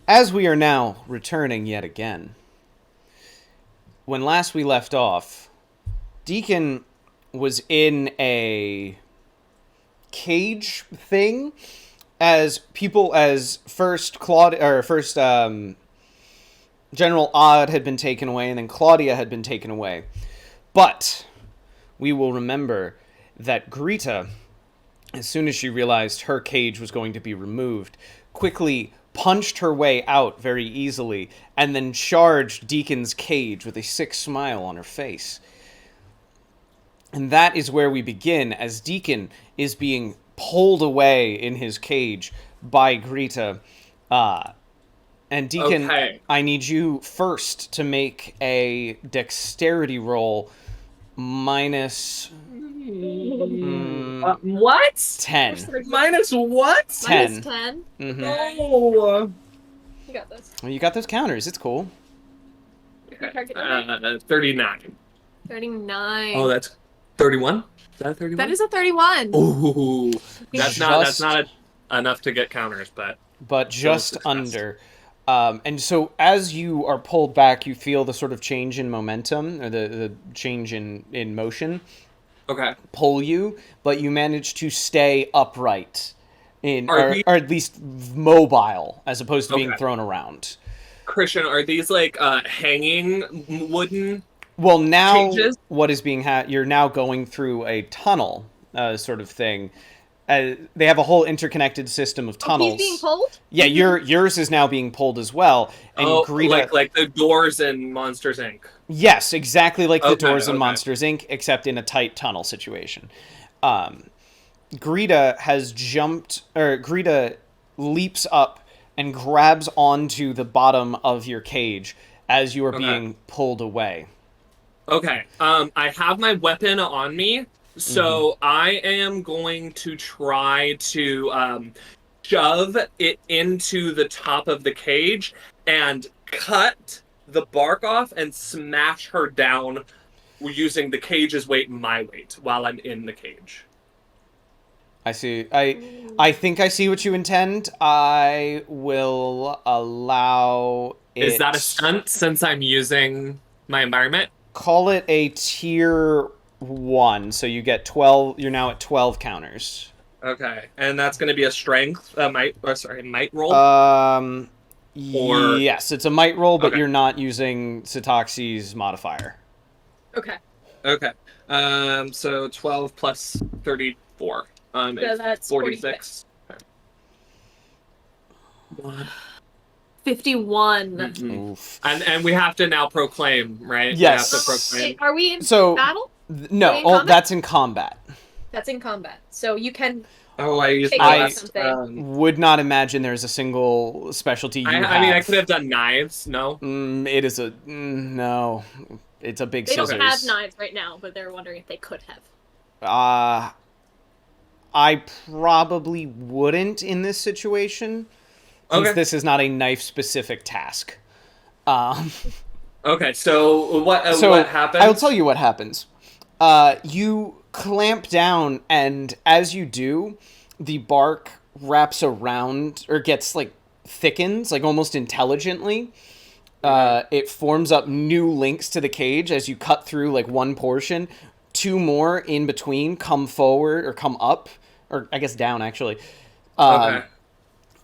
As we are now returning yet again, when last we left off, Deacon was in a cage thing as first General Odd had been taken away, and then Claudia had been taken away. But we will remember that Greta, as soon as she realized her cage was going to be removed, quickly punched her way out very easily, and then charged Deacon's cage with a sick smile on her face. And that is where we begin, as Deacon is being pulled away in his cage by Greta. And Deacon, Okay. I need you first to make a dexterity roll minus What? 10. Minus what? 10. Minus 10. Mm-hmm. No. You got this. Well, you got those counters. It's cool. 39. 39. Oh, that's 31? Is that 31? That is a 31. Ooh. That's Just- not enough to get counters, but just success. under. And so as you are pulled back, you feel the sort of change in momentum, or the change in motion, okay. pull you, but you manage to stay upright, or at least mobile, as opposed to being Okay. thrown around. Christian, are these like hanging wooden? Well, now Changes? what is being you're now going through a tunnel sort of thing. They have a whole interconnected system of tunnels. He's being pulled? Yeah, yours is now being pulled as well. And Greta, like the doors in Monsters Inc. yes, exactly like the Okay, doors in okay. Monsters Inc., except in a tight tunnel situation. Greta Greta leaps up and grabs onto the bottom of your cage as you are being pulled away. Okay. I have my weapon on me, so I am going to try to shove it into the top of the cage and cut the bark off and smash her down using the cage's weight and my weight while I'm in the cage. I see. I think I see what you intend. I will allow it. Is that a stunt since I'm using my environment? Call it a tier 1, so you get 12. You're now at 12 counters. Okay, and that's going to be a strength, might roll. Or... Or- yes, it's a might roll, but Okay. you're not using Satoxi's modifier. Okay. Okay. So 12 plus 34. So It's that's 46. Okay. 51. Mhm. Oof. And we have to now proclaim, right? Yes. We have to proclaim. Are we in So- battle? No, in combat? that's in combat. That's in combat. So you can... Oh, I used Take my out last. something. Would not imagine there's a single specialty you have. I mean, I could have done knives. No. It is a... no. It's a big They scissors. don't have knives right now, but they're wondering if they could have. I probably wouldn't in this situation, since Okay. this is not a knife-specific task. Okay. So what happens? I'll tell you what happens. You clamp down, and as you do, the bark wraps around, or gets, like, thickens, like, almost intelligently. It forms up new links to the cage as you cut through, like, one portion. 2 more in between come forward, or come up, or I guess down, actually. Okay.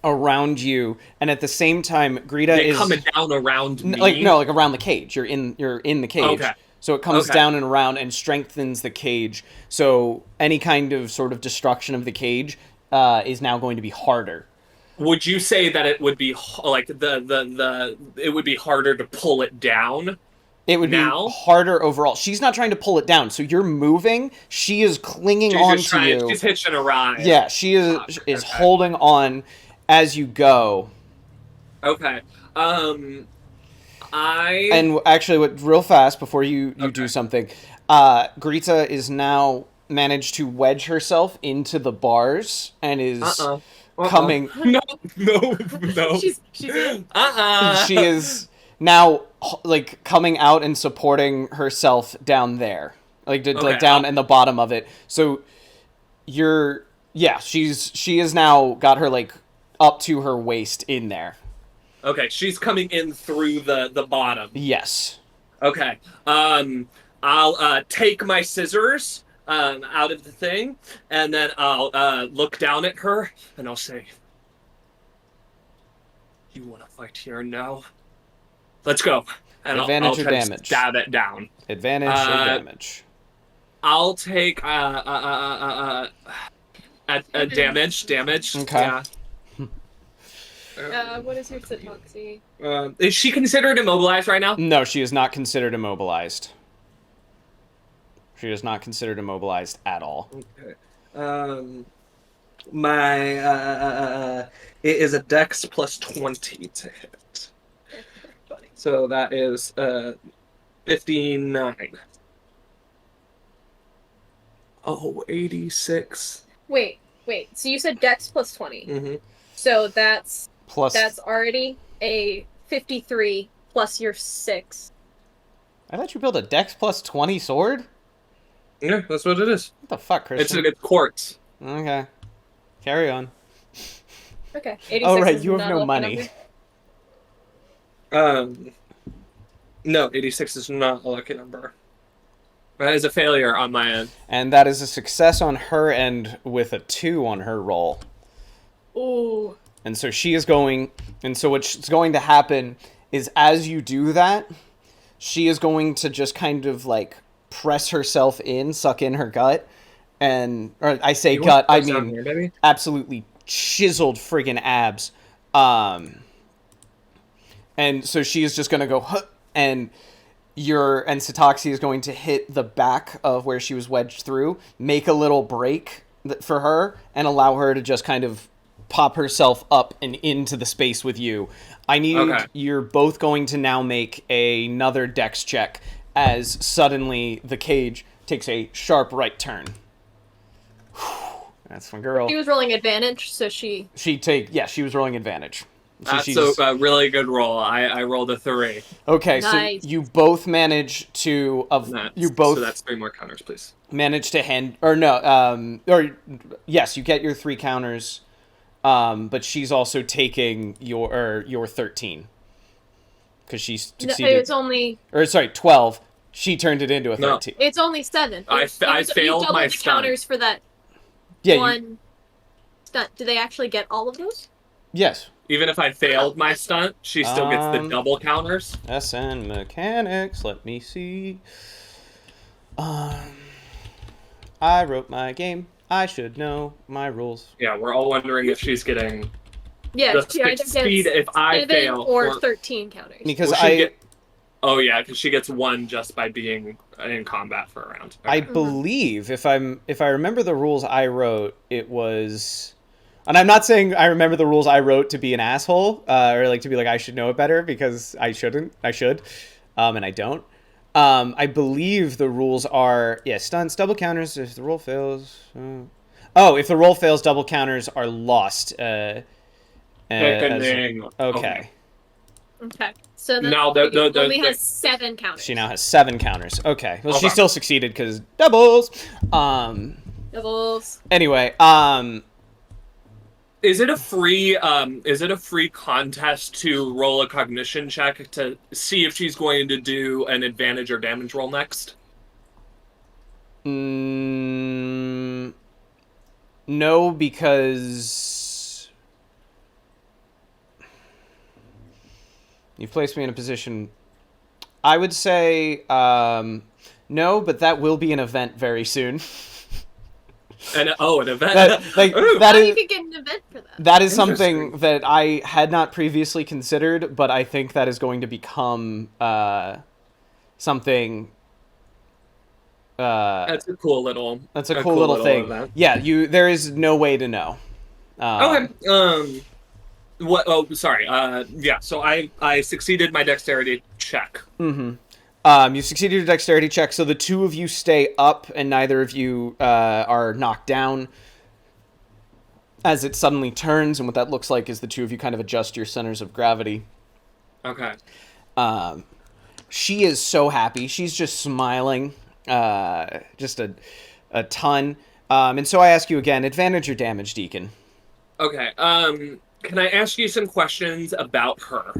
Around you, and at the same time, Greta They is coming down around me. like around the cage. You're in the cage. Okay. So it comes Okay. down and around and strengthens the cage. So any kind of sort of destruction of the cage is now going to be harder. Would you say that it would be like it would be harder to pull it down? It would Now? be harder overall. She's not trying to pull it down, so you're moving. She is clinging She's onto just trying. you. She's hitching a ride. Yeah, she is Okay. holding on as you go. Okay. And And actually, real fast before you Okay. do something, Greta is now managed to wedge herself into the bars and is coming. No, no. She's in. She is now like coming out and supporting herself down there, like Okay. down in the bottom of it. So she is now got her like up to her waist in there. Okay, she's coming in through the bottom. Yes. Okay. I'll take my scissors out of the thing, and then I'll look down at her, and I'll say, "You want to fight here now? Let's go." And I'll Advantage or try to damage? stab it down. Advantage or damage? I'll take damage. Damage. Okay. Yeah. What is your Satoxi? Is she considered immobilized right now? No, she is not considered immobilized. She is not considered immobilized at all. Okay. My it is a Dex plus 20 to hit. So that is 59. Oh, 86. Wait. So you said Dex plus 20. Mm-hmm. So that's Plus, already a 53 plus your 6. I thought you built a Dex plus 20 sword? Yeah, that's what it is. What the fuck, Christian? It's quartz. Okay. Carry on. Okay. 86 Oh, right, is you have not no a lucky money. number. No, 86 is not a lucky number. That is a failure on my end. And that is a success on her end with a 2 on her roll. Ooh. And so she is going... And so what's going to happen is as you do that, she is going to just kind of, like, press herself in, suck in her gut. And... Or I say gut, I mean here, absolutely chiseled friggin' abs. And so she is just going to go... Huh, and Satoxi is going to hit the back of where she was wedged through, make a little break for her, and allow her to just kind of pop herself up and into the space with you. I need You're both going to now make another dex check as suddenly the cage takes a sharp right turn. That's my girl. She was rolling advantage, so she was rolling advantage. So That's a really good roll. I rolled a 3. Okay, Nice. so you both manage to So that's 3 more counters, please. manage to yes, you get your 3 counters, but she's also taking your 13 because she succeeded. No, it's only 12. She turned it into a 13. it's only 7. I failed you my the stunt. counters for that Yeah, one stunt. Do they actually get all of those? yes. Even if I failed my stunt, she still gets the double counters. SN mechanics. Let me see. I wrote my game. I should know my rules. Yeah, we're all wondering if she's getting Yeah, the she either speed gets if I 7 fail or 13 counters. Because Oh yeah, because she gets 1 just by being in combat for a round. Okay. I believe if I remember the rules I wrote, it was, and I'm not saying I remember the rules I wrote to be an asshole or like to be like I should know it better because I shouldn't. I should, and I don't. I believe the rules are stunts, double counters if the roll fails. If the roll fails, double counters are lost. Okay. Okay. So then Now she only has 7 counters. She now has 7 counters. Okay. Well, she Okay. still succeeded because doubles. Doubles. Anyway, Is it a free contest to roll a cognition check to see if she's going to do an advantage or damage roll next? No, because you've placed me in a position. I would say no, but that will be an event very soon. An event. You could get an event for that. That is something that I had not previously considered, but I think that is going to become something. That's a cool little. That's a cool little thing. Event. Yeah, there is no way to know. Okay. What? Oh, sorry. Yeah. So I succeeded my dexterity check. Mm-hmm. You succeeded your dexterity check, so the two of you stay up, and neither of you are knocked down. As it suddenly turns, and what that looks like is the two of you kind of adjust your centers of gravity. Okay. She is so happy. She's just smiling, just a ton. And so I ask you again, advantage or damage, Deacon? Okay. Can I ask you some questions about her?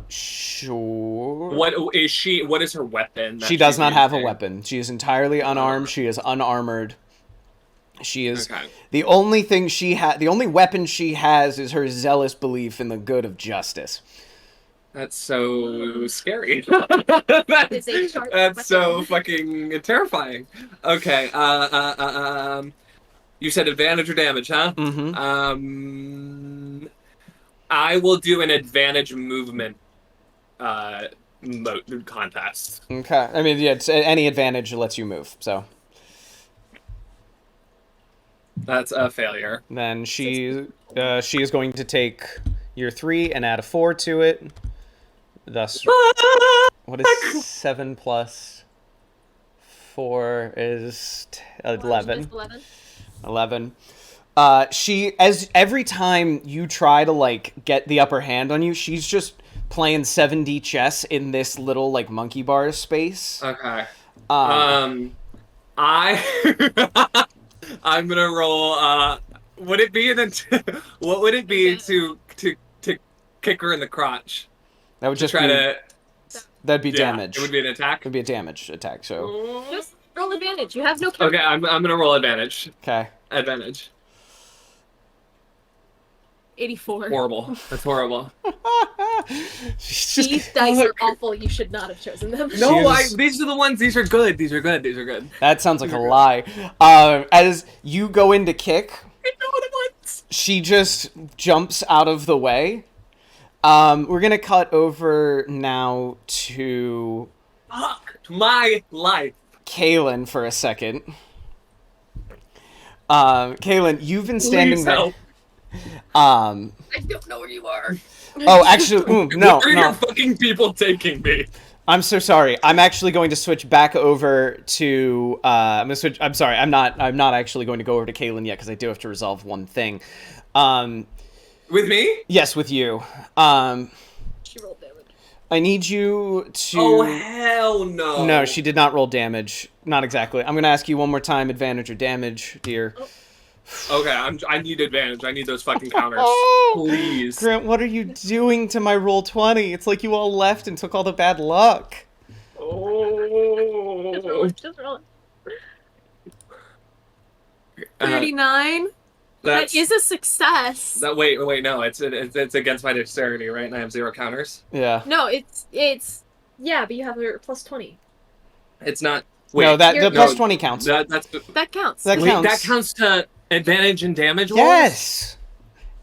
Sure. What is she? What is her weapon? She does not have a weapon. She is entirely unarmed. She is unarmored. She is Okay. the only thing she the only weapon she has is her zealous belief in the good of justice. That's so scary. Is a sharp That's so weapon. fucking terrifying. Okay. You said advantage or damage, huh? Mm-hmm. I will do an advantage movement contest. Okay. I mean, yeah, it's, any advantage lets you move. So That's a failure. then she is going to take your 3 and add a 4 to it. Thus, what is 7 plus 4 is 11. 11. She, as every time you try to like get the upper hand on you, she's just playing 7D chess in this little like monkey bar space. Okay. I I'm gonna roll. Would it be what would it be to kick her in the crotch? That would just Try be to. that'd be Yeah, damage. it would be an attack. It would be a damage attack. So Just roll advantage. You have no counter. Okay, I'm gonna roll advantage. okay. Advantage. 84. Horrible. That's horrible. She's These just, dice are awful. You should not have chosen them. No, She's- these are the ones. These are good. These are good. These are good. that sounds like a lie. As you go in to kick, I know what it was. she just jumps out of the way. We're gonna cut over now to Fuck my life. Kaylin for a second. Kaylin, you've been standing Please there. help. I don't know where you are. Oh, actually, no, Where are no. your fucking people taking me? I'm so sorry. I'm actually going to switch back over to. I'm gonna switch. I'm sorry. I'm not actually going to go over to Kaylin yet because I do have to resolve one thing. With me? Yes, with you. She rolled damage. I need you to. Oh hell no. No, she did not roll damage. Not exactly. I'm gonna ask you one more time: advantage or damage, dear. Okay, I need advantage. I need those fucking counters. Please. Grant, what are you doing to my roll 20? It's like you all left and took all the bad luck. Oh. Just roll it. Uh, 39. that's, That is a success. wait, no, it's against my dexterity, right? And I have 0 counters. Yeah. No, it's yeah, but you have your plus 20. It's not. Wait, No, the You're- plus no, 20 counts. That That counts. That wait, counts. that counts to advantage and damage rolls? Yes.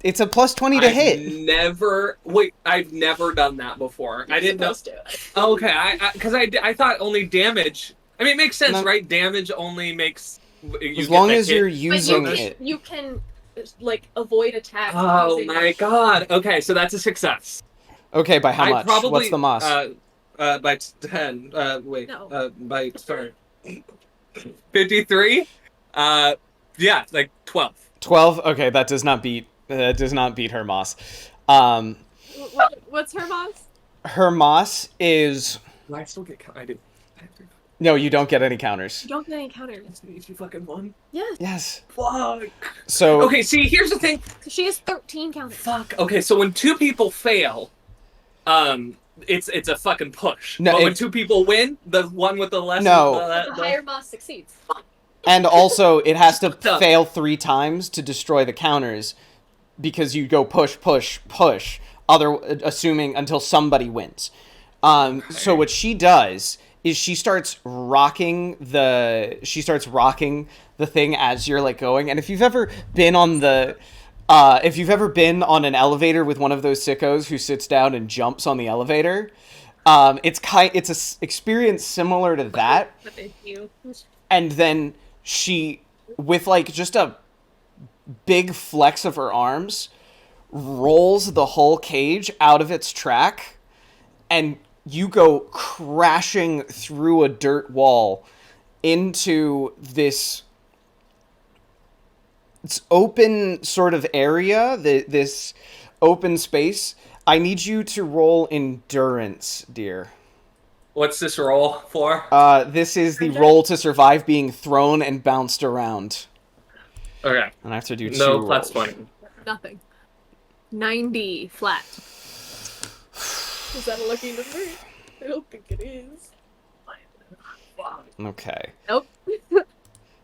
It's a plus 20 to hit. I've never done that before. I didn't know. To. Okay, because I thought only damage. I mean, it makes sense, No. right? Damage only makes. You As get long the as hit. you're But using it. you can like avoid attacks. Oh using- my god. Okay, so that's a success. Okay, by how I much? Probably, What's the moss? By 10. Wait. No. By sorry. 53. Yeah, like 12. 12? Okay, that does not beat her moss. What's her moss? Her moss is... Do I still get? I do. No, you don't get any counters. You don't get any counters. She fucking won. Yes. Yes. Fuck. So... Okay, see, here's the thing. She has 13 counters. Fuck. Okay, so when 2 people fail, it's a fucking push. No, but when it's- 2 people win, the one with the less. No. The higher moss succeeds. And also, it has to Fucked up. fail 3 times to destroy the counters, because you go push, push, push, assuming until somebody wins. So what she does is she starts rocking the thing as you're like going. And if you've ever been on an elevator with one of those sickos who sits down and jumps on the elevator, it's a experience similar to that. But thank you. And then she, with like just a big flex of her arms, rolls the whole cage out of its track, and you go crashing through a dirt wall into this open sort of area, this open space. I need you to roll endurance, dear. What's this roll for? This is the roll to survive being thrown and bounced around. Okay. And I have to do 2 No rolls. plus 20. Nothing. 90 flat. Is that a lucky number? I don't think it is. Okay. Nope.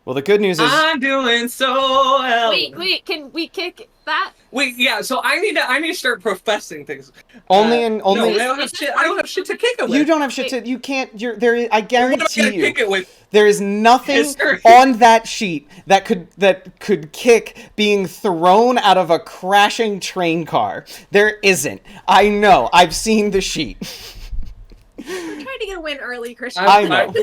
Well, the good news is I'm doing so well. Wait, can we kick that? Wait, yeah. So I need to start professing things. only No, I don't have shit. I don't have shit to kick it with. you don't have shit to. You can't. I What am I guarantee gonna you. kick it with? There is nothing History. on that sheet that could kick being thrown out of a crashing train car. There isn't. I know. I've seen the sheet. We're trying to get a win early, Christian. I know.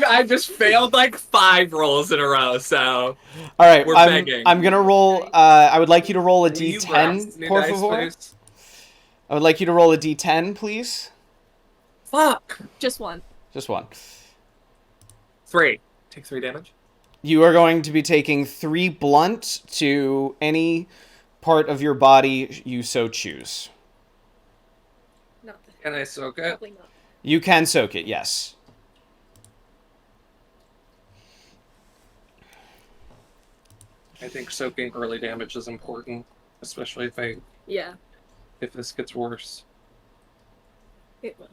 I just failed like 5 rolls in a row. So All right, we're begging. I'm gonna roll. I would like you to roll a Will you d10, rest, new por dice, favor. please? I would like you to roll a d10, please. Fuck. Just one. Just one. 3. Take 3 damage. You are going to be taking 3 blunt to any part of your body you so choose. Not the Can I soak it? probably not. You can soak it, yes. I think soaking early damage is important, especially Yeah, if this gets worse. it will.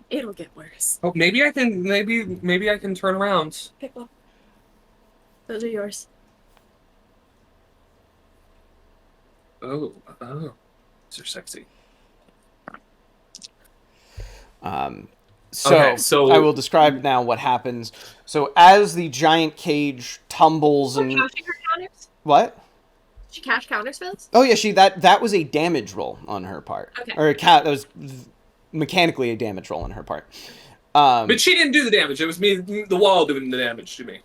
It'll get worse. Oh, maybe I can turn around. Pick one. Those are yours. Oh, these are sexy. So I will describe now what happens. So as the giant cage tumbles and Cashing her counters? what? She cash counter spells? Oh yeah, that was a damage roll on her part. Okay. Or that was mechanically a damage roll on her part. But she didn't do the damage. It was me, the wall, doing the damage to me.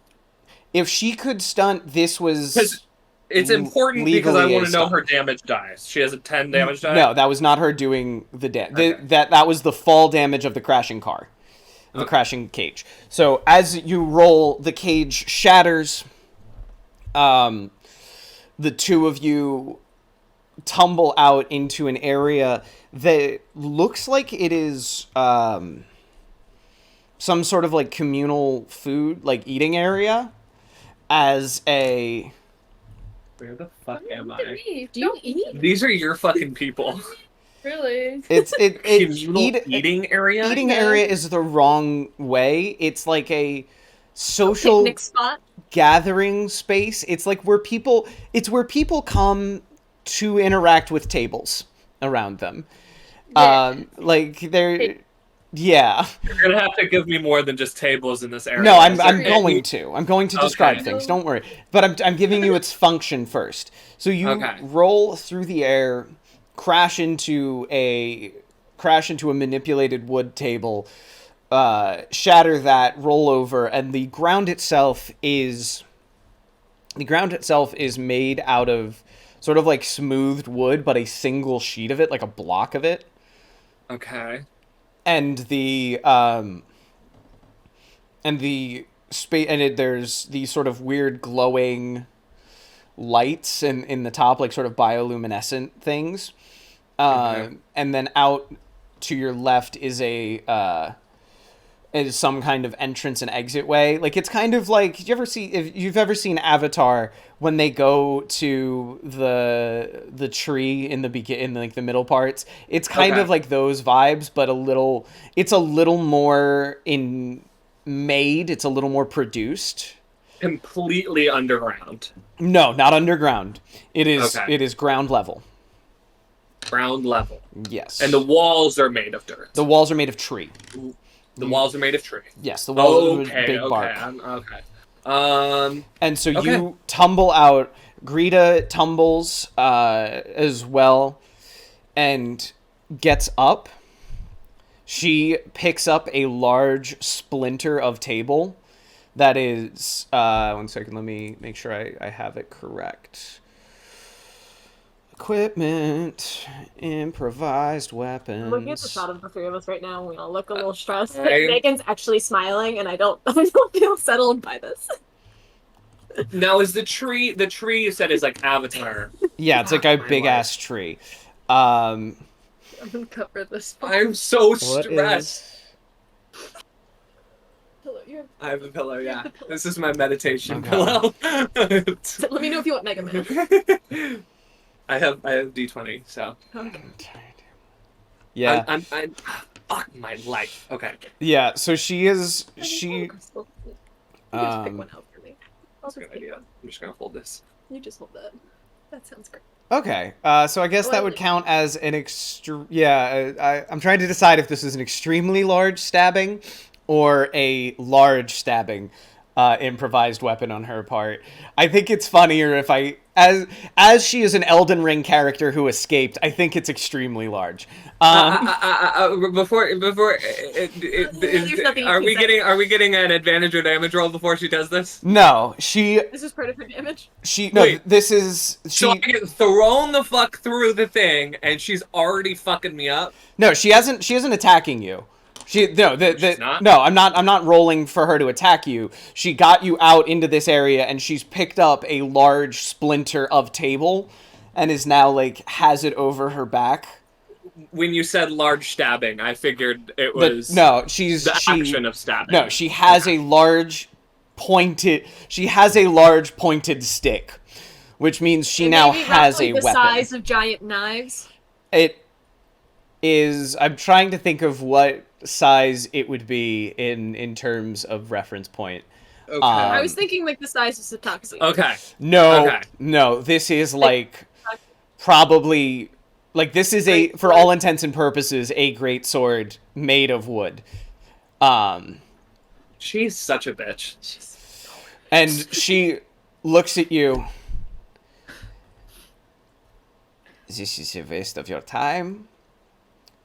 If she could stunt, this was. It's important because I legally want a to know stunt. her damage dice. She has a 10 damage die? No, that was not her doing the Okay. that was the fall damage of the crashing car, the crashing cage. So as you roll, the cage shatters. The two of you tumble out into an area that looks like it is some sort of like communal food, like eating area, as a. Where the fuck am I? Do you eat? These are your fucking people. Really? Communal eating area? Eating area is the wrong way. It's like a social Picnic spot? gathering space. It's like where people come to interact with tables around them. Yeah. Like they're yeah. You're gonna have to give me more than just tables in this area. No, I'm Okay. going to describe Okay. things. Don't worry. But I'm giving you its function first. So you Okay. roll through the air, crash into a manipulated wood table, shatter that, roll over, and the ground itself is made out of sort of like smoothed wood, but a single sheet of it, like a block of it. Okay. And there's these sort of weird glowing lights in the top, like sort of bioluminescent things. Okay. And then out to your left is is some kind of entrance and exit way. Like it's kind of like if you've ever seen Avatar when they go to the tree in like the middle parts. It's kind Okay. of like those vibes, but it's a little more it's a little more produced. Completely underground. No, not underground. It is Okay. it is ground level. Ground level. Yes. And the walls are made of dirt. the walls are made of tree. The walls are made of tree. Yes, the walls are Okay, big okay, bark. okay. And so Okay. you tumble out. Greta tumbles as well and gets up. She picks up a large splinter of table that is... one second, let me make sure I have it correct. Equipment, improvised weapons. I'm looking at the shot of the three of us right now, and we all look a little stressed. Right. Megan's actually smiling, and I don't feel settled by this. Now is the tree you said is like Avatar. Yeah, it's like a My big life. ass tree. I'm gonna cover this. I'm so What stressed. Hello, you have- I have a pillow, yeah. This is my meditation Okay. pillow. Let me know if you want Mega Man. I have D20, so Okay. Yeah. I'm fuck my life. Okay. Yeah, so she You just pick um one out for me. I'll That's a just good pick idea. one. I'm just gonna hold this. You just hold that. That sounds great. okay. So I guess that Well, would count as an I'm trying to decide if this is an extremely large stabbing or a large stabbing improvised weapon on her part. I think it's funnier if as she is an Elden Ring character who escaped, I think it's extremely large. Before There's nothing you are can we say. getting an advantage or damage roll before she does this? No, This is part of her damage. Wait. this is So I get thrown the fuck through the thing, and she's already fucking me up. No, she isn't attacking you. She's not? No, I'm not rolling for her to attack you. She got you out into this area and she's picked up a large splinter of table and is now like has it over her back. When you said large stabbing, I figured it was She action of stabbing. No, she has a large pointed stick, which means she now has a the weapon. size of giant knives. It is. I'm trying to think of what size it would be in terms of reference point. Okay. I was thinking like the size of Sataxi. Okay. No. This is like probably like this is for all intents and purposes a great sword made of wood. She's such a bitch. And she looks at you. This is a waste of your time.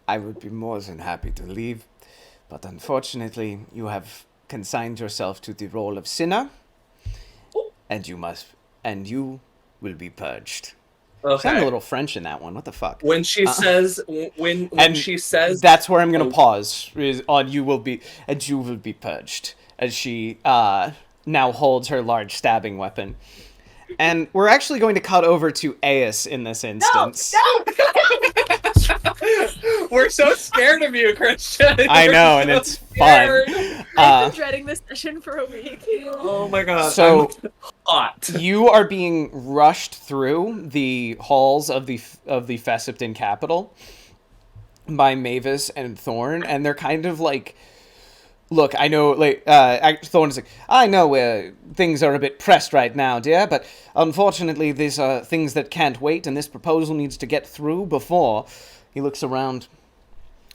I would be more than happy to leave, but unfortunately, you have consigned yourself to the role of sinner, and you will be purged. Okay. Sound a little French in that one. What the fuck? When she says she says that's where I'm gonna pause. Is on you will be purged as she now holds her large stabbing weapon. And we're actually going to cut over to Aeus in this instance. No! We're so scared of you, Christian. I know, and it's fun. I've been dreading this session for a week. Oh my god. So I'm hot. you are being rushed through the halls of the Fesipton capital by Mavis and Thorn, and they're kind of like, look, I know, like, Thorn is like, I know things are a bit pressed right now, dear, but unfortunately these are things that can't wait, and this proposal needs to get through before. He looks around.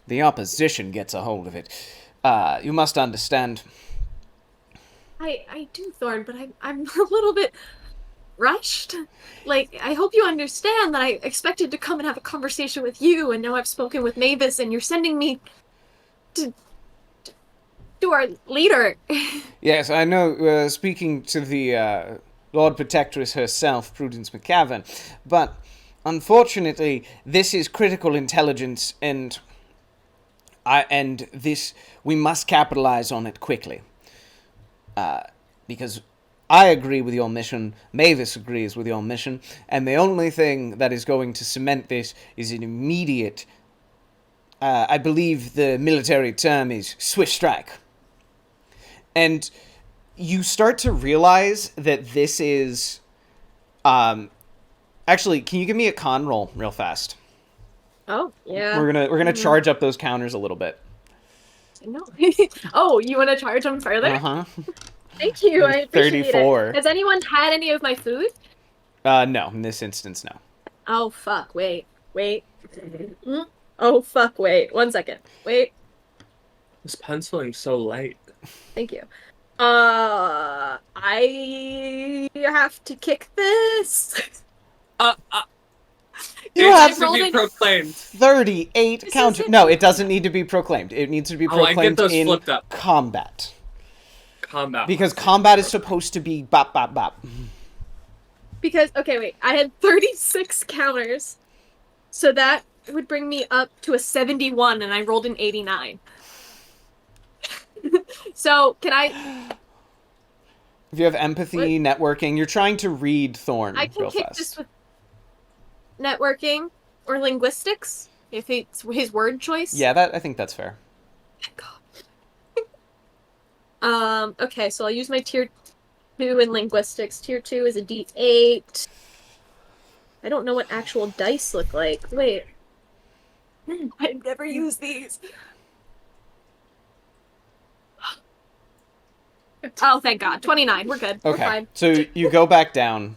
The opposition gets a hold of it. You must understand. I do, Thorn, but I'm a little bit rushed. Like, I hope you understand that I expected to come and have a conversation with you, and now I've spoken with Mavis, and you're sending me to our leader. Yes, I know, speaking to the Lord Protectress herself, Prudence McCavan, but unfortunately, this is critical intelligence, and we must capitalize on it quickly. Because I agree with your mission, Mavis agrees with your mission, and the only thing that is going to cement this is an immediate, I believe the military term is swift strike. And you start to realize that this is, actually, can you give me a con roll real fast? Oh, yeah. We're gonna charge up those counters a little bit. No. Oh, you want to charge them further? Uh-huh. Thank you. I appreciate 34. it. Has anyone had any of my food? No, in this instance, no. Oh, fuck. Wait. Oh, fuck. Wait. 1 second. Wait. This penciling's so light. Thank you. I have to kick this. You It have needs to be proclaimed. 38 counters. No, it doesn't need to be proclaimed. It needs to be I get proclaimed those in flipped up. combat. Combat. Because combat is supposed to be bop, bop, bop. Because, okay, wait. I had 36 counters. So that would bring me up to a 71, and I rolled an 89. So, can I... If you have empathy, networking, you're trying to read Thorn I can real kick fast. this with networking or linguistics, if it's his word choice. Yeah, I think that's fair. Thank God. Okay, so I'll use my tier 2 in linguistics. Tier 2 is a D8. I don't know what actual dice look like. Wait. I've never used these. Oh, thank God. 29. We're good. We're Okay, fine. so you go back down.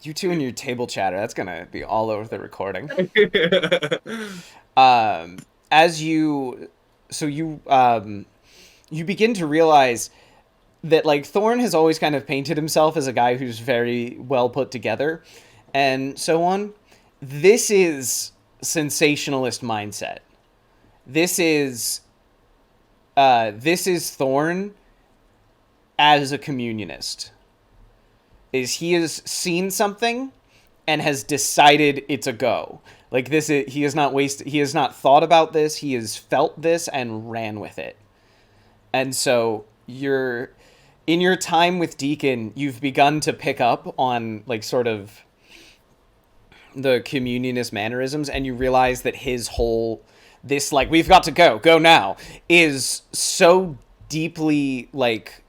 You two and your table chatter, that's gonna be all over the recording. As you, so you begin to realize that, like, Thorn has always kind of painted himself as a guy who's very well put together and so on. This is sensationalist mindset. This is Thorn as a communionist. Is he has seen something and has decided it's a go. Like, this is, he has not thought about this, he has felt this and ran with it. And so in your time with Deacon, you've begun to pick up on, like, sort of the communionist mannerisms, and you realize that his whole, this, like, we've got to go now, is so deeply, like,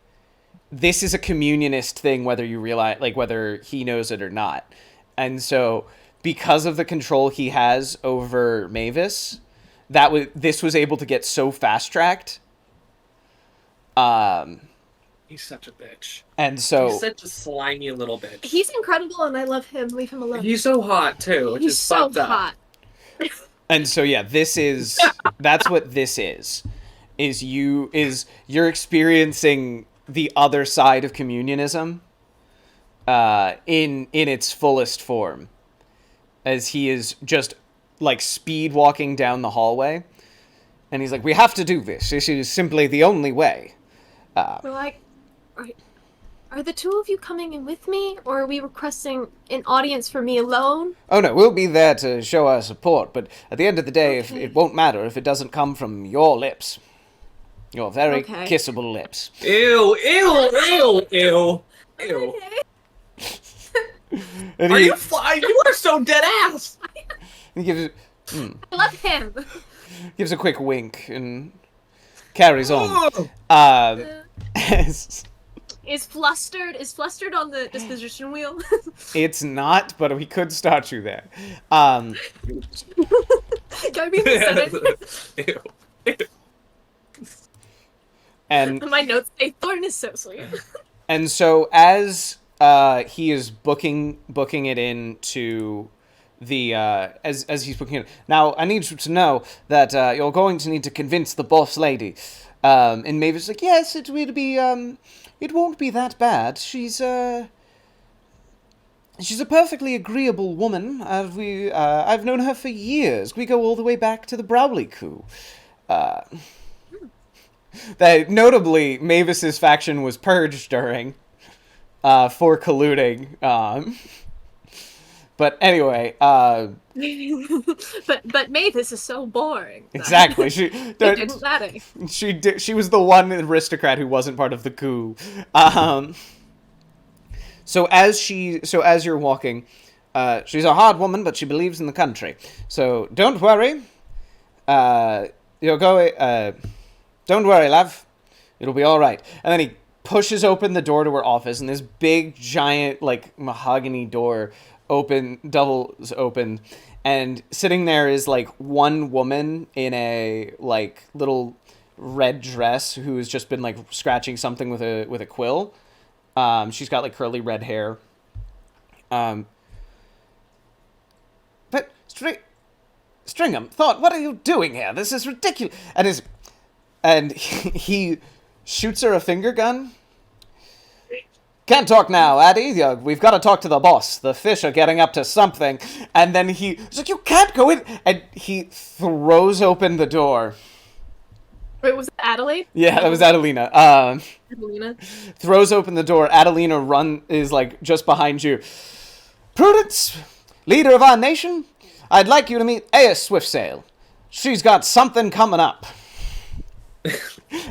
this is a communionist thing, whether you realize, like, whether he knows it or not. And so, because of the control he has over Mavis, this was able to get so fast-tracked. He's such a bitch. And so... He's such a slimy little bitch. He's incredible and I love him. Leave him alone. He's so hot, too, which He's is so fucked up. hot. And so, yeah, that's what this is you're experiencing the other side of communionism in its fullest form, as he is just, like, speed walking down the hallway, and he's like, we have to do this is simply the only way. We're like, are the two of you coming in with me, or are we requesting an audience for me alone? Oh no, we'll be there to show our support, but at the end of the day, if Okay. it won't matter if it doesn't come from your lips. Your very Okay. kissable lips. Ew, ew, ew, ew, ew. And Are he, you fine? You are so dead ass! he gives I love him. gives a quick wink and carries on. Oh. Is flustered on the disposition wheel? It's not, but we could start you there. Can I be the Ew. And My notes say Thorn is so sweet. and so as he is booking it into the as he's booking it. Now I need you to know that you're going to need to convince the boss lady. And Mavis is like, yes, it will be it won't be that bad. She's a perfectly agreeable woman. I've known her for years. We go all the way back to the Browley coup. That notably, Mavis's faction was purged during for colluding. But anyway, but Mavis is so boring. exactly. It didn't matter. She was the one aristocrat who wasn't part of the coup. So as you're walking, she's a hard woman, but she believes in the country. So don't worry. You'll go. Don't worry, love. It'll be all right. And then he pushes open the door to her office, and this big, giant, like, mahogany door doubles open, and sitting there is, like, one woman in a, like, little red dress who has just been, like, scratching something with a quill. She's got, like, curly red hair. But Stringham, Thought, what are you doing here? This is ridiculous. And he shoots her a finger gun. Can't talk now, Addie. We've got to talk to the boss. The fish are getting up to something. And then he's like, you can't go in. And he throws open the door. Wait, was it Adelaide? Yeah, that was Adelina. Adelina? Throws open the door. Adelina is, like, just behind you. Prudence, leader of our nation, I'd like you to meet Aya Swiftsail. She's got something coming up.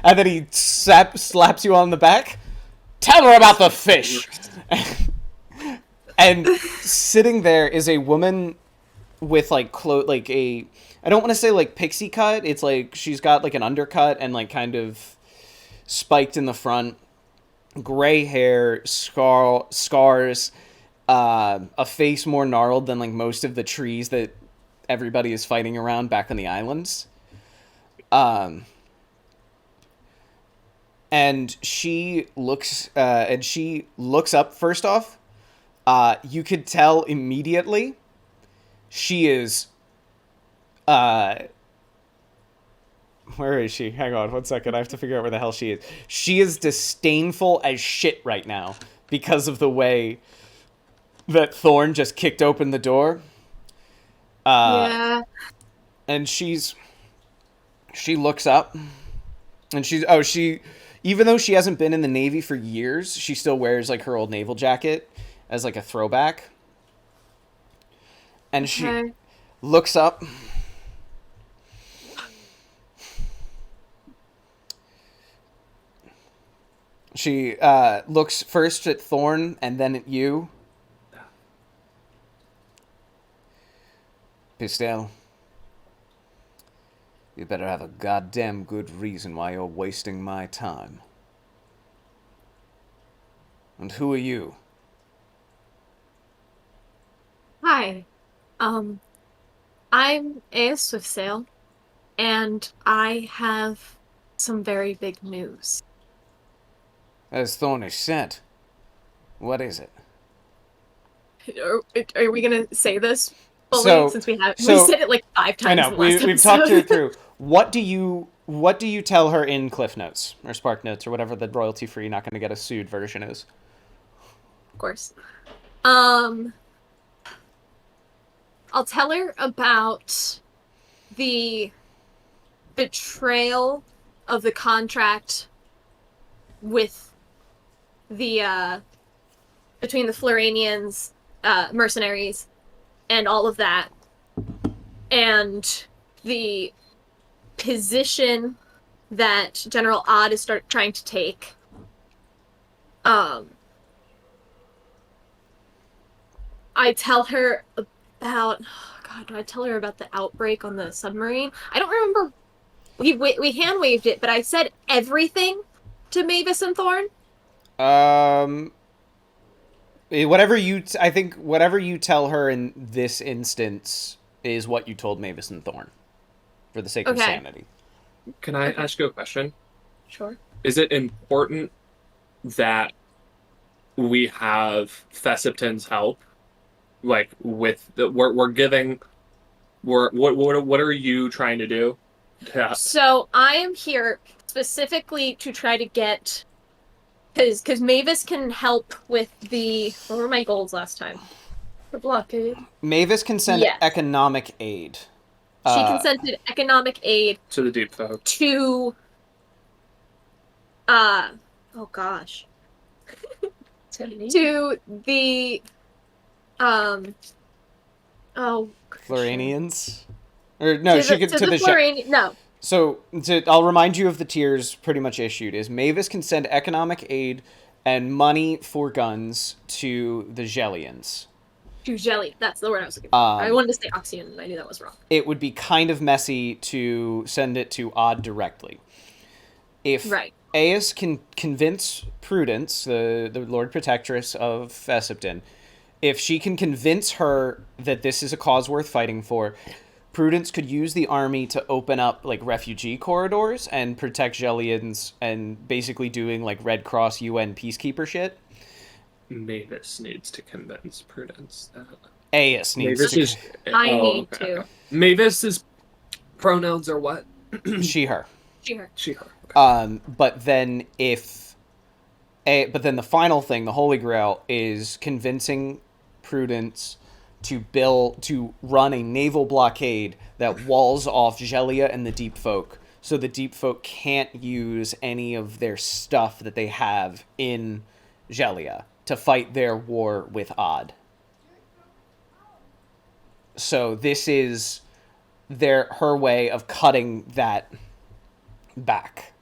And then he slaps you on the back. Tell her about the fish. And sitting there is a woman with, like, I don't want to say, like, pixie cut. It's like she's got, like, an undercut and, like, kind of spiked in the front, gray hair, scars, a face more gnarled than like most of the trees that everybody is fighting around back on the islands. And she looks up first off. You could tell immediately she is where is she? Hang on 1 second. I have to figure out where the hell she is. She is disdainful as shit right now because of the way that Thorn just kicked open the door. Yeah. And she looks up and even though she hasn't been in the Navy for years, she still wears like her old naval jacket as like a throwback. And she looks up. She looks first at Thorn and then at you. Pistel, you better have a goddamn good reason why you're wasting my time. And who are you? Hi. I'm Ea Swiftsail, and I have some very big news. As Thornish said, what is it? Are we gonna say this fully since we said it like 5 times? I know in the last we've episode. talked it through. What do you tell her in Cliff Notes or Spark Notes or whatever the royalty free, not going to get us sued version is? Of course. I'll tell her about the betrayal of the contract with the between the Floranians, mercenaries, and all of that, and the position that General Odd is trying to take. I tell her about... Oh God, do I tell her about the outbreak on the submarine? I don't remember. We hand-waved it, but I said everything to Mavis and Thorn. Whatever you tell her in this instance is what you told Mavis and Thorn, for the sake of sanity. Can I ask you a question? Sure. Is it important that we have Thesipton's help? Like, with the what are you trying to do? Yeah. So I am here specifically to try to get, because Mavis can help with the... What were my goals last time? The blockade. Mavis can send economic aid. She consented economic aid to the deep folk. To oh gosh. To the Floranians? Or no, to the Floranian. No. So I'll remind you of the tiers pretty much issued is Mavis can send economic aid and money for guns to the Zellians. To Jelly. That's the word I was looking for. I wanted to say Oxyon, and I knew that was wrong. It would be kind of messy to send it to Odd directly. If Aes can convince Prudence, the Lord Protectress of Thesipton, if she can convince her that this is a cause worth fighting for, Prudence could use the army to open up like refugee corridors and protect Zellians and basically doing like Red Cross UN peacekeeper shit. Mavis needs to convince Prudence that. Aes needs to. I need to. Mavis's pronouns are what? She, her. She, her. Okay. But then the final thing, the Holy Grail, is convincing Prudence to run a naval blockade that walls off Gelia and the Deep Folk, so the Deep Folk can't use any of their stuff that they have in Gelia to fight their war with Odd. So this is her way of cutting that back.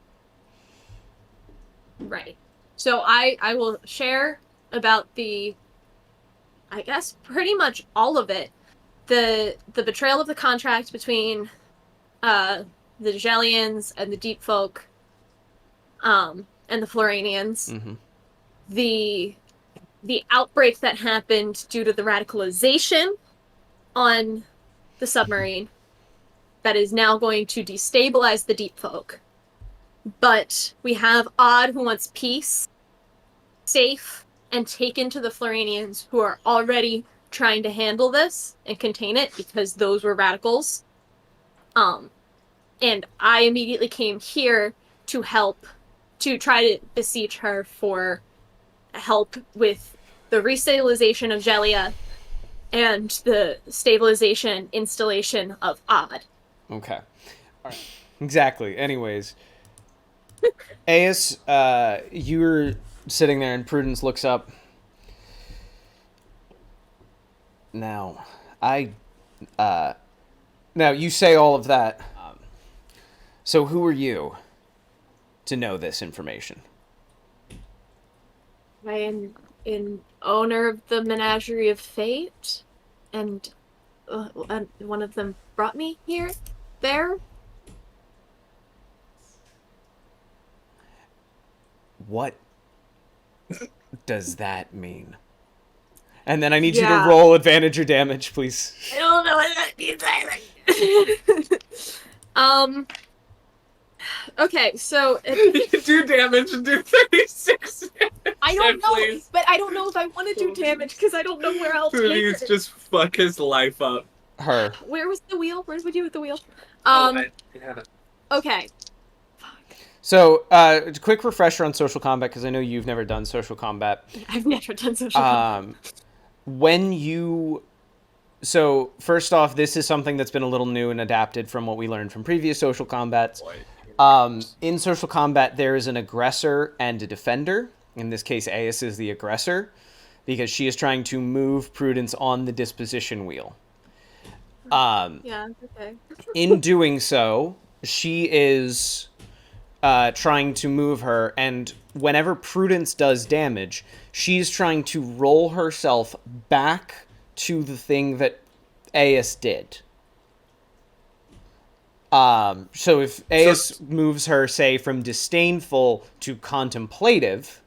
Right. So I will share about I guess pretty much all of it. The betrayal of the contract between the Zellians and the Deep Folk. and the Floranians. Mm-hmm. The outbreak that happened due to the radicalization on the submarine that is now going to destabilize the deep folk. But we have Odd who wants peace, safe, and taken to the Floranians who are already trying to handle this and contain it because those were radicals. And I immediately came here to help, to try to beseech her for help with the restabilization of Gelia and the stabilization installation of Odd. Okay. All right. Exactly. Anyways, Aes, you're sitting there, and Prudence looks up. Now, now you say all of that. So who are you to know this information? I am an owner of the Menagerie of Fate, and one of them brought me here. There. What does that mean? And then I need you to Yeah. roll advantage or damage, please. I don't know what that means either. Okay, so do damage and do 36 damage. I don't know, please. but I don't know if I want to do damage because I don't know where else to Please just fuck his life up. Her. Where was the wheel? Where's what do you with the wheel? I have it. Okay. So, quick refresher on social combat, because I know you've never done social combat. I've never done social combat. When you... So, first off, this is something that's been a little new and adapted from what we learned from previous social combats. In social combat, there is an aggressor and a defender. In this case, Aes is the aggressor, because she is trying to move Prudence on the disposition wheel. Yeah, okay. In doing so, she is trying to move her, and whenever Prudence does damage, she's trying to roll herself back to the thing that Aes did. So if Aes moves her, say, from disdainful to contemplative,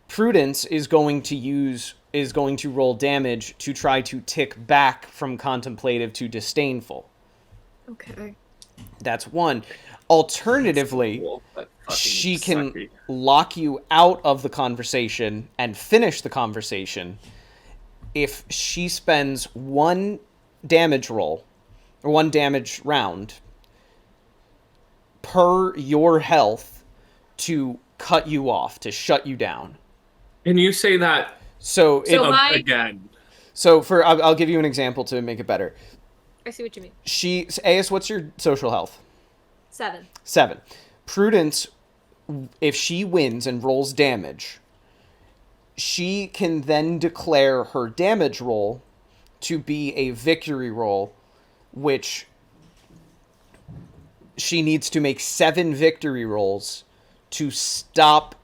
Prudence is going to roll damage to try to tick back from contemplative to disdainful. Okay. That's one. Alternatively, Cool, she sucky. can lock you out of the conversation and finish the conversation if she spends one damage roll or one damage round per your health to cut you off, to shut you down. Can you say that again? So I'll give you an example to make it better. I see what you mean. Aes, what's your social health? 7. 7. Prudence, if she wins and rolls damage, she can then declare her damage roll to be a victory roll, which she needs to make 7 victory rolls to stop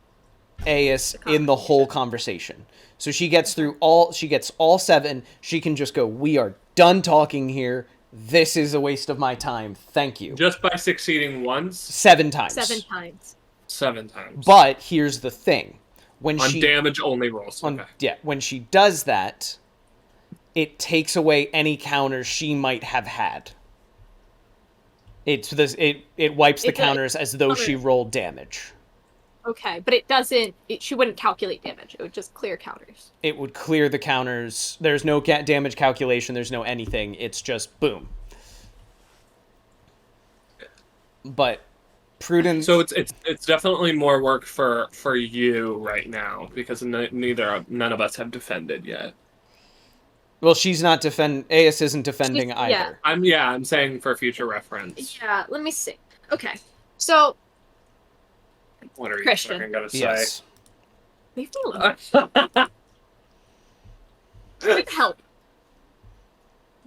Aes in the whole conversation. So she gets all 7. She can just go, we are done talking here. This is a waste of my time. Thank you. Just by succeeding once? 7 times. 7 times. 7 times. But here's the thing. On damage only rolls. Okay. Yeah, when she does that, it takes away any counters she might have had. It wipes the counters as though she rolled damage. Okay, but it doesn't. She wouldn't calculate damage. It would just clear counters. It would clear the counters. There's no damage calculation. There's no anything. It's just boom. But Prudence. So it's definitely more work for you right now because none of us have defended yet. Well, she's not Aes isn't defending yeah. either. I'm saying for future reference. Yeah, let me see. Okay, so What are you Christian. fucking gonna say? Yes. leave me alone. Quick help.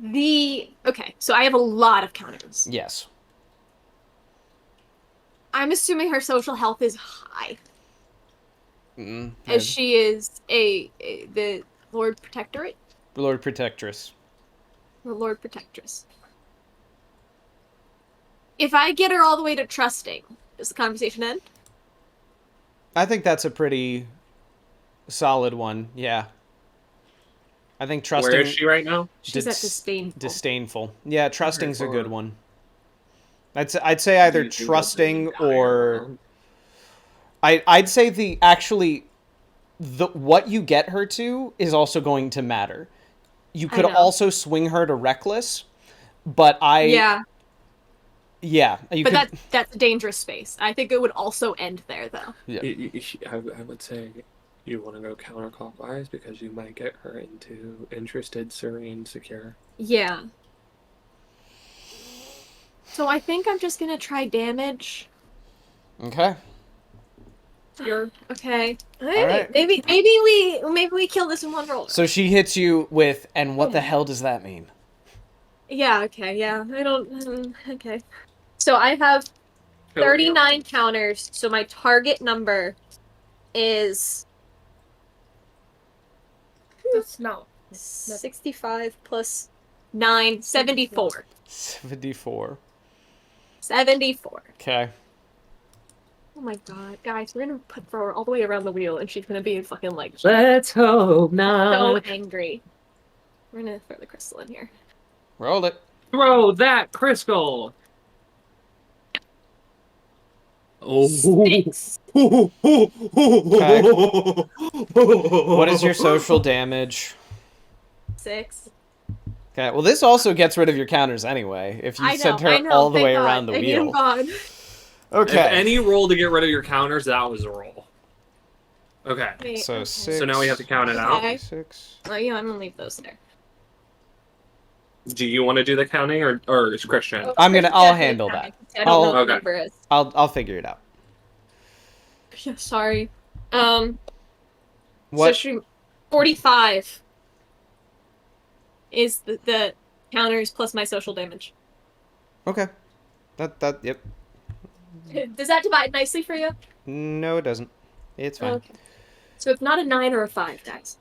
Okay, so I have a lot of counters. Yes. I'm assuming her social health is high, Mm-hmm. as she is the Lord Protectorate. Lord Protectress. The Lord Protectress. If I get her all the way to trusting, does the conversation end? I think that's a pretty solid one. Yeah. I think trusting. Where is she right now? She's at disdainful. Disdainful. Yeah, trusting's a good Or- one. I'd say either Do you think trusting that's an or entire- I'd say the what you get her to is also going to matter. You could know. also swing her to reckless, but Yeah, you but could, that's a dangerous space. I think it would also end there, though. I would say you want to go counterclockwise because you might get her into interested, serene, secure. Yeah. So I think I'm just gonna try damage. okay. You're Okay. right. Maybe we kill this in one roll. So she hits you with, and what the hell does that mean? Yeah. Okay. Yeah. I don't. Okay. So I have 39 counters. So my target number is that's no. 65 plus 9, 74. 74. 74. Okay. Oh my god, guys, we're gonna put her all the way around the wheel, and she's gonna be fucking like Let's hope so not. angry. We're gonna throw the crystal in here. Roll it. Throw that crystal. Oh. 6. What is your social damage? 6. Okay, well this also gets rid of your counters anyway, if you I know, send her I know. all the thank way God. around the Thank wheel. God. If Okay. any roll to get rid of your counters, that was a roll. Okay. Wait, So okay. 6. So now we have to count it out. Okay. 6. Oh yeah, I'm gonna leave those there. Do you want to do the counting or is Christian? Oh, I'll definitely handle counting. that. I don't know what Okay. the number is. I'll figure it out. Yeah, sorry. What? So she 45 is the counters plus my social damage. Okay. Yep. Does that divide nicely for you? No, it doesn't. It's fine. Okay. So if not a 9 or a 5, guys.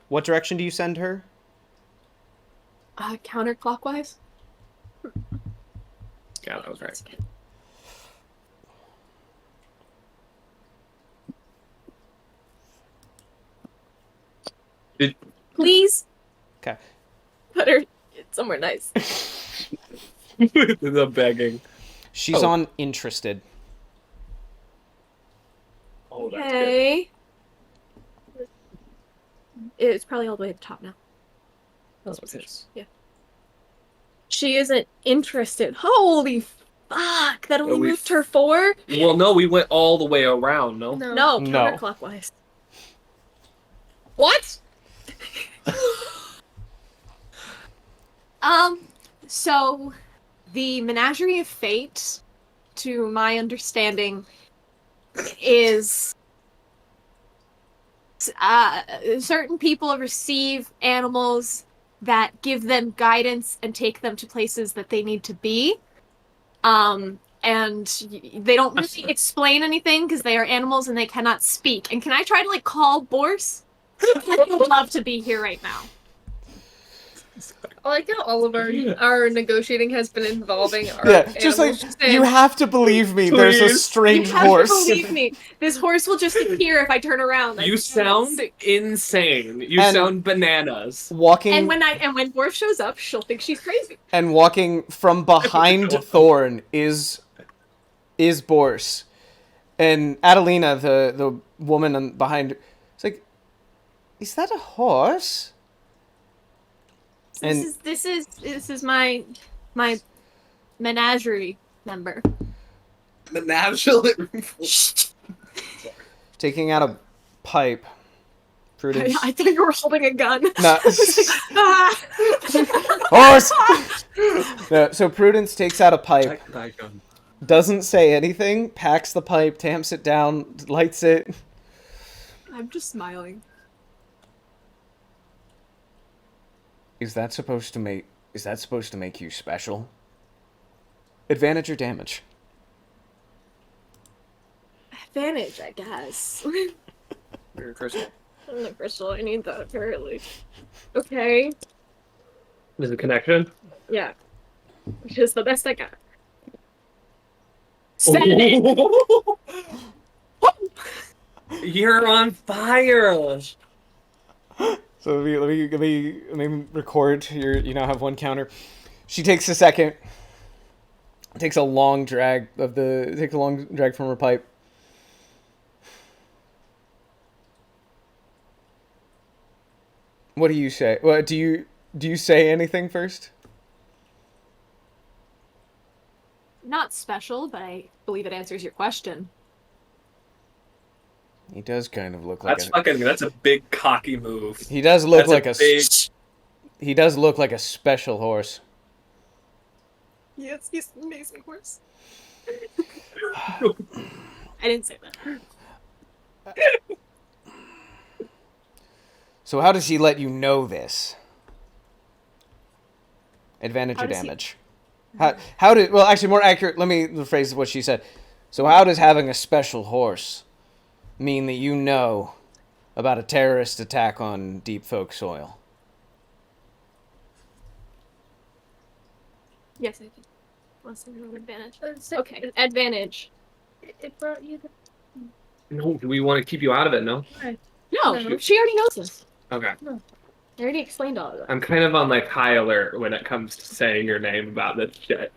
What direction do you send her? Counterclockwise? Yeah, that was right. Please Okay. put her somewhere nice. The begging. She's Oh. on interested. Oh, that's good. Okay. It's probably all the way at the top now. That's what it is. Yeah. She isn't interested. Holy fuck! That only Oh, we- moved her 4? Well, no, we went all the way around, no? No. No, No. counterclockwise. What? So the Menagerie of Fate, to my understanding, is certain people receive animals that give them guidance and take them to places that they need to be. And they don't really explain anything because they are animals and they cannot speak. And can I try to like call Borse? I would love to be here right now. I like how all of our negotiating has been involving our Yeah, just like, animals. you have to believe me, there's a Please. strange You have horse. to believe me. This horse will just appear if I turn around. You sound insane. You And- sound bananas. Walking And when Borse shows up, she'll think she's crazy. and walking from behind Thorn is Borse. And Adelina, the woman behind, it's like, is that a horse? And This is my menagerie member. Menagerie. taking out a pipe. Prudence. I thought you were holding a gun. No. Ah! Horse. No, so Prudence takes out a pipe, That gun. doesn't say anything, packs the pipe, tamps it down, lights it. I'm just smiling. Is that supposed to make you special? Advantage or damage? Advantage, I guess. Merry Christmas. I'm the crystal. I need that apparently. Okay. Is it connection? Yeah. Which is the best I got. Send it! You're on fire. So let me record. You now have one counter. She takes a second. Takes a long drag from her pipe. What do you say? What do you say anything first? Not special, but I believe it answers your question. He does kind of look like That's a big cocky move. He does look like a big... He does look like a special horse. Yes, he's an amazing horse. I didn't say that. So how does he let you know this? Advantage or damage? How did... Well, actually, more accurate... Let me rephrase what she said. So how does having a special horse mean that you know about a terrorist attack on deep folk soil? Yes, I did. What's the advantage? Okay, advantage. It brought you the... No, do we want to keep you out of it? No. No, she already knows this. Okay. I already explained all of that. I'm kind of on like high alert when it comes to saying your name about this shit.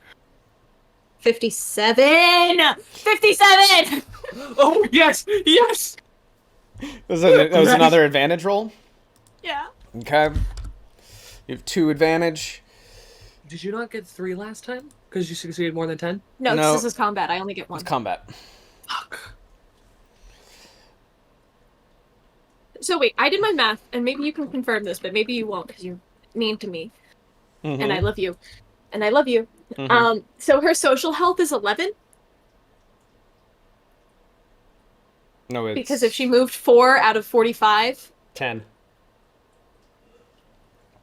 57! 57! Oh yes, yes. That was another advantage roll. Yeah. Okay. You have 2 advantage. Did you not get 3 last time? Because you succeeded more than 10? No, No. this is combat. I only get 1. It's combat. Fuck. So wait, I did my math, and maybe you can confirm this, but maybe you won't because you're mean to me, and I love you, and I love you. So her social health is 11. No, it's Because if she moved 4 out of 45, 10.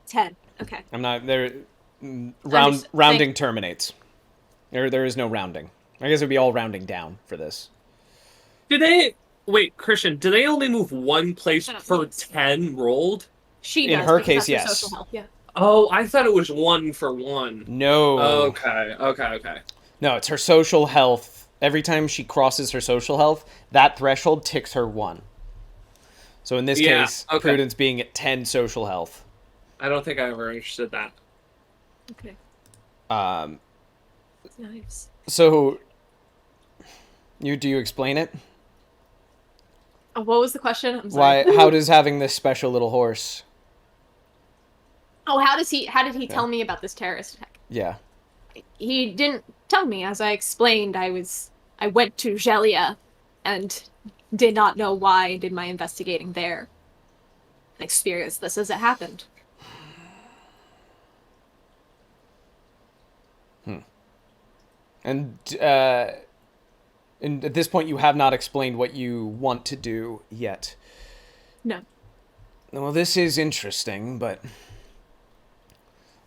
10. Okay. I'm not there. just Rounding terminates. There is no rounding. I guess it would be all rounding down for this. Do they... Wait, Christian, do they only move one place I don't per think 10 rolled? She In does, her because case, that's her yes. social health, yeah. Oh, I thought it was 1 for 1. No. Okay. No, it's her social health. Every time she crosses her social health, that threshold ticks her 1. So in this case, Prudence being at 10 social health. I don't think I ever understood that. Okay. Nice. So, do you explain it? What was the question? I'm sorry. How does having this special little horse? Oh, how did he tell me about this terrorist attack? Yeah. He didn't tell me. As I explained, I went to Gelia and did not know why I did my investigating there. And experienced this as it happened. And at this point, you have not explained what you want to do yet. No. Well, this is interesting, but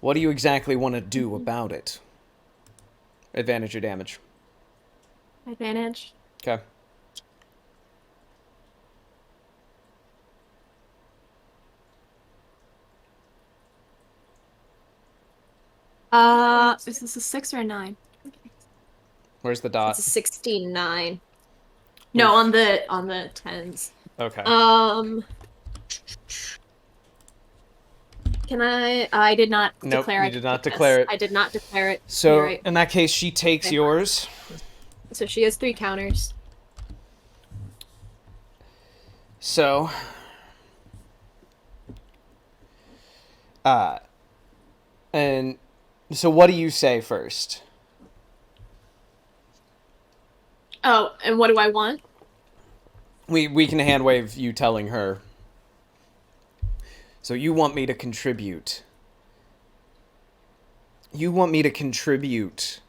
what do you exactly want to do about it? Advantage or damage? Advantage. Okay. Is this a 6 or a 9? Where's the dot? It's a 69. No, on the 10s. Okay. Can I did not Nope, declare you did not declare it. I did not declare it. So, You're right. in that case, she takes Okay. yours. So she has 3 counters. So, and so what do you say first? Oh, and what do I want? We can hand wave you telling her. So you want me to contribute. You want me to contribute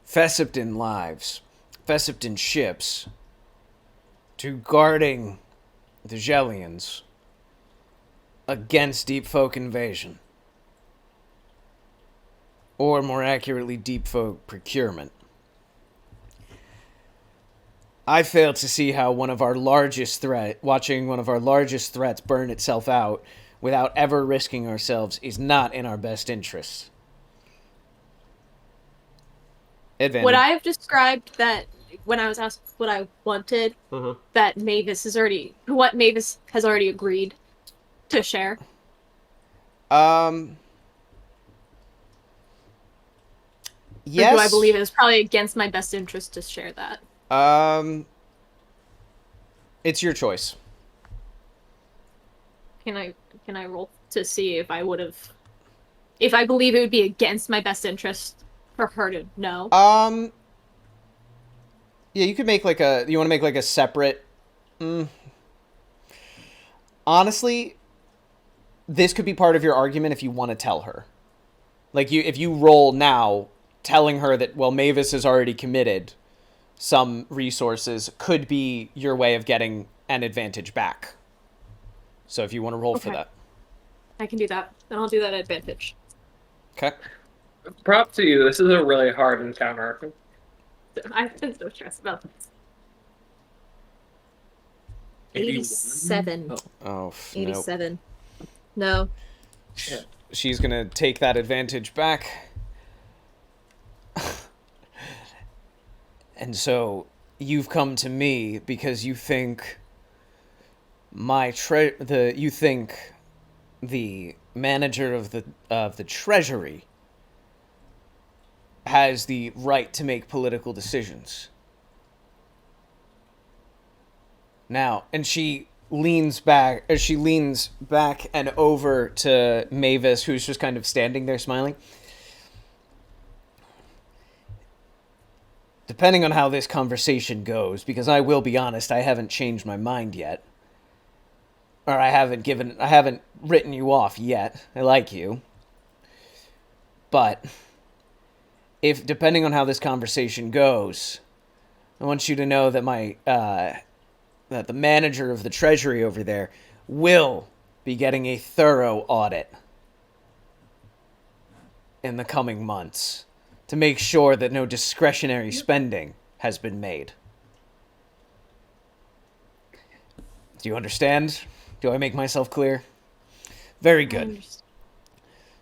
Fessipton lives, Fessipton ships, to guarding the Gellians against deep folk invasion. Or more accurately, deep folk procurement. I fail to see how watching one of our largest threats burn itself out without ever risking ourselves is not in our best interests. Advantage. Would I have described that when I was asked what I wanted, that what Mavis has already agreed to share? Yes. Or do I believe it is probably against my best interest to share that? It's your choice. Can I roll to see if I would have, if I believe it would be against my best interest for her to know? Yeah, you could make like a. You want to make like a separate. Honestly, this could be part of your argument if you want to tell her. Like if you roll now, telling her that Mavis has already committed some resources could be your way of getting an advantage back. So if you want to roll for that, I can do that, and I'll do that advantage. Okay. Prop to you. This is a really hard encounter. I've been so stressed about this. 81? 87. Oh, 87. No. She's gonna take that advantage back. And so you've come to me because you think you think the manager of the treasury has the right to make political decisions. Now, and she leans back and over to Mavis, who's just kind of standing there smiling. Depending on how this conversation goes, because I will be honest, I haven't changed my mind yet. Or I haven't written you off yet. I like you. But depending on how this conversation goes, I want you to know that that the manager of the treasury over there will be getting a thorough audit in the coming months to make sure that no discretionary spending has been made. Do you understand? Do I make myself clear? Very good.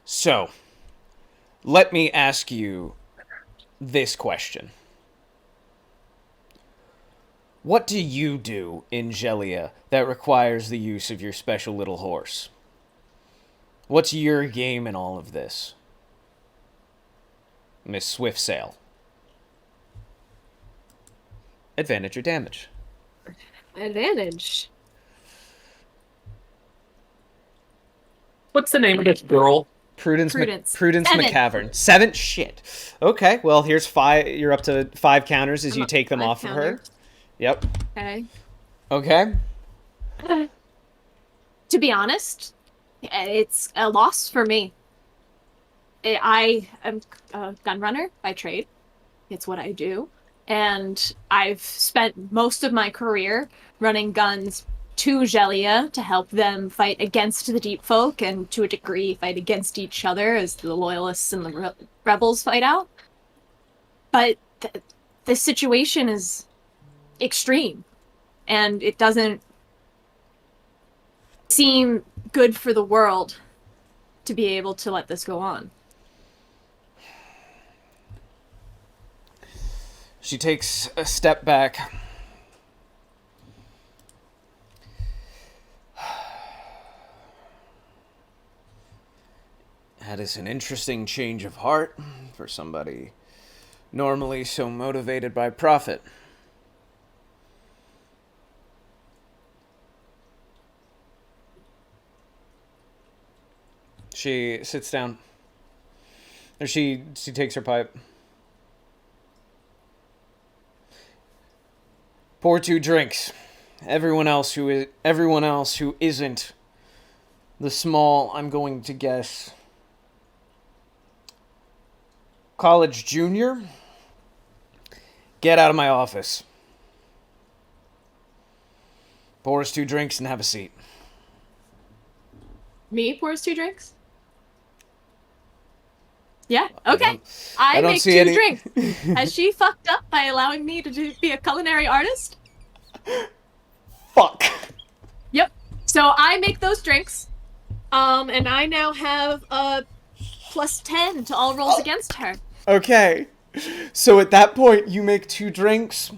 So, let me ask you this question. What do you do in Gelia that requires the use of your special little horse? What's your game in all of this, Miss Swiftsail? Advantage or damage? Advantage. What's the name of this girl? Prudence 7. McCavern. 7? Shit. Okay, well, here's 5. You're up to 5 counters as you take them off of her. Yep. Okay. Okay. To be honest, it's a loss for me. I am a gun runner by trade. It's what I do. And I've spent most of my career running guns to Gelia to help them fight against the Deep Folk and to a degree fight against each other as the Loyalists and the Rebels fight out. But this situation is extreme, and it doesn't seem good for the world to be able to let this go on. She takes a step back. That is an interesting change of heart for somebody normally so motivated by profit. She sits down. Or she takes her pipe. Pour 2 drinks. Everyone else who isn't the small, I'm going to guess, college junior, get out of my office. Pour us 2 drinks and have a seat. Me pours 2 drinks? Yeah, okay. I don't make see 2 any... drinks. Has she fucked up by allowing me to be a culinary artist? Fuck. Yep. So I make those drinks. And I now have a +10 to all rolls against her. Okay. So at that point, you make 2 drinks.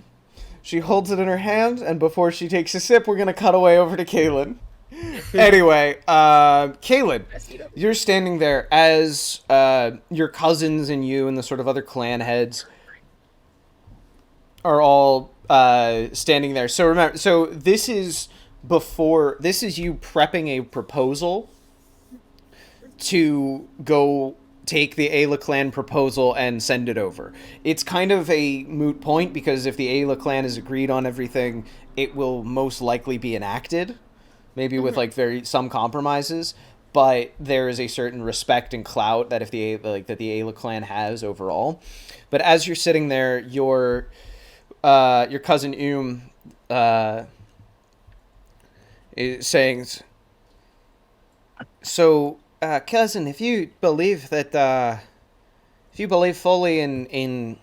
She holds it in her hand, and before she takes a sip, we're gonna cut away over to Kaylin. Anyway, Kaylin, you're standing there as your cousins and you and the sort of other clan heads are all standing there. So remember, this is you prepping a proposal to go take the Ayla clan proposal and send it over. It's kind of a moot point because if the Ayla clan has agreed on everything, it will most likely be enacted, maybe with like some compromises. But there is a certain respect and clout that the Ayla clan has overall. But as you're sitting there, your cousin is saying, so. Cousin, if you believe fully in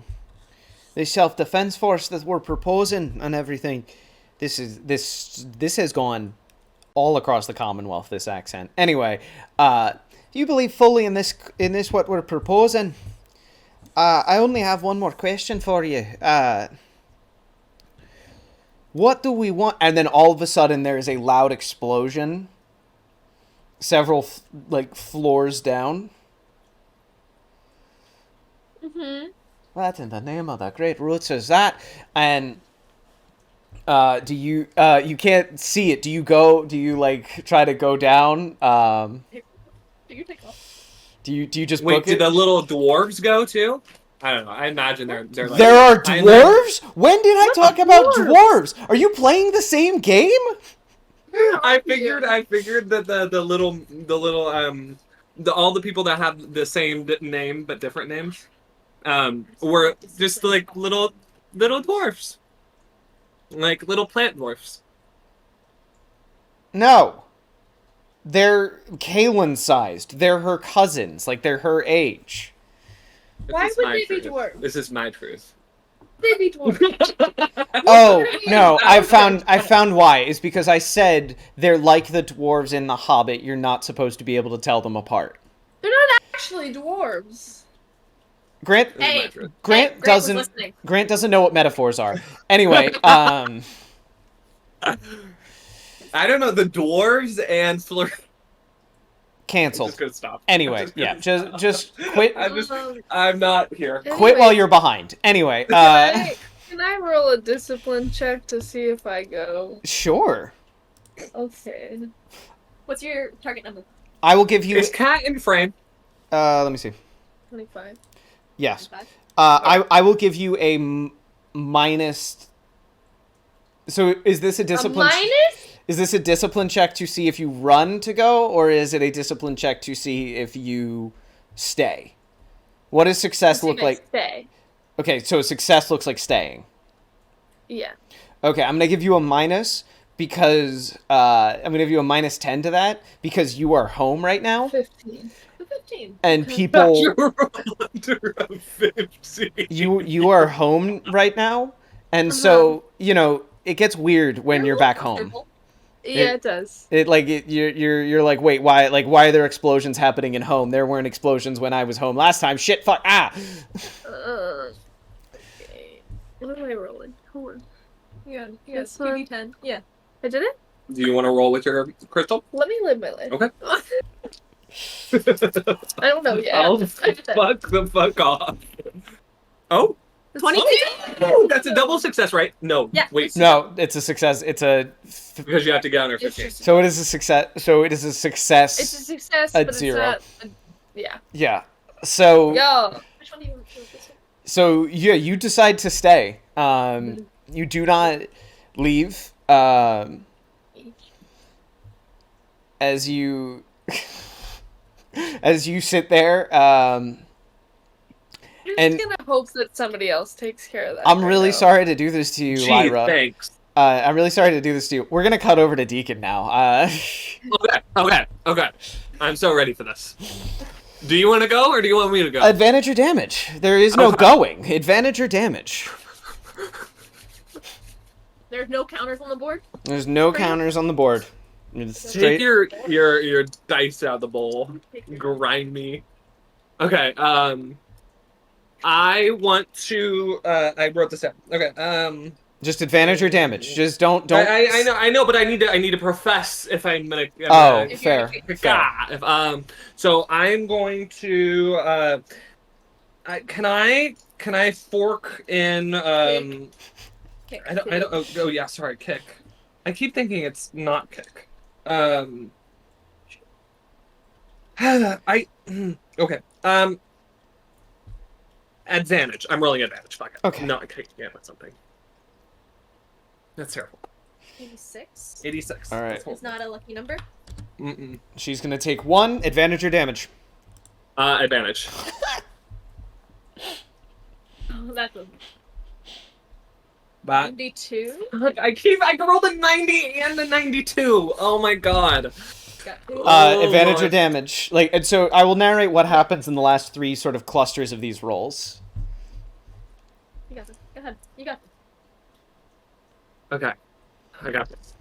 the self-defense force that we're proposing and everything, this has gone all across the Commonwealth. This accent, anyway. If you believe fully in this what we're proposing, I only have one more question for you. What do we want? And then all of a sudden, there is a loud explosion. Several floors down. What in the name of the great roots is that? And do you you can't see it? Do you try to go down? Do you take off? Do you just Wait, book did it? the little dwarves go too? I don't know. I imagine they're like. There are I imagine- dwarves? When did I talk about dwarves? Are you playing the same game? I figured that all the people that have the same name but different names were just like little dwarfs, like little plant dwarfs. No. They're Kaylin sized. They're her cousins. Like they're her age. Why This is would my they be truth. dwarves? This is my truth. They be dwarves. Oh no! I found why. It's because I said they're like the dwarves in The Hobbit. You're not supposed to be able to tell them apart. They're not actually dwarves. Grant This is my Hey. truth. Grant was doesn't listening. Grant doesn't know what metaphors are. Anyway, I don't know the dwarves and Fleur. I'm canceled. just gonna stop. Anyway, yeah, just quit. I'm not here. Quit while you're behind. Anyway, Can I roll a discipline check to see if I go? sure. Okay. What's your target number? I will give you. Is Cat in frame? Let me see. 25. Yes. 25? I will give you a minus. So is this a discipline? minus? Is this a discipline check to see if you run to go, or is it a discipline check to see if you stay? What does success look like? Stay. Okay, so success looks like staying. Yeah. Okay, I'm gonna give you a minus because I'm gonna give you a minus 10 to that because you are home right now 15. 15. and people You're under a 50. you are home right now, and so it gets weird when you're back home. Yeah, it does. You're like, wait, why are there explosions happening in home? There weren't explosions when I was home last time. Shit, fuck, Okay. What am I rolling? Hold on. Yeah, This give one. you 10. Yeah. I did it? Do you want to roll with your crystal? Let me live my life. Okay. I don't know yet. I'll I did that. fuck the fuck off. Oh, 22? oh, that's a double success, right? No, Yeah. wait, No, it's a success. because you have to get under It's 15. just- So it is a success. So it is a success. It's a success, At but zero. it's not. Yeah. Yeah. So Yo. Which one do you want? This one? so yeah, you decide to stay. You do not leave. As you sit there. I'm And- just gonna hope that somebody else takes care of that. I'm right really now. sorry to do this to you, Gee, Lyra. thanks. I'm really sorry to do this to you. We're gonna cut over to Deacon now. Okay. I'm so ready for this. Do you want to go or do you want me to go? Advantage or damage? There is no Okay. going. Advantage or damage? There's no counters on the board? There's no counters on the board. It's Take straight. your dice out of the bowl. Grind me. Okay. I want to. I wrote this down. Okay. Just advantage or damage. Just don't. I know, but I need to profess if I'm gonna. Oh, If fair. you're- Fair. So I'm going to. Can I fork in? Kick. I don't. Oh yeah, sorry, kick. I keep thinking it's not kick. I. Okay. Advantage. I'm rolling advantage. Fuck it. Okay. Not kicking it with something. That's terrible. 86. 86. All right. That's It's not a lucky number. Mm-mm. She's gonna take 1 advantage or damage. Advantage. Oh, that's a But 92. I can roll the 90 and the 92. Oh my god. Got two. Advantage my. or damage. And so I will narrate what happens in the last 3 sort of clusters of these rolls. You got this. Go ahead. You got this. Okay. I got this.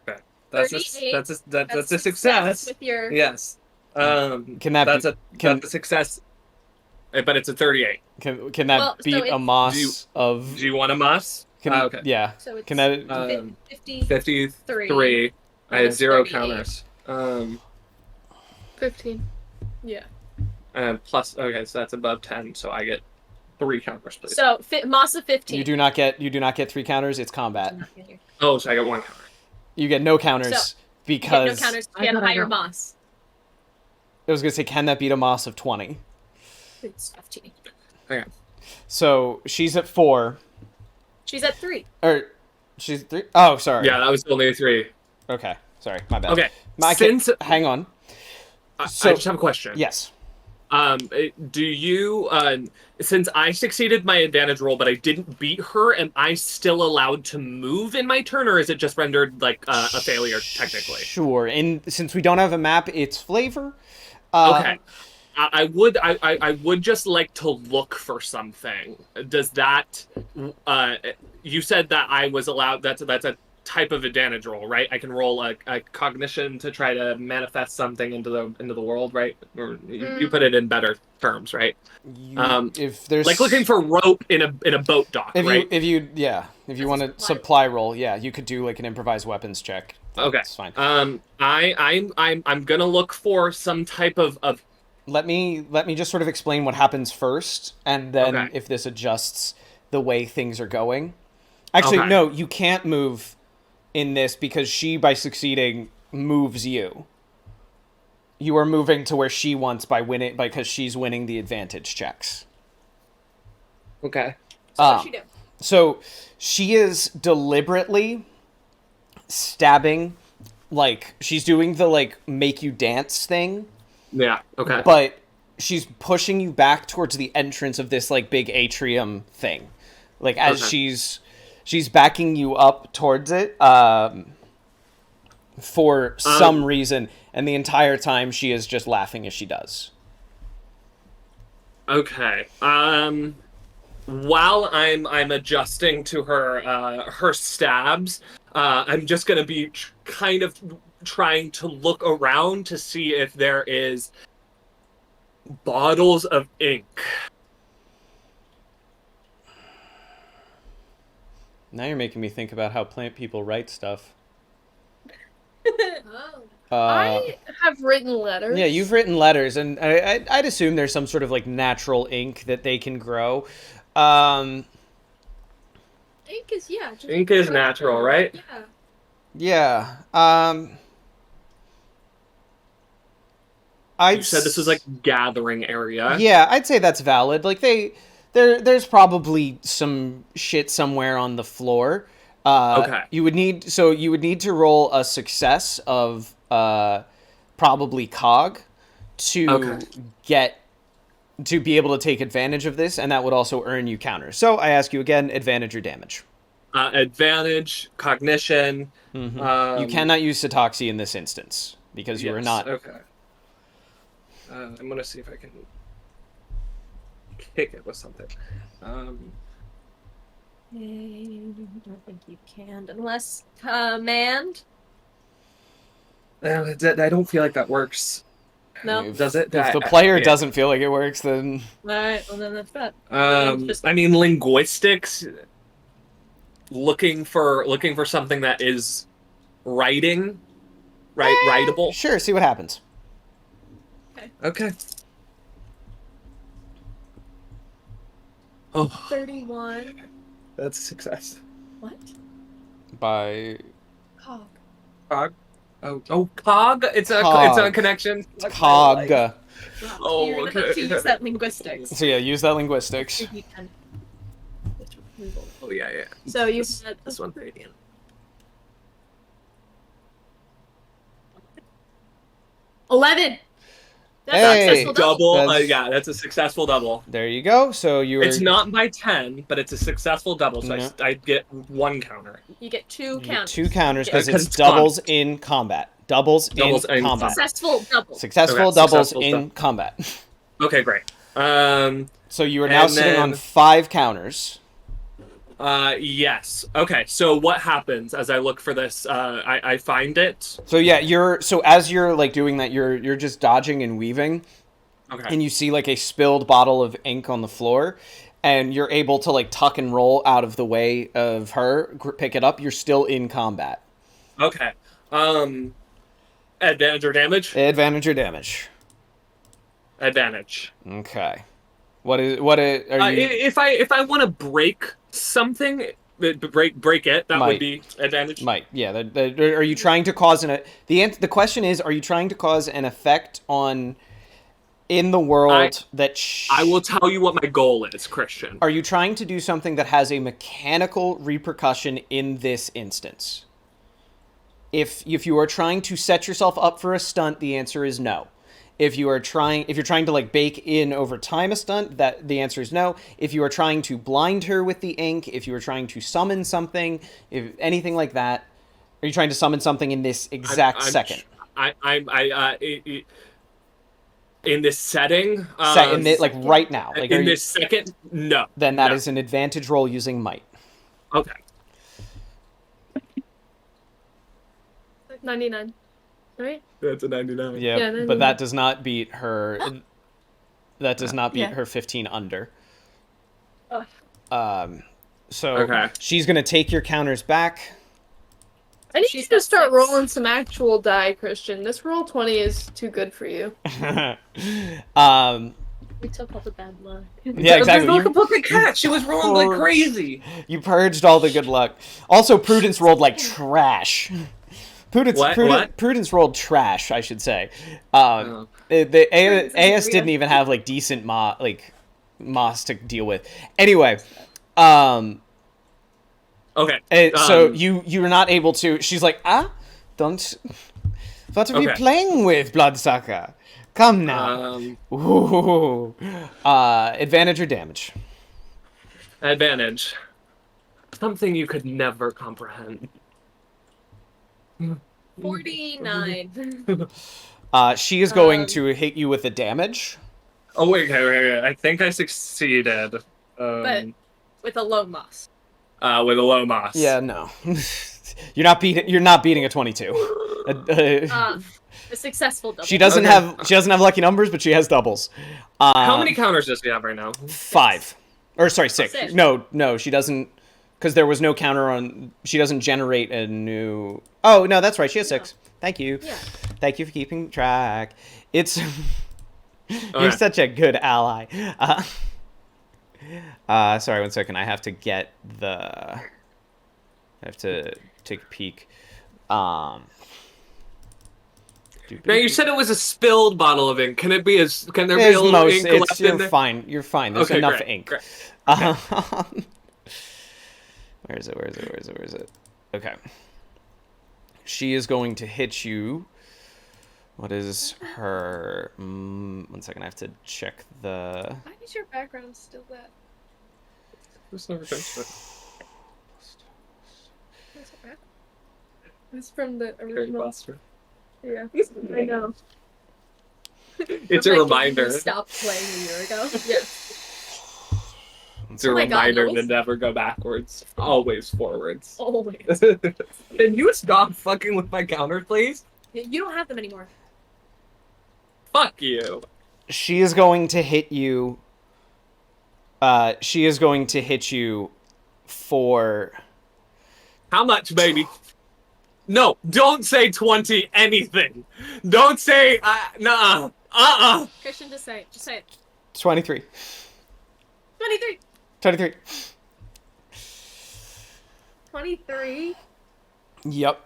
Okay. That's 38. a success. With your Yes. Can that that's be, that's a success. But it's a 38. can that Well, so beat a it's- moss of? Do you want a muss? Can, okay. Yeah. so it's Can that? 50. 53. I had Minus 0 38. counters. 15. Yeah. And plus, okay, so that's above 10, so I get 3 counters, please. So Moss of 15. You do not get 3 counters. It's combat. Oh, so I get 1 counter. You get no counters So, You get because no counters. I You get a thought I higher got- Moss. I was gonna say, can that beat a moss of 20? It's 15. So she's at 4, She's at 3. or she's 3. Oh, sorry. Yeah, that was only a 3. Okay. Sorry. My bad. Okay. Hang on. I So- just have a question. Yes. Do you, since I succeeded my advantage roll, but I didn't beat her, am I still allowed to move in my turn, or is it just rendered like a failure technically? Sure. And since we don't have a map, it's flavor. Okay. I would just like to look for something. Does that? You said that I was allowed. That's a type of advantage roll, right? I can roll a cognition to try to manifest something into the world, right? Or you put it in better terms, right? If there's Like looking for rope in a boat dock, right? if you want to supply roll, yeah, you could do like an improvised weapons check. Okay. That's fine. I'm gonna look for some type of Let me just sort of explain what happens first, and then Okay. if this adjusts the way things are going. Actually, Okay. no, you can't move in this because she, by succeeding, moves you. You are moving to where she wants because she's winning the advantage checks. Okay. So what'd she do? So she is deliberately stabbing, like she's doing the like make you dance thing, Yeah. Okay. but she's pushing you back towards the entrance of this like big atrium thing, like as Okay. she's backing you up towards it for some reason, and the entire time she is just laughing as she does. Okay. While I'm adjusting to her stabs, I'm just gonna be kind of trying to look around to see if there is bottles of ink. Now you're making me think about how plant people write stuff. Oh. I have written letters. Yeah, you've written letters, and I'd assume there's some sort of like natural ink that they can grow. Ink is, yeah. just Ink is natural, right? Yeah. Yeah. You said this was like gathering area. Yeah, I'd say that's valid. Like there's probably some shit somewhere on the floor. Okay. You would need to roll a success of probably cog to be able to take advantage of this, and that would also earn you counters. So I ask you again, advantage or damage. Advantage, cognition. You cannot use Satoxi in this instance because you are Yes, not. Okay. I'm gonna see if I can kick it with something. I don't think you can, unless command. I don't feel like that works. No. Does it? If the player Yeah. doesn't feel like it works, then Alright, well then that's that. I mean, linguistics. Looking for something that is writing, writable. sure, see what happens. Okay. Oh, 31. that's a success. What? By Cog. Cog. Oh, cog. It's a Cog. connection. cog. Oh, You're gonna have to use that linguistics. So yeah, use that linguistics. Oh yeah. So you this, said this one. 11. That's Hey. a successful double. Double. That's- Yeah, that's a successful double. There you go. So you were It's not by 10, but it's a successful double, so No. I get 1 counter. You get 2 you get counters. 2 counters because Yeah, 'cause it's it's doubles in combat. Doubles Doubles in in combat. Successful double. Successful Okay, doubles successful in combat. Okay, great. So you are now And sitting on then- 5 counters. Yes. Okay, so what happens as I look for this? I find it. So yeah, as you're like doing that, you're just dodging and weaving, Okay. and you see like a spilled bottle of ink on the floor, and you're able to like tuck and roll out of the way of her, pick it up. You're still in combat. Okay. Advantage or damage? Advantage or damage. Advantage. Okay. Are you? If I want to break something, break it, that Might. would be advantage. Might, yeah. Are you trying to cause the question is, are you trying to cause an effect in the world I will tell you what my goal is, Christian. Are you trying to do something that has a mechanical repercussion in this instance? If you are trying to set yourself up for a stunt, the answer is no. If you're trying to like bake in over time a stunt, that the answer is no. If you are trying to blind her with the ink, if you are trying to summon something, if anything like that, are you trying to summon something in this exact second? In this setting, like right now, like in this second, no. Then that no. is an advantage roll using might. Okay. 99. Right? That's a 99. Yeah, Yeah, but then- that does not beat her. That does not beat Yeah. her 15 under. Ugh. So Okay. she's gonna take your counters back. I need She's you to got start 6. rolling some actual die, Christian. This roll 20 is too good for you. We took all the bad luck. Yeah, exactly. Look at the cat. She was rolling like crazy. You purged all the good luck. Also, Prudence rolled like trash. Prudence rolled trash, I should say. Oh. The Prudence is AS real. didn't even have like decent moss to deal with. Anyway, Okay. so you're not able to. She's like, don't. What are we Okay. playing with, Bloodsucker? Come now. Ooh. Advantage or damage? Advantage. Something you could never comprehend. 49. She is going to hit you with the damage. Oh wait. I think I succeeded. But with a low moss. With a low moss. Yeah, no. You're not beating a 22. A successful double. She doesn't Okay. have lucky numbers, but she has doubles. How many counters does she have right now? 5. Or sorry, 6. 6. No, she doesn't, because there was no counter on. She doesn't generate a new. Oh no, that's right. She has 6. Thank you. Yeah. Thank you for keeping track. It's. You're Okay. such a good ally. Sorry, 1 second. I have to get the. I have to take a peek. Now you said it was a spilled bottle of ink. Can it be as? Can there be There's a little ink left in you're there? fine. You're fine. There's Okay, enough great, ink. great. Where is it? Okay. She is going to hit you. What is her? 1 second. I have to check the. Why is your background still that? There's no retention. What's it back? It's from the Harry original. Foster. Yeah, I know. It's a Like, reminder. You stopped playing a year ago. Yeah. It's a Oh my God, reminder no. to never go backwards. Always forwards. Always. Can you stop fucking with my counter, please? You don't have them anymore. Fuck you. She is going to hit you. She is going to hit you for... How much, baby? No, don't say 20 anything. Don't say, nah. Christian, just say it. Just say it. 23. 23. 23. 23. Yep.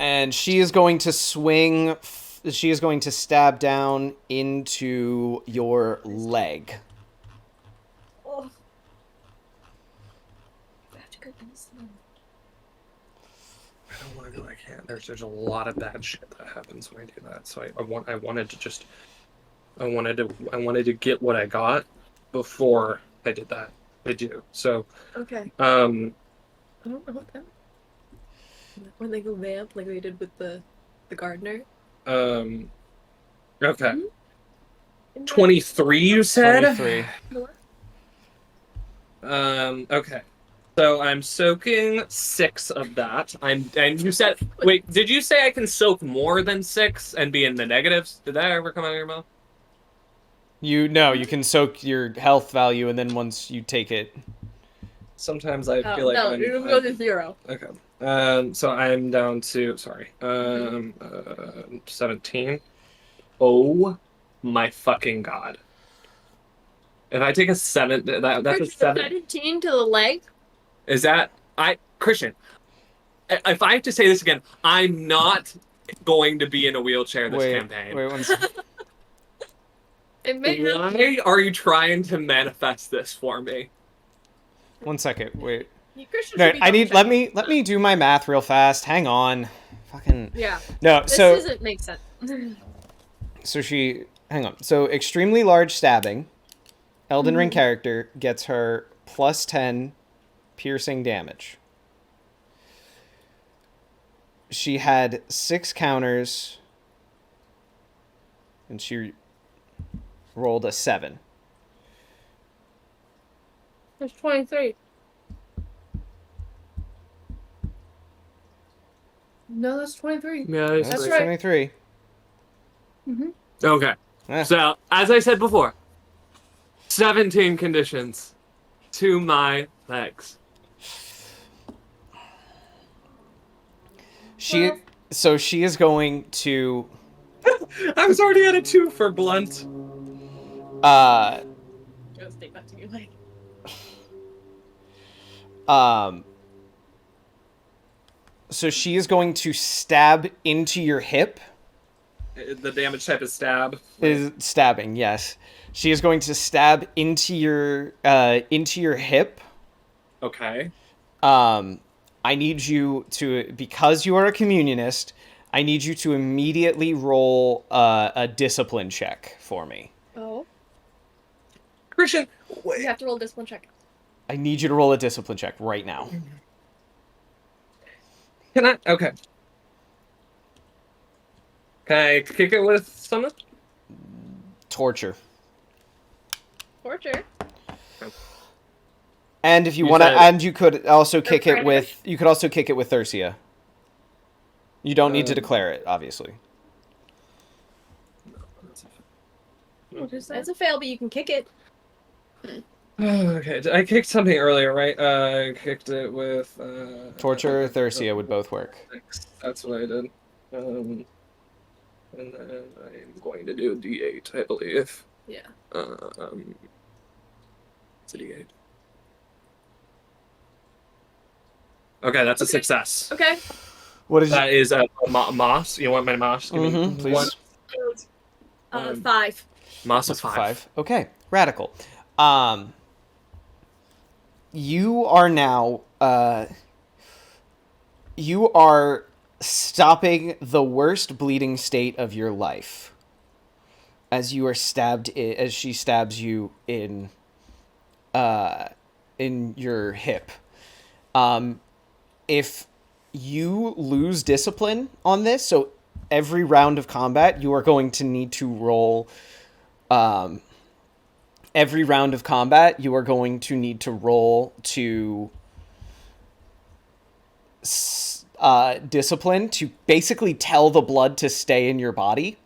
And she is going to swing... She is going to stab down into your leg. Oh. I have to go in this one. I don't want to do. I can't. There's a lot of bad shit that happens when I do that. So I wanted to get what I got before I did that. I do. So Okay. I don't know what that. When they go vamp, like we did with the gardener. okay. Mm-hmm. 23, you said? 23. Okay. So I'm soaking 6 of that. And you said, wait, did you say I can soak more than 6 and be in the negatives? Did that ever come out of your mouth? You can soak your health value, and then once you take it... Sometimes I feel like no, it'll go to 0. Okay. So I'm down to 17. Oh my fucking god! If I take a 7, that's a 7. 17 to the leg. Is that Christian? If I have to say this again, I'm not going to be in a wheelchair this campaign. Wait one second. It may have. Why are you trying to manifest this for me? 1 second. Wait. Christian No, should be I need. double-checking. Let me do my math real fast. Hang on. Fucking. Yeah. No. This So doesn't make sense. so she. Hang on. So extremely large stabbing. Elden Ring character gets her plus 10 piercing damage. She had 6 counters, and she rolled a 7. There's 23. No, that's 23. Yeah, That's right. 23. Okay. Eh. So, as I said before, 17 conditions to my legs. She is going to I was already at a 2 for blunt. Go stay back to your leg. So she is going to stab into your hip. The damage type is stab. Is stabbing, yes. She is going to stab into your hip. Okay. I need you to, because you are a communionist, I need you to immediately roll a discipline check for me. Oh. Christian, You have to roll a discipline check. I need you to roll a discipline check right now. can I? Okay. Can I kick it with something? Torture. Torture. And if you You want to, said- and you could also kick it Friday. with, Thursia. You don't need to declare it, obviously. What is that? That's a fail, but you can kick it. Okay, I kicked something earlier, right? I kicked it with... Torture or Thursia would both work. That's what I did. And then I'm going to do a D8, I believe. Yeah. It's a D8. Okay, that's a success. Okay. What is That is a moss. You want my moss? Give me please. one. 5. Moss of That's 5. Okay, radical. You are now you are stopping the worst bleeding state of your life as you are stabbed as she stabs you in your hip. If you lose discipline on this, so every round of combat you are going to need to roll every round of combat, you are going to need to roll to discipline to basically tell the blood to stay in your body.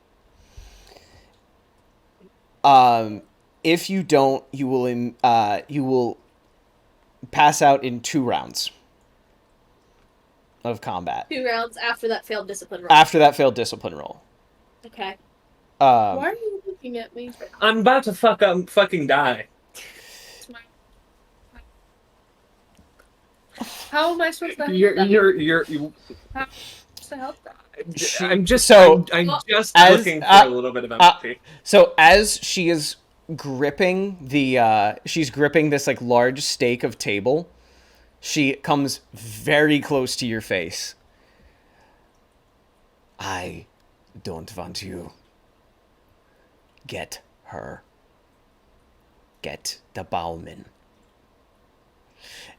If you don't, you will pass out in 2 rounds of combat. 2 rounds after that failed discipline roll. After that failed discipline roll. Okay. Why are you looking at me? I'm about to fucking die. How am I supposed to help You're them? How To help them? I'm just So, I'm just as- looking for a little bit of empathy. So as she is gripping she's gripping this like large stake of table, she comes very close to your face. I don't want you. Get her. Get the Bauman.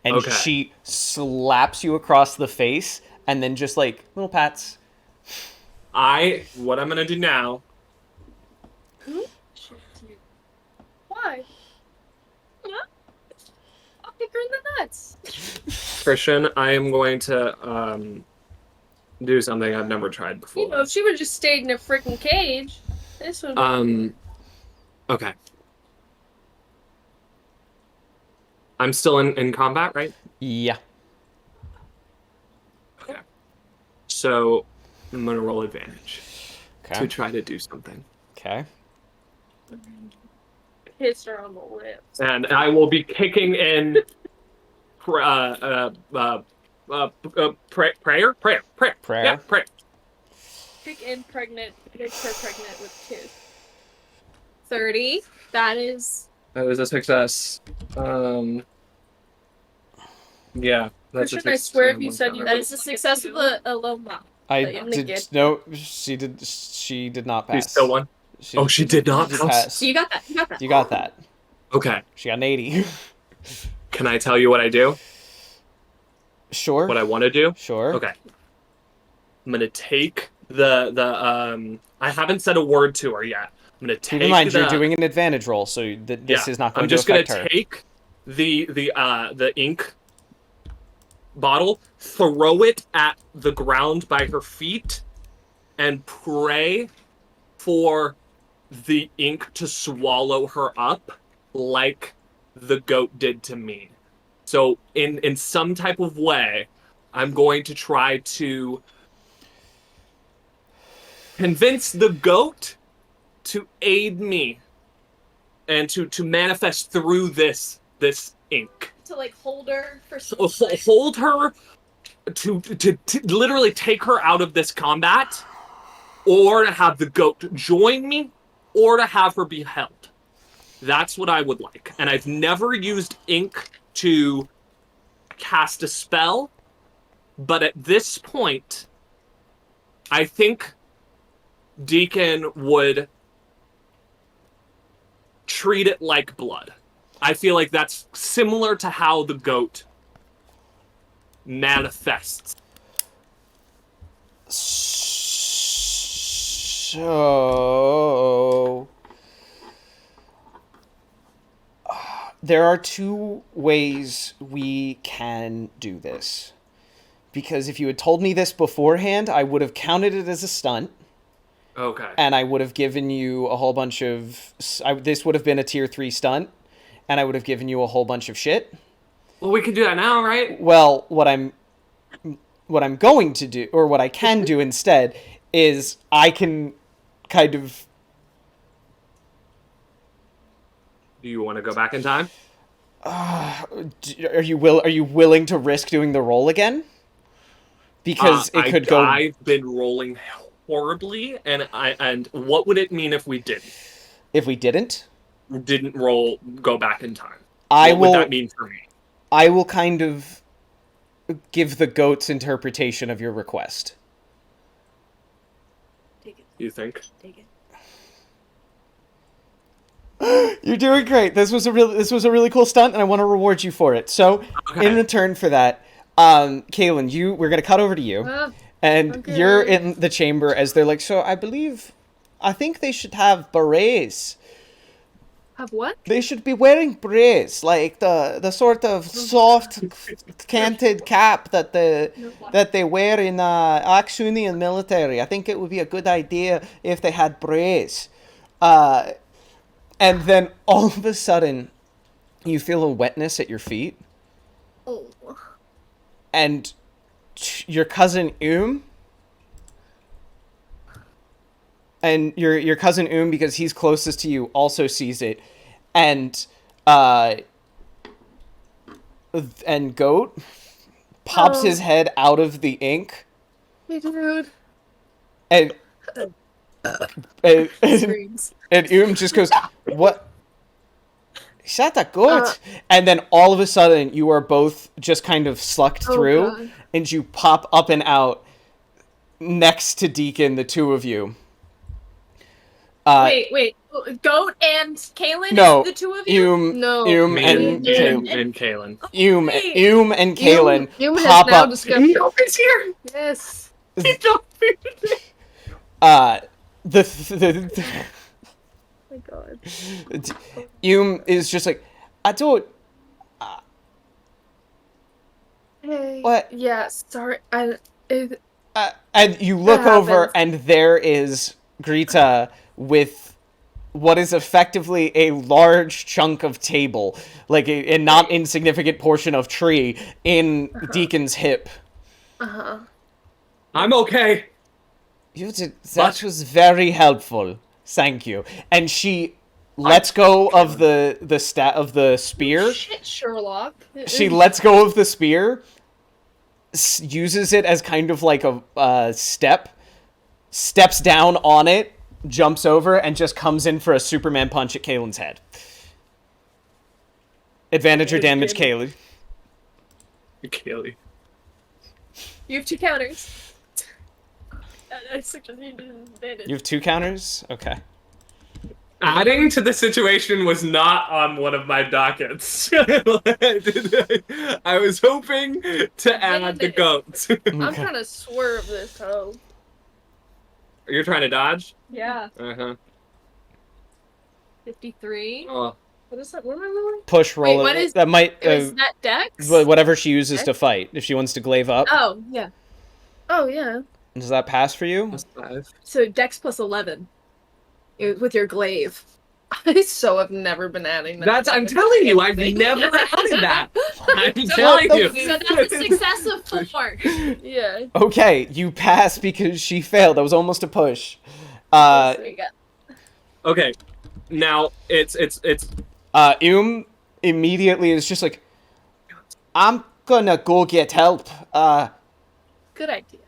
And Okay. she slaps you across the face and then just like little pats. What I'm gonna do now. Why? I'll kick her in the nuts. Christian, I am going to do something I've never tried before. You know, if she would have just stayed in a freaking cage, this would. Okay. I'm still in combat, right? Yeah. Okay. So I'm gonna roll advantage to Okay. try to do something, Okay. Kiss her on the lips. and I will be kicking in. Prayer. Prayer. Yeah, prayer. Kick in pregnant. Make her pregnant with kids. 30. That is... That was a success. Yeah, that's a Christian, I success. swear if you said you That is a success of a low mop. I But you only did get- no. She did. She did not You pass. still won. She did not pass? So you got that. You got that. You got that. Okay. She got an 80. Can I tell you what I do? Sure. What I want to do? Sure. Okay. I'm gonna take the I haven't said a word to her yet. I'm gonna take Keep in mind, the, you're doing an advantage roll, so this is not going I'm to just affect gonna her. take the ink bottle, throw it at the ground by her feet, and pray for the ink to swallow her up like the goat did to me. So in some type of way, I'm going to try to convince the goat to aid me and to manifest through this ink. To like hold her for some Hold her to literally take her out of this combat, or to have the goat join me, or to have her be held. That's what I would like. And I've never used ink to cast a spell, but at this point, I think Deacon would treat it like blood. I feel like that's similar to how the goat manifests. So there are 2 ways we can do this. Because if you had told me this beforehand, I would have counted it as a stunt. Okay. And I would have given you a whole bunch of... this would have been a tier 3 stunt. And I would have given you a whole bunch of shit. Well, we can do that now, right? Well, what I'm going to do, or what I can do instead, is I can kind of... Do you want to go back in time? Are you willing to risk doing the roll again? Because it could go... I've been rolling horribly, and what would it mean if we didn't? If we didn't? Didn't go back in time. What would that mean for me? I will kind of give the goat's interpretation of your request. Take it. You think? Take it. You're doing great. This was a really cool stunt, and I want to reward you for it. So, Okay. in return for that, Kaylin, we're gonna cut over to you, and okay. you're in the chamber as they're like. So, I think they should have berets. Have what? They should be wearing berets, like the sort of soft canted cap that they wear in Aksunian military. I think it would be a good idea if they had berets. And then all of a sudden, you feel a wetness at your feet. Oh. And your cousin and your cousin because he's closest to you, also sees it. And Goat pops his head out of the ink. Hey, dude. And Screams. and just goes, "What? Shut the goat!" And then all of a sudden, you are both just kind of sucked through, God. and you pop up and out next to Deacon, the two of you. Wait. Goat and Kaylin No, is the two of you? No. Me and and Kaylin. And Kaylin Hume has pop now up. discovered. It's here. Yes. The Oh my god. is just like, I don't. Hey. What? Yeah, sorry. And you look That over, happens. and there is Greta with what is effectively a large chunk of table, like a not insignificant portion of tree in Deacon's hip. Uh-huh. I'm okay. That was very helpful. Thank you. And she lets go of the spear. Shit, Sherlock. She lets go of the spear, uses it as kind of like a steps down on it, jumps over, and just comes in for a Superman punch at Kaylin's head. Advantage or damage, Kaylin. Kaylee. You have 2 counters. I suggest you do advantage. You have 2 counters? Okay. Adding to the situation was not on one of my dockets. I was hoping to add the goats. I'm trying to swerve this hoe. You're trying to dodge? Yeah. Uh-huh. 53. Oh. What is that? What am I rolling? Push roll. Wait, what is- that might Is that Dex? whatever she uses to fight. If she wants to glaive up, Oh, yeah. Oh, yeah. does that pass for you? Plus 5. So Dex plus 11 with your glaive. I so have never been adding that. I'm telling you, I've never added that. I'm telling you. So that's a success of 4. Yeah. Okay, you pass because she failed. That was almost a push. So you got Okay. Now it's Immediately is just like, I'm gonna go get help. good idea.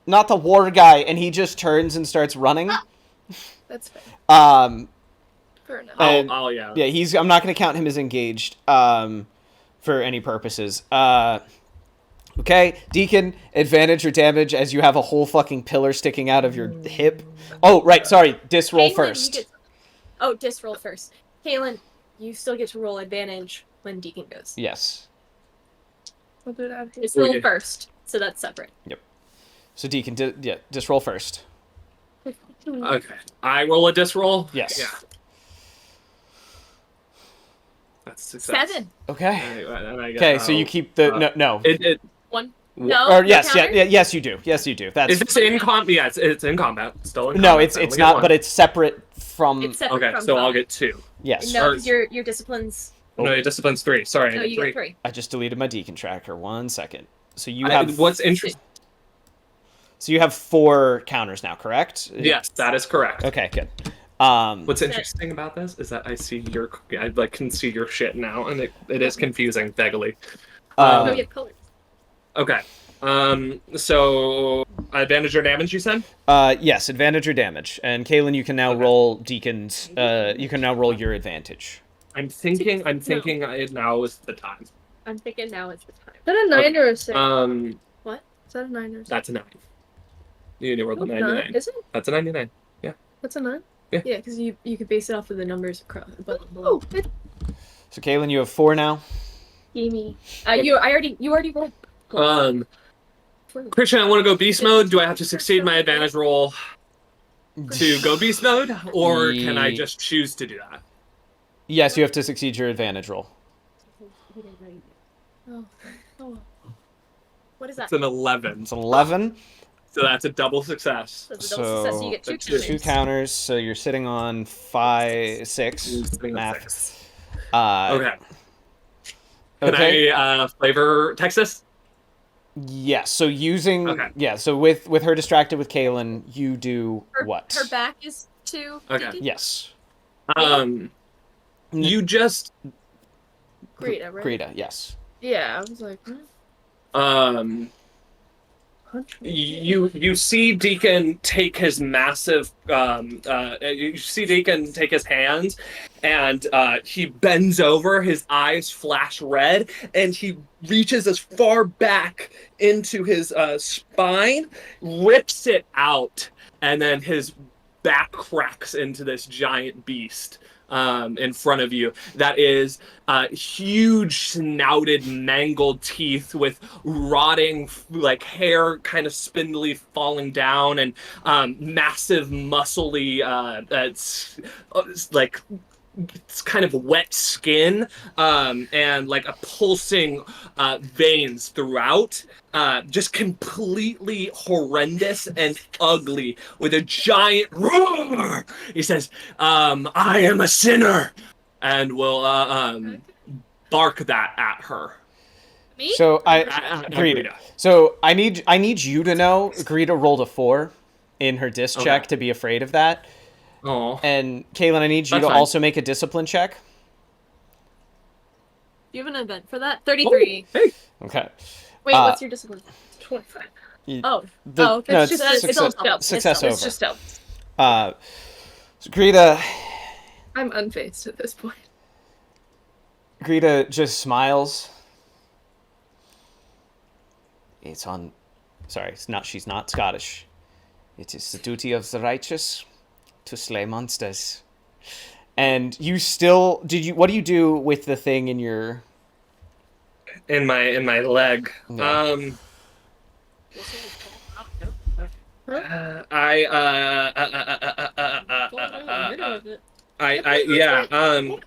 Not the war guy, and he just turns and starts running. That's fair. Fair enough. And- yeah. Yeah, I'm not gonna count him as engaged, for any purposes. Okay, Deacon, advantage or damage as you have a whole fucking pillar sticking out of your hip. Oh, right, sorry, disroll Kaylin, first. Disroll first. Kaylin, you still get to roll advantage when Deacon goes. Yes. What did I do? Disroll Okay. first, so that's separate. So Deacon, disroll first. Okay. I roll a disroll? Yes. Yeah. That's a success. 7. Okay. And I get, Okay, so you keep the no. It, 1. Wha- No. Or no yes, counter? yes, you do. Yes, you do. That's is this in combat? Yeah, it's in combat. Still in no, combat. it's I only it's get not, one. but it's separate from. It's separate Okay, from so I'll combat. get 2. Yes. No, Or- because your discipline's. No, your discipline's 3. Sorry, No, I get you 3. get 3. I just deleted my Deacon tracker. 1 second. So you have What's interesting? So you have 4 counters now, correct? Yes, that is correct. Okay, good. What's interesting about this is that I can see your shit now, and it is confusing vaguely. Oh, you have colors. Okay. So advantage or damage, you said? Yes, advantage or damage. And Kaylin, you can now roll Deacon's. You can now roll your advantage. I'm thinking now is the time. I'm thinking now is the time. Is that a 9 or a 6? Is that a 9 or a 6? that's a 9. You need to roll the No, 99. is it? That's a 99. That's a 9? Yeah, because you could base it off of the numbers across. Oh, it So Kaylin, you have 4 now. Gimme. You already rolled. Christian, I want to go beast mode. Do I have to succeed my advantage roll to go beast mode, or can I just choose to do that? Yes, you have to succeed your advantage roll. Oh. What is that? It's an 11. It's an 11. So that's a double success. That's a double success, so you get two So counters. 2 counters, so you're sitting on 5, 6. Sitting on Math. 6. Uh, Okay. Can okay. I flavor Texas? Yeah, so using Okay. yeah, so with her distracted with Kaylin, you do what? Her back is to Okay. Deacon? Yes. You just Greta, right? Greta, yes. Yeah, I was like, you see Deacon take his massive you see Deacon take his hands, and he bends over, his eyes flash red, and he reaches as far back into his spine, rips it out, and then his back cracks into this giant beast in front of you that is huge snouted mangled teeth with rotting like hair kind of spindly falling down, and massive muscly like it's kind of wet skin, and like a pulsing veins throughout, just completely horrendous and ugly, with a giant roar. He says, I am a sinner, and will bark that at her. Me? So Greta. Greta. So I need you to know Greta rolled a 4 in her dis check Okay. to be afraid of that. Oh, And Kaylin, I need you That's to fine. also make a discipline check. Do you have an event for that? 33. hey, Okay. Wait, what's your discipline? 25. Oh. The, Oh, no, It's it's just it's success, stealth. success over. It's just stealth. So Greta I'm unfazed at this point. Greta just smiles. It's on. Sorry, it's not. She's not Scottish. It is the duty of the righteous to slay monsters. And you still did you? What do you do with the thing in your? in my leg. Yeah. Yeah.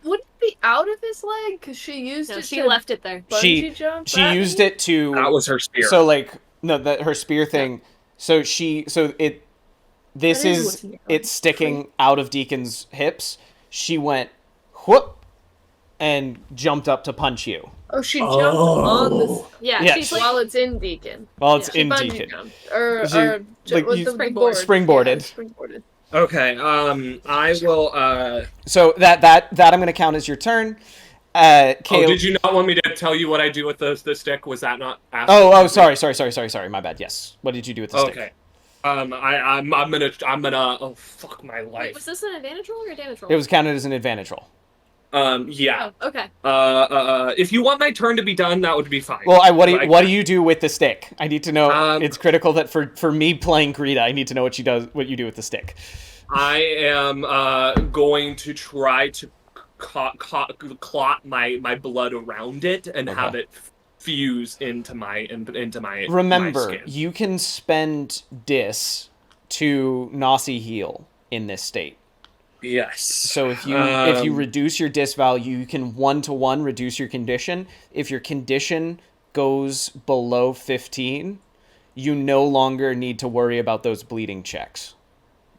Would it be out of his leg? Because she used No, it she to left it there. bungee jump. She at used me? it to. That was her spear. So like no, that her spear thing. So it. This That is is looking at it's sticking out of Deacon's hips. She went whoop and jumped up to punch you. Oh, she jumped on this Yeah, Yeah, she's she- like, while it's in Deacon. Well, it's Yeah. in Bungee Deacon. jumped. Or, She- or like, was you- the Springboard. Springboarded. Yeah, springboarded. Okay. I will. So that I'm going to count as your turn. Kayla. Did you not want me to tell you what I do with the stick? Was that not? Asked? Oh, sorry. My bad. Yes. What did you do with the stick? Okay. I'm gonna. Oh fuck my wait, life. was this an advantage roll or a damage roll? It was counted as an advantage roll. Yeah. Oh, okay. If you want my turn to be done, that would be fine. Well, what Like, do you do with the stick? I need to know. It's critical that for me playing Greta, I need to know what you do with the stick. I am going to try to clot my blood around it and Okay. have it fuse into my Remember, my skin. you can spend dis to Nasi heal in this state. Yes. So if you reduce your dis value, you can 1-to-1 reduce your condition. If your condition goes below 15, you no longer need to worry about those bleeding checks.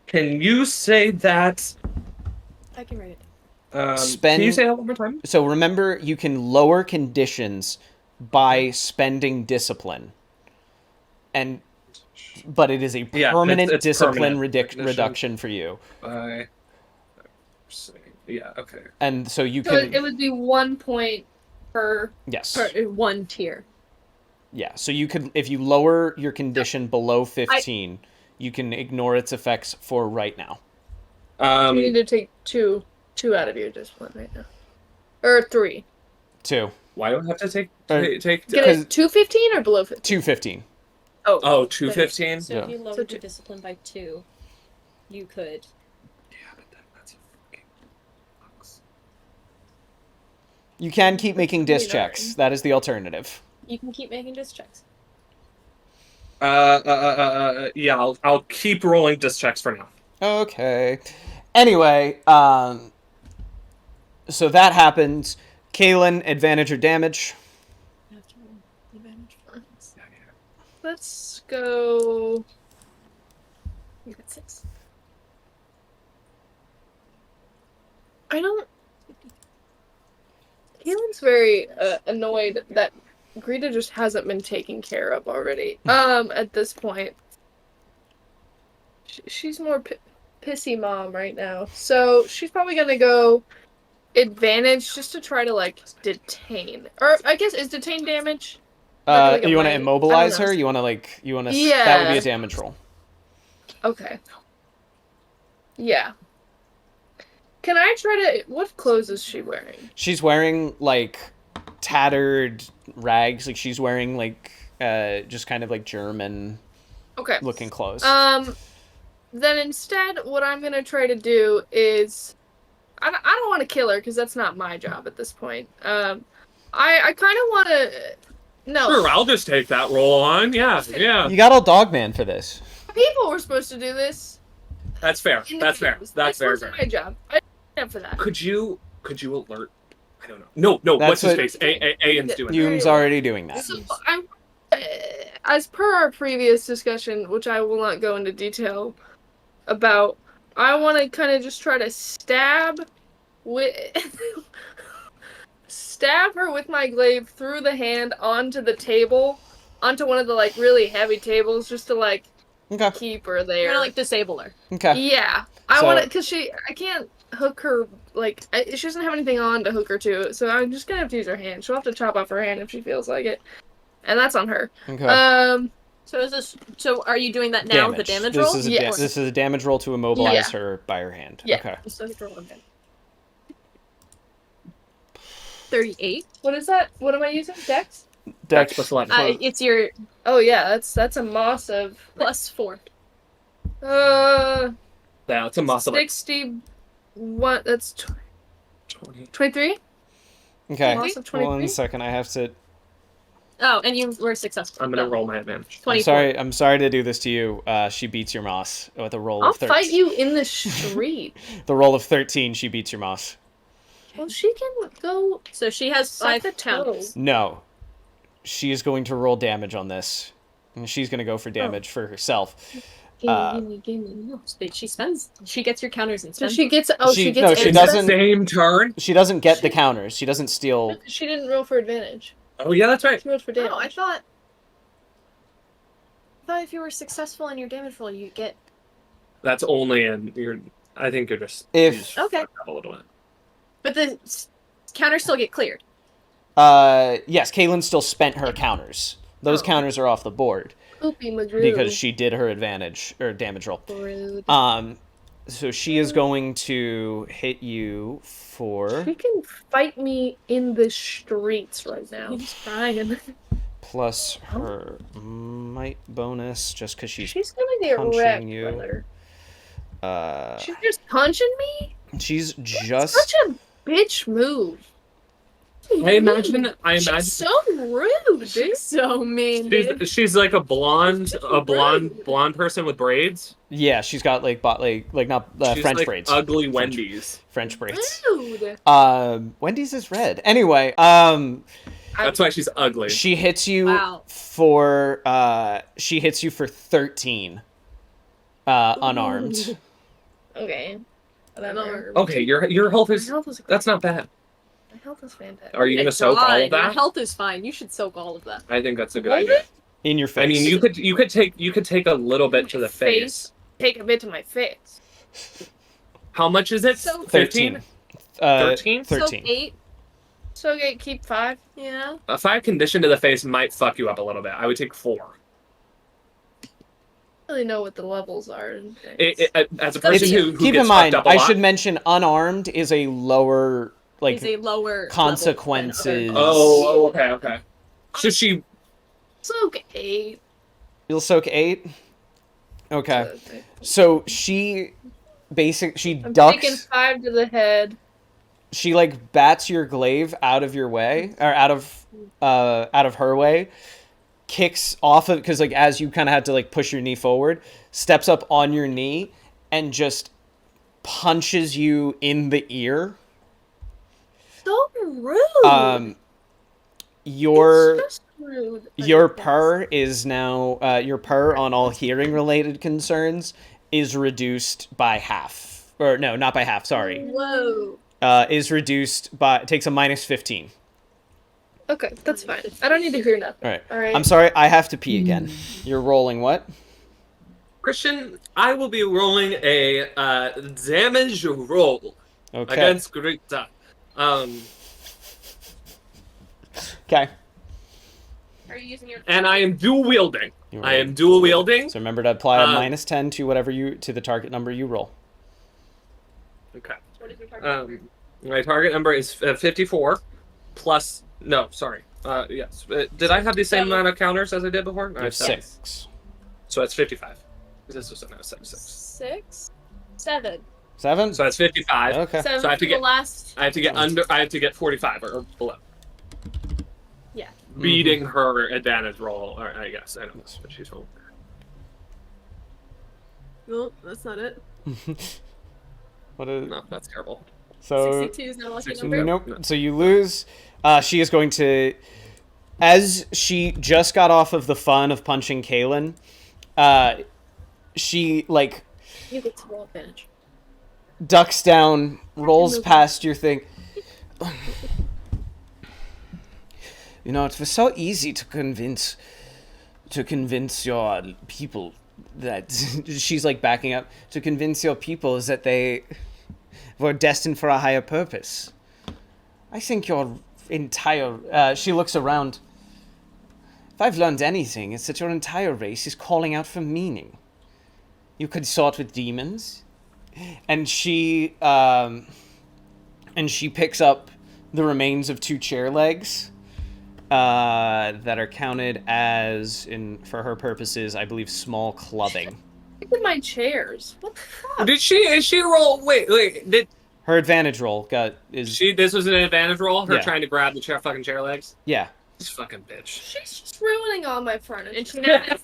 Can you say that? I can write it. Can you say that one more time? So remember, you can lower conditions by spending discipline. But it is a permanent it's discipline permanent. reduction for you. Yeah. Okay. And so you So can it would be 1 point per yes. One tier. Yeah, so you could, if you lower your condition below 15, you can ignore its effects for right now. You need to take two out of your discipline right now. Or 3. 2. Why do I have to take? Get Because- it 215 or below 15? 215. Oh, 215? So Yeah. if you lowered So your discipline by 2, you could. Yeah, but then that's a fucking box. You can keep making dis 29. checks. That is the alternative. You can keep making disc checks. Yeah, I'll keep rolling disc checks for now. Okay. Anyway, so that happens. Kaylin, advantage or damage? You have to roll advantage for this. Let's go 6. I don't. Kaylin's very annoyed that Greta just hasn't been taken care of already. At this point, she's more pissy mom right now, so she's probably gonna go advantage just to try to like detain, or I guess is detain damage. You want to immobilize her? You want to Yeah. That would be a damage roll. Okay. Yeah. Can I try to? What clothes is she wearing? She's wearing like tattered rags. Like she's wearing like just kind of like German Okay. looking clothes. Then instead, what I'm gonna try to do is, I don't want to kill her because that's not my job at this point. I kind of want to. No. Sure, I'll just take that roll on. Yeah. You got all Dogman for this. People were supposed to do this. That's fair. That's fair. That's fair. My job. I didn't for that. Could you alert? I don't know. No. That's What's his face? Aen's doing that. Hume's already doing that. So as per our previous discussion, which I will not go into detail about, I want to kind of just try to stab her with my glaive through the hand onto the table, onto one of the like really heavy tables, just to like keep her there. You're gonna like disable her. Okay. Yeah, I want to, cause I can't hook her, like she doesn't have anything on to hook her to, so I'm just gonna have to use her hand. She'll have to chop off her hand if she feels like it, and that's on her. Okay. So are you doing that now with the damage roll? This is a damage roll to immobilize her by her hand. Yeah. Okay. So for 1 minute. 38. What is that? What am I using? Dex? Dex plus 11. It's your Oh yeah, that's a moss of +4. Yeah, it's a moss of 61. That's 23. Okay. Moss of 23? 1 second. I have to. Oh, and you were successful. I'm gonna roll my advantage. 24. I'm sorry to do this to you. She beats your Moss with a roll I'll of 13. fight you in the street. The roll of 13, she beats your Moss. Well, she can go. So she has Suck 5 the counters. No. She is going to roll damage on this. And she's going to go for damage for herself. Give me. No, she gets your counters and So spends she gets. She gets. doesn't. Same turn. She doesn't get the counters. She doesn't steal. She didn't roll for advantage. Oh yeah, that's right. She rolled for damage. No, I thought if you were successful in your damage roll, you get. That's only in. I think you're just. If you just Okay. fucked up a little bit. But the counters still get cleared. yes, Caitlin still spent her counters. Those counters are off the board Poopy Magoo. because she did her advantage or damage roll. Rude. So she is going to hit you for She can fight me in the streets right now. He's crying. plus her might bonus just because She's gonna get punching wrecked, you. brother. Uh, She's just punching me? she's just Such a bitch move. I imagine. She's so rude, dude. She's so mean. Dude. She's like a blonde person with braids. yeah. She's got like not She's French like braids. ugly Wendy's. French braids. Rude. Wendy's is red. Anyway, That's why she's ugly. she hits you Wow. for 13 unarmed. Okay. Whatever. Okay, your health My is. health is That's not bad. My health is fantastic. Are you gonna Thank soak all God, of Your that? health is fine. You should soak all of that. I think that's a good What? idea. In your face. I mean, you could take a little bit to the face. Take a bit to my face. How much is it? So- 15? 13? 13. So 8. So okay, keep 5. Yeah. A 5 condition to the face might fuck you up a little bit. I would take 4. I don't really know what the levels are. And As a person who Keep gets in mind, fucked up a I lot. should mention unarmed is a lower like He's a lower consequences. Oh, okay. So she. so 8. You'll soak 8. Okay. So she I'm ducks. taking 5 to the head. She like bats your glaive out of your way or out of her way, kicks off of because like as you kind of had to like push your knee forward, steps up on your knee and just punches you in the ear. So rude. Your It's just rude. your purr is now your purr on all hearing related concerns is reduced by half. Or no, not by half, sorry. Whoa. Is reduced by, takes a minus 15. Okay, that's fine. I don't need to hear nothing. All right. Alright. I'm sorry, I have to pee again. You're rolling what? Christian, I will be rolling a damage roll Okay. against Grita. Okay. Are you using your? And I am dual wielding. You I roll. am dual wielding. So remember to apply a Um, minus 10 to whatever to the target number you roll. Okay. What is your target number? My target number is 54 plus. No, sorry. Yes. Did I have the same amount of counters as I did before? You have 6. So that's 55. This was no, 6. 6, 7. 7? So that's 55. Okay. 7 So I have to for get- the last. I have to get under. I have to get 45 or below. Yeah. Beating her advantage roll, or I guess I know that's what she's rolling. No, that's not it. What is, No, that's terrible. so 62 is not a lucky 62. number. nope. No. So you lose. She is going to, as she just got off of the fun of punching Kaylin, she like You get to roll advantage. ducks down, rolls past your thing. You know, it was so easy to convince your people that she's like backing up to convince your people that they were destined for a higher purpose. I think your entire she looks around. If I've learned anything, it's that your entire race is calling out for meaning. You consort with demons, and she picks up the remains of 2 chair legs that are counted as, for her purposes, I believe, small clubbing. Look at my chairs. What the fuck? Did she? Is she roll? Wait. Did Her advantage roll is she? This was an advantage roll. Her Yeah. trying to grab the fucking chair legs. yeah. This fucking bitch. She's just ruining all my furniture. And she now has,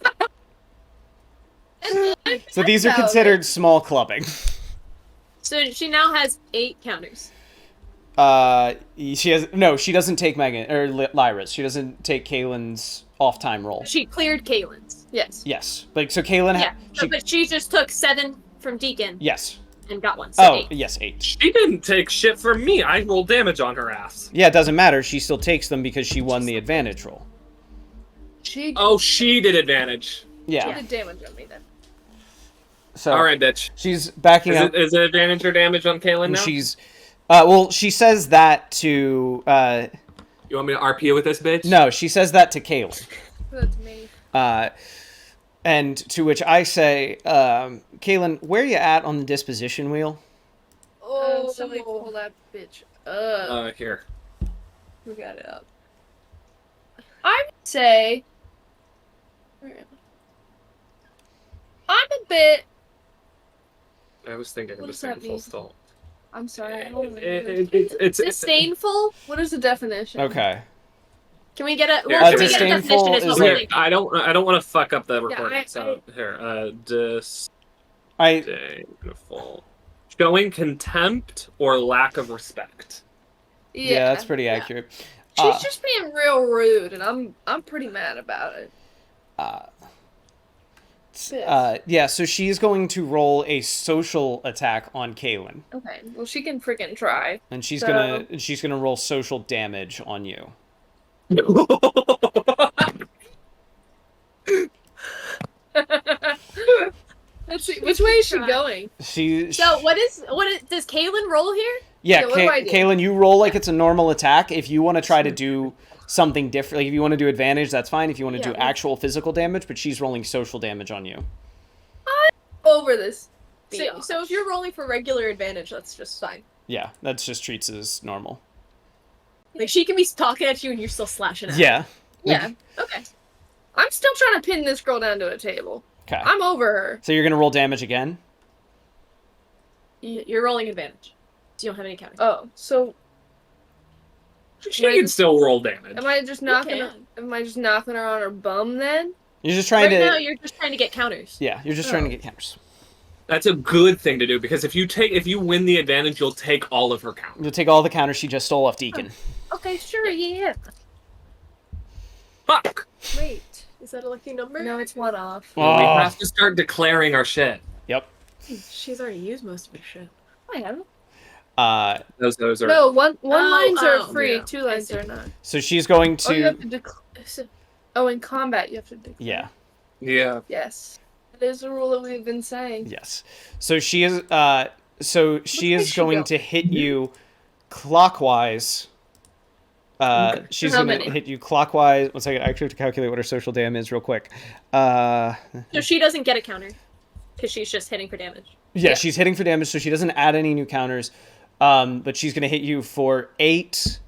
So these are About considered small clubbing. so she now has 8 counters. She doesn't take Megan or Lyra's. She doesn't take Kaylin's off time roll. She cleared Kaylin's. Yes. Yes, like so Kaylin. Yeah, but she just took 7 from Deacon Yes. and got 1. So Oh 8. yes, 8. She didn't take shit from me. I rolled damage on her ass. Yeah, it doesn't matter. She still takes them because she won the advantage roll. She Oh, she did advantage. Yeah. did damage on me then. So All right, bitch. she's backing up. Is it advantage or damage on Kaylin And now? she's, well, she says that to, You want me to RP with this bitch? no, she says that to Kaylin. That's me. And to which I say, Kaylin, where you at on the disposition wheel? Oh, somebody pull that bitch up. Here. We got it up. I would say where am I? I'm a bit. I was thinking of What the does that same full mean? stall. I'm sorry. I don't know. It's Disdainful? What is the definition? Okay. Can we get a? Yeah, Well, can we get a disdainful definition? Is is what we're Here, thinking. I don't want to fuck up the recording. I- so here, I disdainful. Showing contempt or lack of respect. yeah, that's pretty accurate. She's just being real rude, and I'm pretty mad about it. Yeah, so she's going to roll a social attack on Kaylin, Okay, well she can freaking try. and she's So- gonna roll social damage on you. Let's see, which way is she going? So what is does Kaylin roll here? Yeah, Yeah, what do I do? Kaylin, you roll like it's a normal attack. If you want to try to do something different, like if you want to do advantage, that's fine. If you want to do Yeah. actual physical damage, but she's rolling social damage on you. Over this. So if you're rolling for regular advantage, that's just fine. Yeah, that's just treats as normal. Like she can be talking at you and you're still slashing at her. Yeah. Yeah. Okay. I'm still trying to pin this girl down to a table. Okay. I'm over her. So you're gonna roll damage again. You're rolling advantage. So you don't have any counters. Oh, so She can still roll damage. am I just knocking her? can. Am I just knocking her on her bum then? You're just trying Right to. now, you're just trying to get counters. Yeah, you're just trying to Oh. get counters. That's a good thing to do because if you win the advantage, you'll take all of her count. You'll take all the counters she just stole off Deacon. Okay, sure, yeah. Fuck. Wait, is that a lucky number? No, it's one off. We Oh. have to start declaring our shit. Yep. She's already used most of her shit. I haven't. Those are No, one lines are oh, free, yeah. 2 lines are not. So she's going Oh, you to. have to in combat you have to declare. Yeah. yeah. Yes. That is a rule that we've been saying. Yes. So she is. So she way is she going go? to hit you clockwise. Okay. She's How going to many? hit you clockwise. 1 second. I actually have to calculate what her social dam is real quick. So she doesn't get a counter. Because she's just hitting for damage. Yeah, Yeah. she's hitting for damage, so she doesn't add any new counters. But she's going to hit you for 8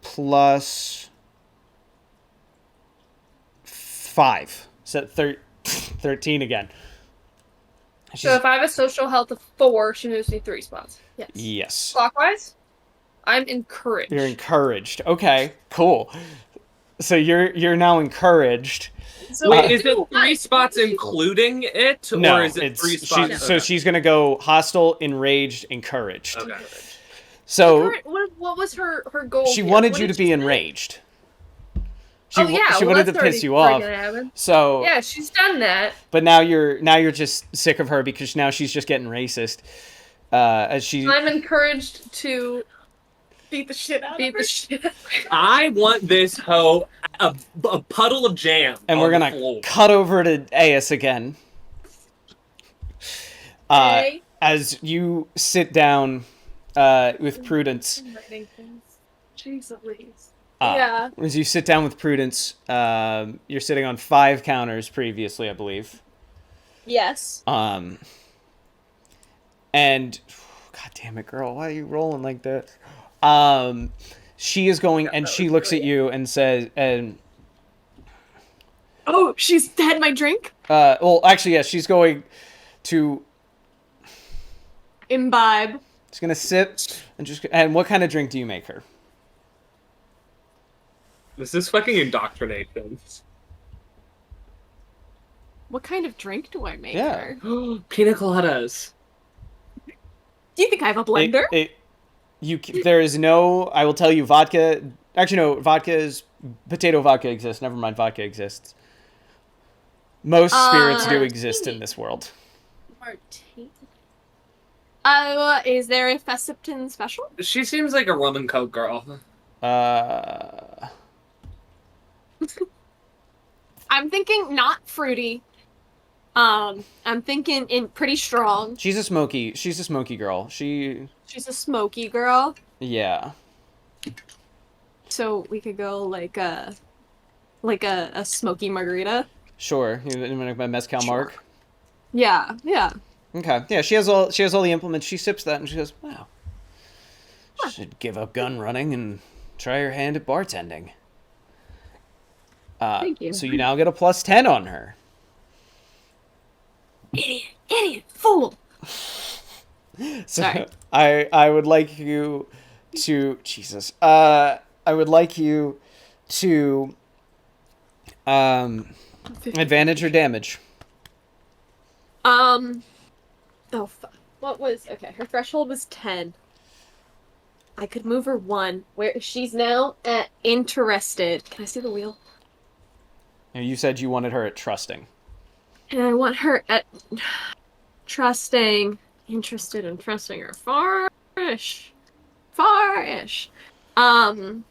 plus 5. So 13 again. So if I have a social health of 4, she moves me 3 spots. Yes. Yes. Clockwise, I'm encouraged. You're encouraged. Okay, cool. So you're now encouraged. So Wait, is it 3 spots including it, No, or is it it's 3 spots? so she's gonna go hostile, enraged, encouraged. Okay. So What was her goal? she here? wanted What you did to be say? enraged. Oh yeah, she well, wanted to that's piss already you off. freaking happened. So Yeah, she's done that. but now you're just sick of her because now she's just getting racist. As she I'm encouraged to Beat the shit out beat of her. the shit out of her. I want this hoe a puddle of jam. and on we're the gonna floor. cut over to Aes again. Okay. As you sit down with Prudence. I'm writing things. Jeez Louise. Yeah. As you sit down with Prudence, you're sitting on 5 counters previously, I believe. Yes. And God damn it, girl, why are you rolling like that? She is going and she looks at you and says, and Oh, she's had my drink? well, actually, yes, she's going to. Imbibe. She's gonna sip and what kind of drink do you make her? This is fucking indoctrination. What kind of drink do I make Yeah. her? Pina coladas. Do you think I have a blender? There is no. I will tell you, vodka. Actually, no. Potato vodka exists. Never mind, vodka exists. Most spirits do exist in this world. Martini. Is there a Fessipton special? She seems like a rum and coke girl. I'm thinking not fruity. I'm thinking in pretty strong. She's a smoky girl. She's a smoky girl. Yeah. So we could go like a smoky margarita. Sure. You want a mezcal mark? Yeah, yeah. Okay. Yeah, she has all the implements. She sips that and she goes, "Wow. Should give up gun running and try her hand at bartending." Thank you. So you now get a plus 10 on her. Idiot, fool. So Sorry. I would like you to Jesus. I would like you to advantage or damage. Oh, fuck. What was... Okay, her threshold was 10. I could move her 1. Where she's now at interested. Can I see the wheel? You said you wanted her at trusting. And I want her at trusting. Interested in trusting her. Far-ish. Far-ish. Oh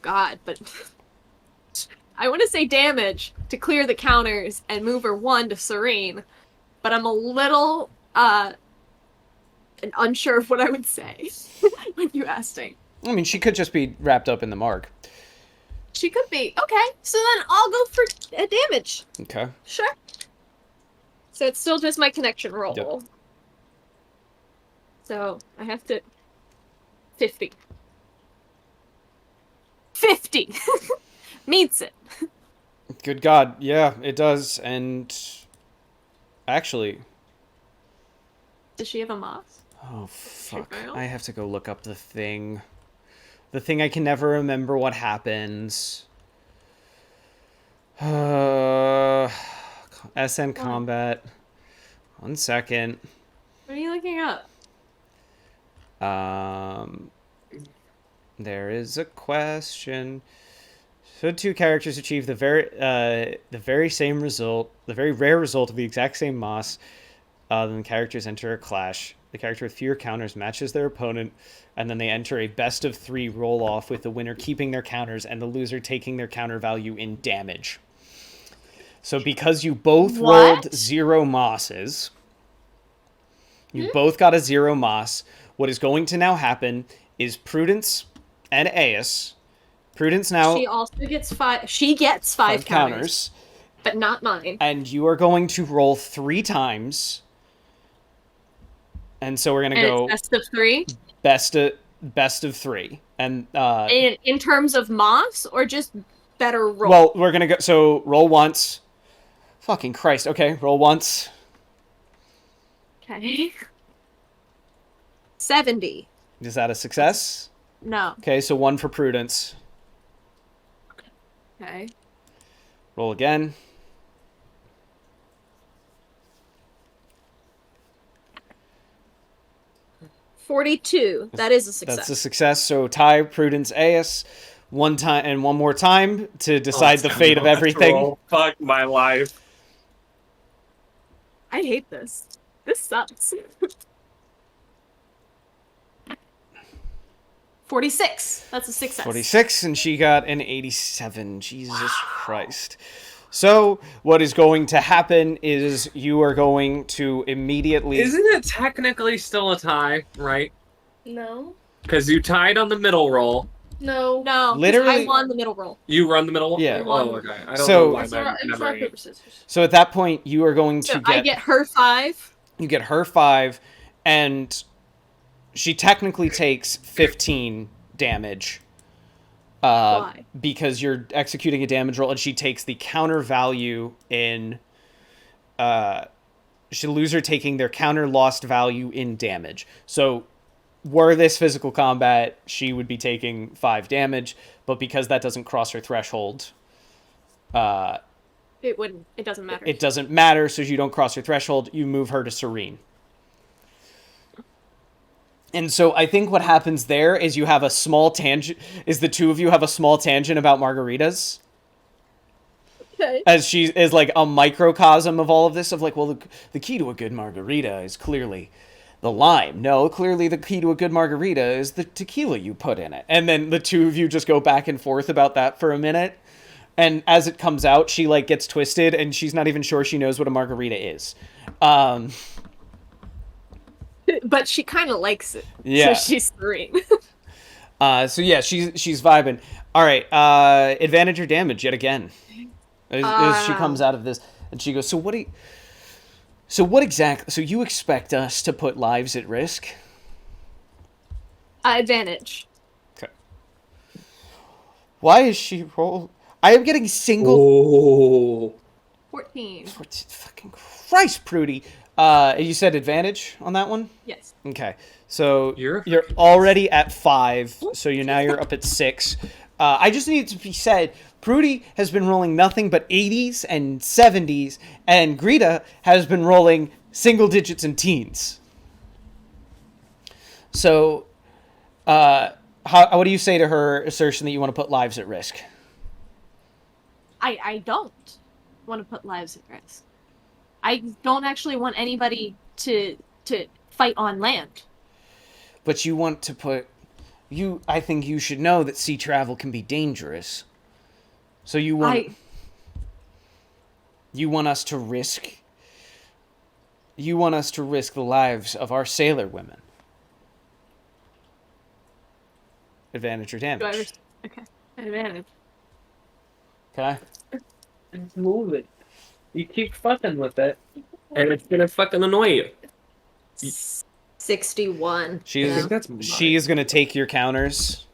god, but... I want to say damage to clear the counters and move her 1 to serene, but I'm a little unsure of what I would say when you asked me. I mean, she could just be wrapped up in the mark. She could be. Okay, so then I'll go for damage. Okay. Sure. So it's still just my connection roll. Yep. So I have to... 50. 50! Meets it. Good God. Yeah, it does. And actually... Does she have a moss? Oh, fuck. Trivial. I have to go look up the thing. The thing I can never remember what happens. SN combat. 1 second. What are you looking up? There is a question. So two characters achieve the very same result, the very rare result of the exact same moss. Then the characters enter a clash. The character with fewer counters matches their opponent, and then they enter a best of 3 roll off with the winner keeping their counters and the loser taking their counter value in damage. So because you both rolled 0 mosses, you both got a 0 moss, what is going to now happen is Prudence and Aeus. Prudence now... She also gets 5... She gets 5 counters. But not mine. And you are going to roll 3 times. And so we're going to go... It's best of 3? Best of 3. And in terms of moss, or just better roll? Well, we're going to go... So, roll once. Fucking Christ. Okay, roll once. Okay. 70. Is that a success? No. Okay, so 1 for Prudence. Okay. Roll again. $42. That is a success. That's a success. So tie Prudence Aeus one time and one more time to decide the fate of everything. Fuck my life. I hate this. This sucks. 46. That's a success. 46, and she got an 87. Jesus Christ. So, what is going to happen is you are going to immediately... Isn't it technically still a tie, right? No. Because you tied on the middle roll. No. No. Literally- I won the middle roll. You run the middle? Yeah. Oh, okay. I don't So- know why It's rock, my paper, scissors. So at that point, you are going to So I get her 5. You get her 5, and she technically takes 15 damage. Why? Because you're executing a damage roll, and she takes the counter value in... she loser taking their counter lost value in damage. So, were this physical combat, she would be taking 5 damage, but because that doesn't cross her threshold... It wouldn't. It doesn't matter. It doesn't matter, so you don't cross your threshold, you move her to Serene. And so I think what happens there is you have a small tangent, is the two of you have a small tangent about margaritas. Okay. As she is like a microcosm of all of this, of like, well, the key to a good margarita is clearly the lime. No, clearly the key to a good margarita is the tequila you put in it. And then the two of you just go back and forth about that for a minute. And as it comes out, she like gets twisted and she's not even sure she knows what a margarita is. But she kind of likes it. Yeah. So she's serene. So yeah, she's vibing. All right, advantage or damage yet again. As she comes out of this, and she goes, So what exactly? So you expect us to put lives at risk? Advantage. Okay. Why is she roll? I am getting single. Oh. 14. Fucking Christ, Prudy. You said advantage on that one? Yes. Okay. So You're already at 5, so you're up at 6. I just need it to be said, Prudy has been rolling nothing but 80s and 70s, and Greta has been rolling single digits and teens. So, what do you say to her assertion that you want to put lives at risk? I don't want to put lives at risk. I don't actually want anybody to fight on land. But you want to put... I think you should know that sea travel can be dangerous. So you want... You want us to risk... You want us to risk the lives of our sailor women. Advantage or damage? Okay. Advantage. Okay. Just move it. You keep fucking with it, and it's gonna fucking annoy you. 61. She is going to take your counters.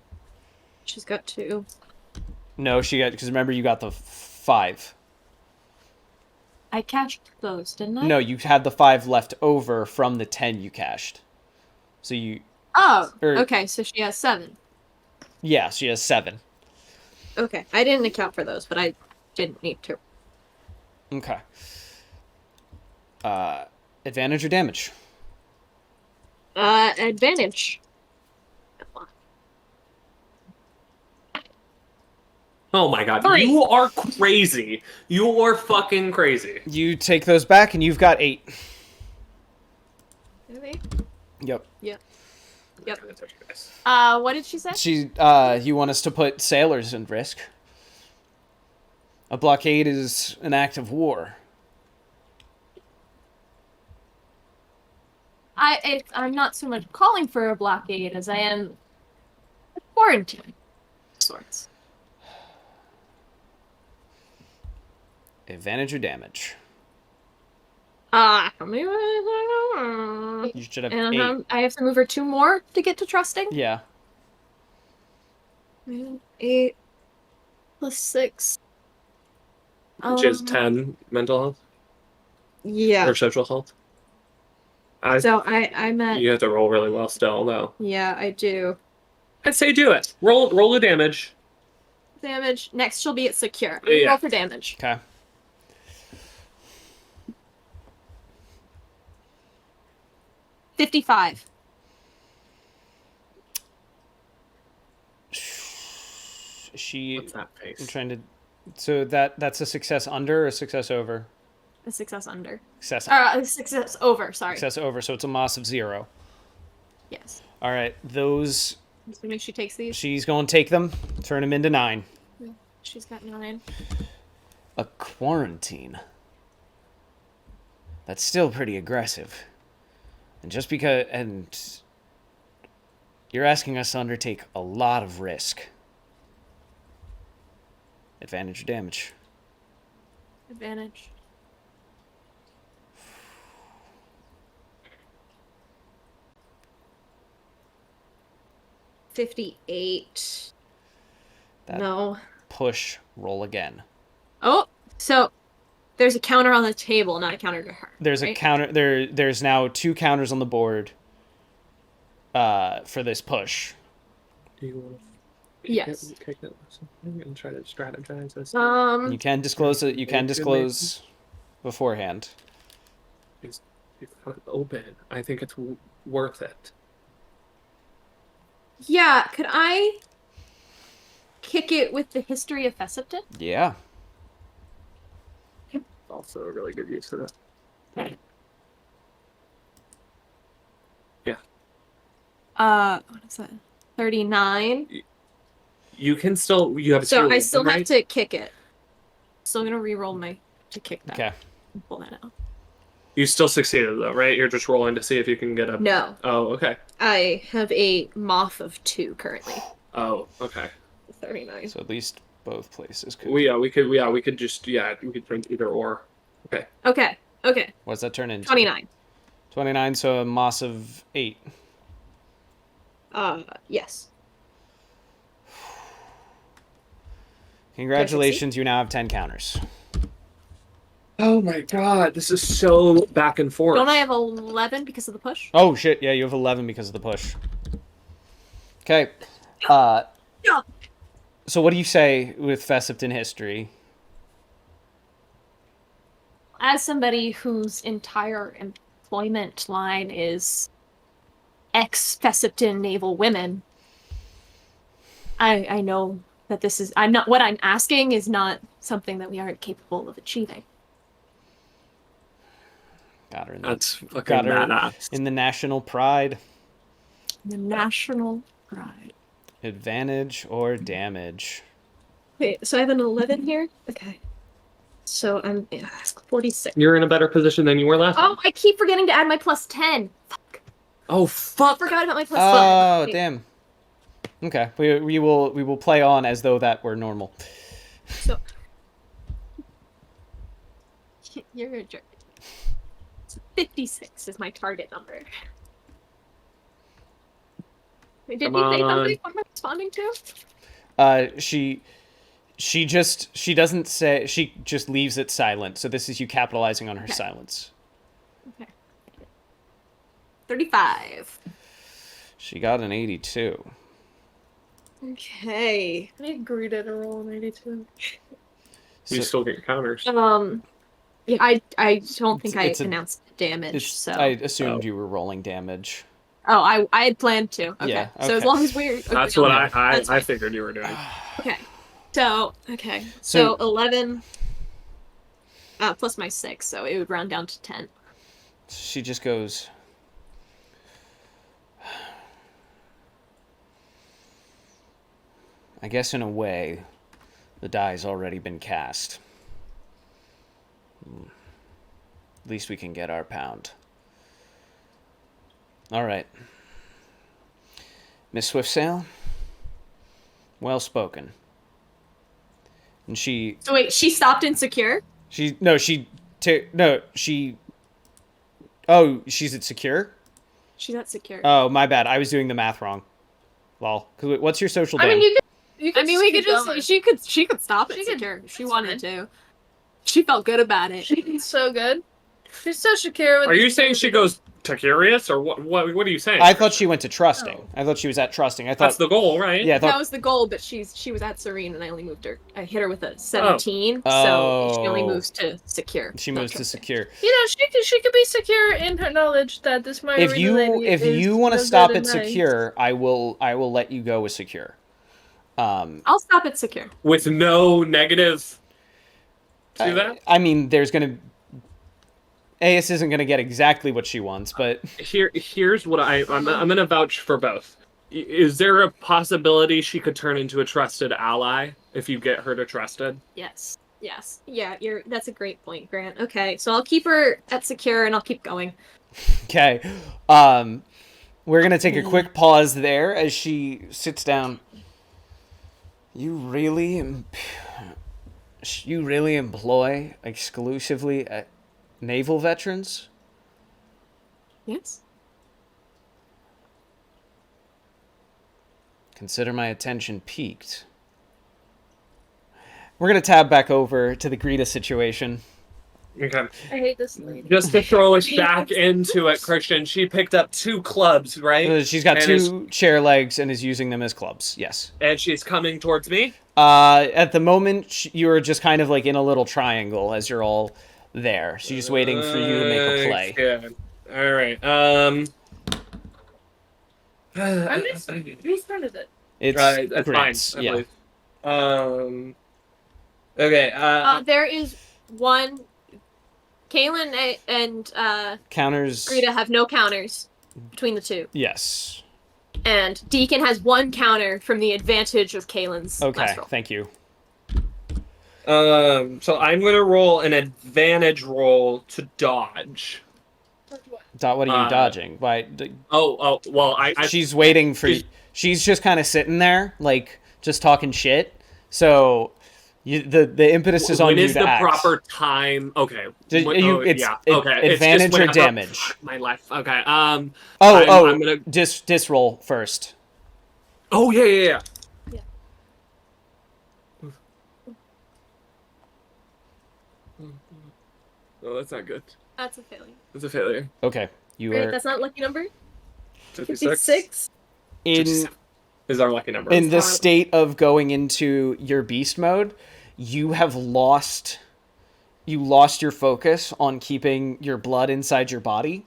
She's got 2. No, because remember you got the 5. I cashed those, didn't I? No, you had the 5 left over from the 10 you cashed. So you... Oh, okay, so she has 7. Yeah, she has 7. Okay, I didn't account for those, but I didn't need to. Okay. Advantage or damage? Advantage. Oh my god, Fine. you are crazy. You are fucking crazy. You take those back, and you've got 8. Really? Yep. Yep. Yep. I'm gonna touch you guys. What did she say? You want us to put sailors in risk? A blockade is an act of war. I'm not so much calling for a blockade as I am a quarantine of sorts. Advantage or damage? And You should have 8. I have to move her 2 more to get to trusting. Yeah. 8 plus 6. Which is 10 mental health Yeah. or social health. So I'm at. You have to roll really well still, though. Yeah, I do. I'd say do it. Roll the damage. Damage. Next, she'll be at secure. Yeah. Roll for damage. Okay. $55. She. What's that face? I'm trying to. So that's a success under or a success over? A success under. Success. A success over. Sorry. Success over. So it's a moss of 0. Yes. All right. Those. Assuming she takes these. She's going to take them. Turn them into 9. She's got 9. A quarantine. That's still pretty aggressive. And just because. And. You're asking us to undertake a lot of risk. Advantage or damage? Advantage. $58. That No. push, roll again. Oh, so there's a counter on the table, not a counter to her. There's a right? counter. There's now 2 counters on the board. For this push. Do you want to Yes. kick it and try to strategize this? You can disclose it. You can disclose beforehand. It's open. I think it's worth it. Yeah, could I kick it with the history of Fessipton? Yeah. Also a really good use of that. What is that? 39. You can still. You have. So two, I still right? have to kick it. Still gonna re-roll my to kick that. Okay. Pull that out. You still succeeded though, right? You're just rolling to see if you can get a. No, Oh, okay. I have a moth of 2 currently. Oh, okay. 39. So at least both places could. We could we could drink either or. Okay. Okay. Okay. What does that turn into? 29. 29. So a moss of 8. Yes. Congratulations, you now have 10 counters. Oh my god, this is so back and forth. Don't I have 11 because of the push? Oh shit! Yeah, you have 11 because of the push. Okay. Yeah. So what do you say with Fessipton history? As somebody whose entire employment line is ex-Fessipton naval women, I know that this is what I'm asking is not something that we aren't capable of achieving. Got her in the, That's fucking got her badass. in the national pride. The national pride. Advantage or damage? Wait, so I have an 11 here? Okay. So I'm 46. You're in a better position than you were last time. Oh, I keep forgetting to add my plus 10. Fuck. Oh fuck! I forgot about my plus 10. Oh, Wait. damn. Okay, we will play on as though that were normal. So you're a jerk. 56 is my target number. Wait, did Come you say on. something? What am I responding to? She doesn't say, she just leaves it silent. So this is you capitalizing on her Okay. silence. Okay. 35. She got an 82. Okay. I agreed to roll an 82. You still get your counters. Yeah, I don't think It's I a- announced damage, so. I assumed you were rolling damage. Oh, I had planned to. Okay. Yeah, So as okay. long as we're. That's agreed what on that, that's I fine. figured you were doing. Okay. So, okay. So 11 plus my 6, so it would round down to 10. She just goes, I guess in a way, the die's already been cast. At least we can get our pound. All right. Miss Swiftsail, well spoken. And she... So wait, she stopped insecure? Oh, she's at secure? She's at secure. Oh, my bad. I was doing the math wrong. Lol. What's your social ban? I mean, you could. we could just just she could stop at secure if she wanted to. She felt good about it. She's so good. She's so secure. Are you saying she goes to curious, or what are you saying? I thought she went to trusting. I thought she was at trusting. I thought that's the goal, right? Yeah, that was the goal, but she was at serene, and I only moved her. I hit her with a 17, so she only moves to secure. She moves to secure. You know, she could be secure in her knowledge that this If you want to stop at secure, I will let you go with secure. I'll stop at secure with no negative to that. I mean, there's gonna. AS isn't going to get exactly what she wants, but... Here's what I'm going to vouch for both. Is there a possibility she could turn into a trusted ally if you get her to trusted? Yes. Yeah, that's a great point, Grant. Okay, so I'll keep her at secure and I'll keep going. Okay. We're going to take a quick pause there as she sits down. You really employ exclusively naval veterans? Yes. Consider my attention piqued. We're going to tab back over to the Greta situation. Okay. I hate this lady. Just to throw us back into it, Christian, she picked up 2 clubs, right? She's got 2 chair legs and is using them as clubs, yes. And she's coming towards me? At the moment, you're just kind of like in a little triangle as you're all there. She's just waiting for you to make a play. Yeah. All right. I missed it. Who started it? It's Grants, fine. Yeah. Okay. There is one. Kaylin and counters. Greta have no counters between the two. Yes. And Deacon has 1 counter from the advantage of Kaylin's Okay. last roll. Thank you. So I'm gonna roll an advantage roll to dodge. What are you dodging? Why? Well, she's waiting for you. She's just kind of sitting there, like just talking shit. So, the impetus is on you to act. When is the proper time? Okay. Okay. Advantage or damage? My life. Okay. I'm gonna dis roll first. Oh yeah. Oh, that's not good. That's a failure. That's a failure. Okay, you Right, are. that's not a lucky number. 56 is our lucky number. In the state of going into your beast mode, you have lost. You lost your focus on keeping your blood inside your body.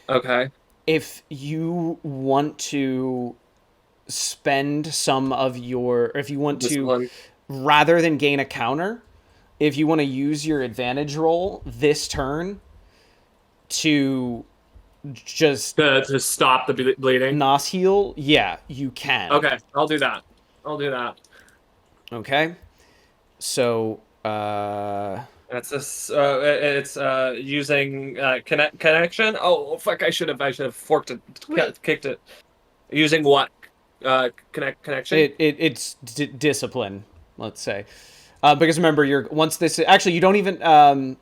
Okay. If you want to spend some of your, if you want to, rather than gain a counter, if you want to use your advantage roll this turn to just to stop the bleeding, nos heal, yeah, you can. Okay, I'll do that. Okay, so it's using connection. Oh fuck! I should have forked it, kicked it. Using what? Connection. It's discipline. Let's say. Because remember, you don't even.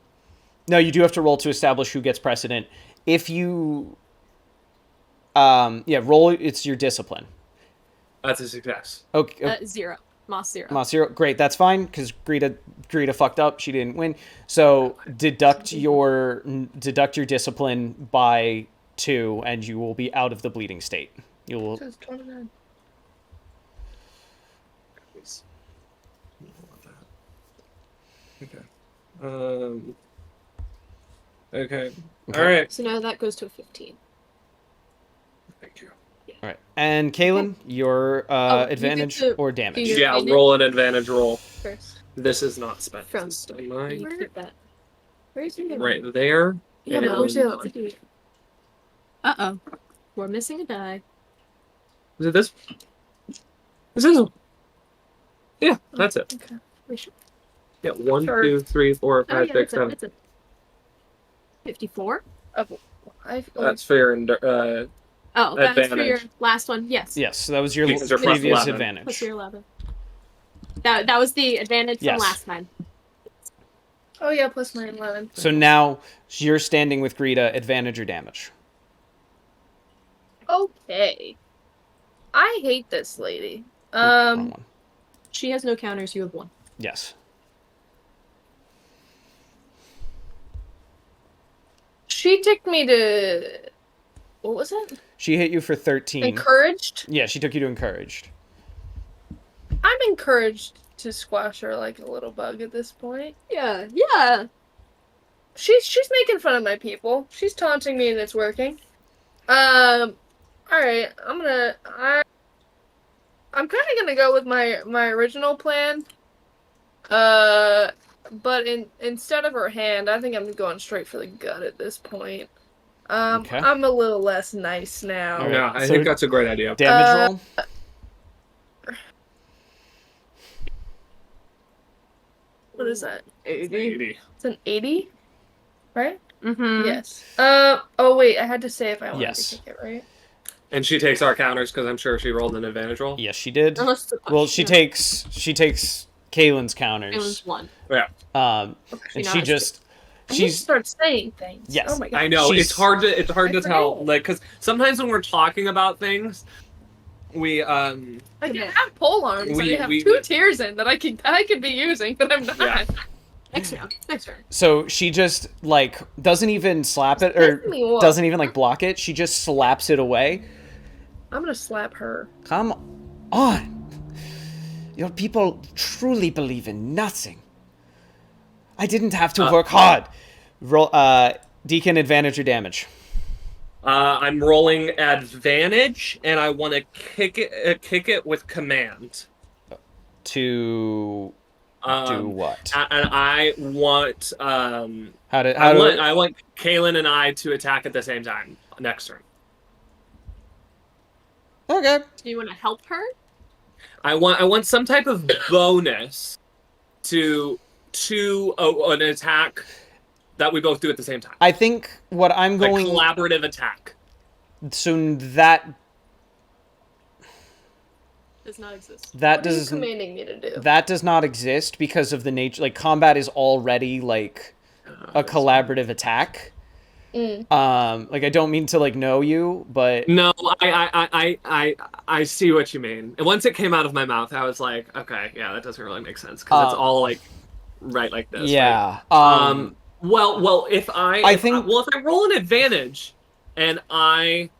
No, you do have to roll to establish who gets precedent. If you, roll. It's your discipline. That's a success. Okay. 0. Moss 0. Moss 0. Great, that's fine because Greta fucked up. She didn't win. So deduct your discipline by 2, and you will be out of the bleeding state. You will. 29. Okay. All right. So now that goes to a 15. Thank you. All All right. And Kaylin, your you get advantage to or do damage? your- Yeah, advantage? roll an advantage roll. First. This is not spent. From- This is mine. You keep that. Where's your Right there. Yeah, and- but where's the other one? Uh-oh. We're missing a die. Is it this? This is. Yeah, that's it. Okay. We should... Yeah, 1, Sure. 2, 3, 4, 5, 6, 7. It's a 54. That's fair and Oh, that's for Advantage. your last one. Yes. Yes, so that was your Because they're plus previous 11. advantage. Plus your 11. That was the advantage Yes. from last time. Oh yeah, plus my 11. So now you're standing with Greta, advantage or damage. Okay. I hate this lady. Wrong one. She has no counters. You have one. Yes. She took me to. What was it? She hit you for 13. Encouraged? Yeah, she took you to encouraged. I'm encouraged to squash her like a little bug at this point. Yeah. Yeah. She's making fun of my people. She's taunting me and it's working. Alright, I'm kinda gonna go with my original plan. But instead of her hand, I think I'm going straight for the gut at this point. Okay. I'm a little less nice now. Alright, Yeah, I so- think that's a great idea. Damage roll? What is that? 80. It's an 80? Right? Mm-hmm. Yes. Oh wait, I had to say if I wanted Yes. to take it, right? And she takes our counters because I'm sure she rolled an advantage roll. Yes, she did. Unless Well, she takes Kaylin's counters. Kaylin's one. Yeah, And She she knows. just I need to she's start saying things. Yes. Oh my god. I know. She's- It's hard to I tell, forget. like, because sometimes when we're talking about things, we I can have pole arms. We- I have we- 2 tiers in that I could be using, but I'm not. Yeah. Next round. Next round. so she just like doesn't even slap it or Pissing me off. doesn't even like block it. She just slaps it away. I'm gonna slap her. Come on. Your people truly believe in nothing. I didn't have to work hard. Roll Deacon, advantage or damage. I'm rolling advantage, and I want to kick it with command. To do what? And I want How I do want Kaylin and I to attack at the same time next turn. Okay. Do you want to help her? I want some type of bonus to an attack that we both do at the same time. I think what I'm Like going collaborative attack. so that Does not exist. that What are you does commanding me to do? that does not exist because of the nature. Like combat is already like a collaborative attack. Like I don't mean to like know you, but No, I see what you mean. And once it came out of my mouth, I was like, okay, yeah, that doesn't really make sense because it's all like right like this. yeah. Right? Well, if I think- if I roll an advantage, and I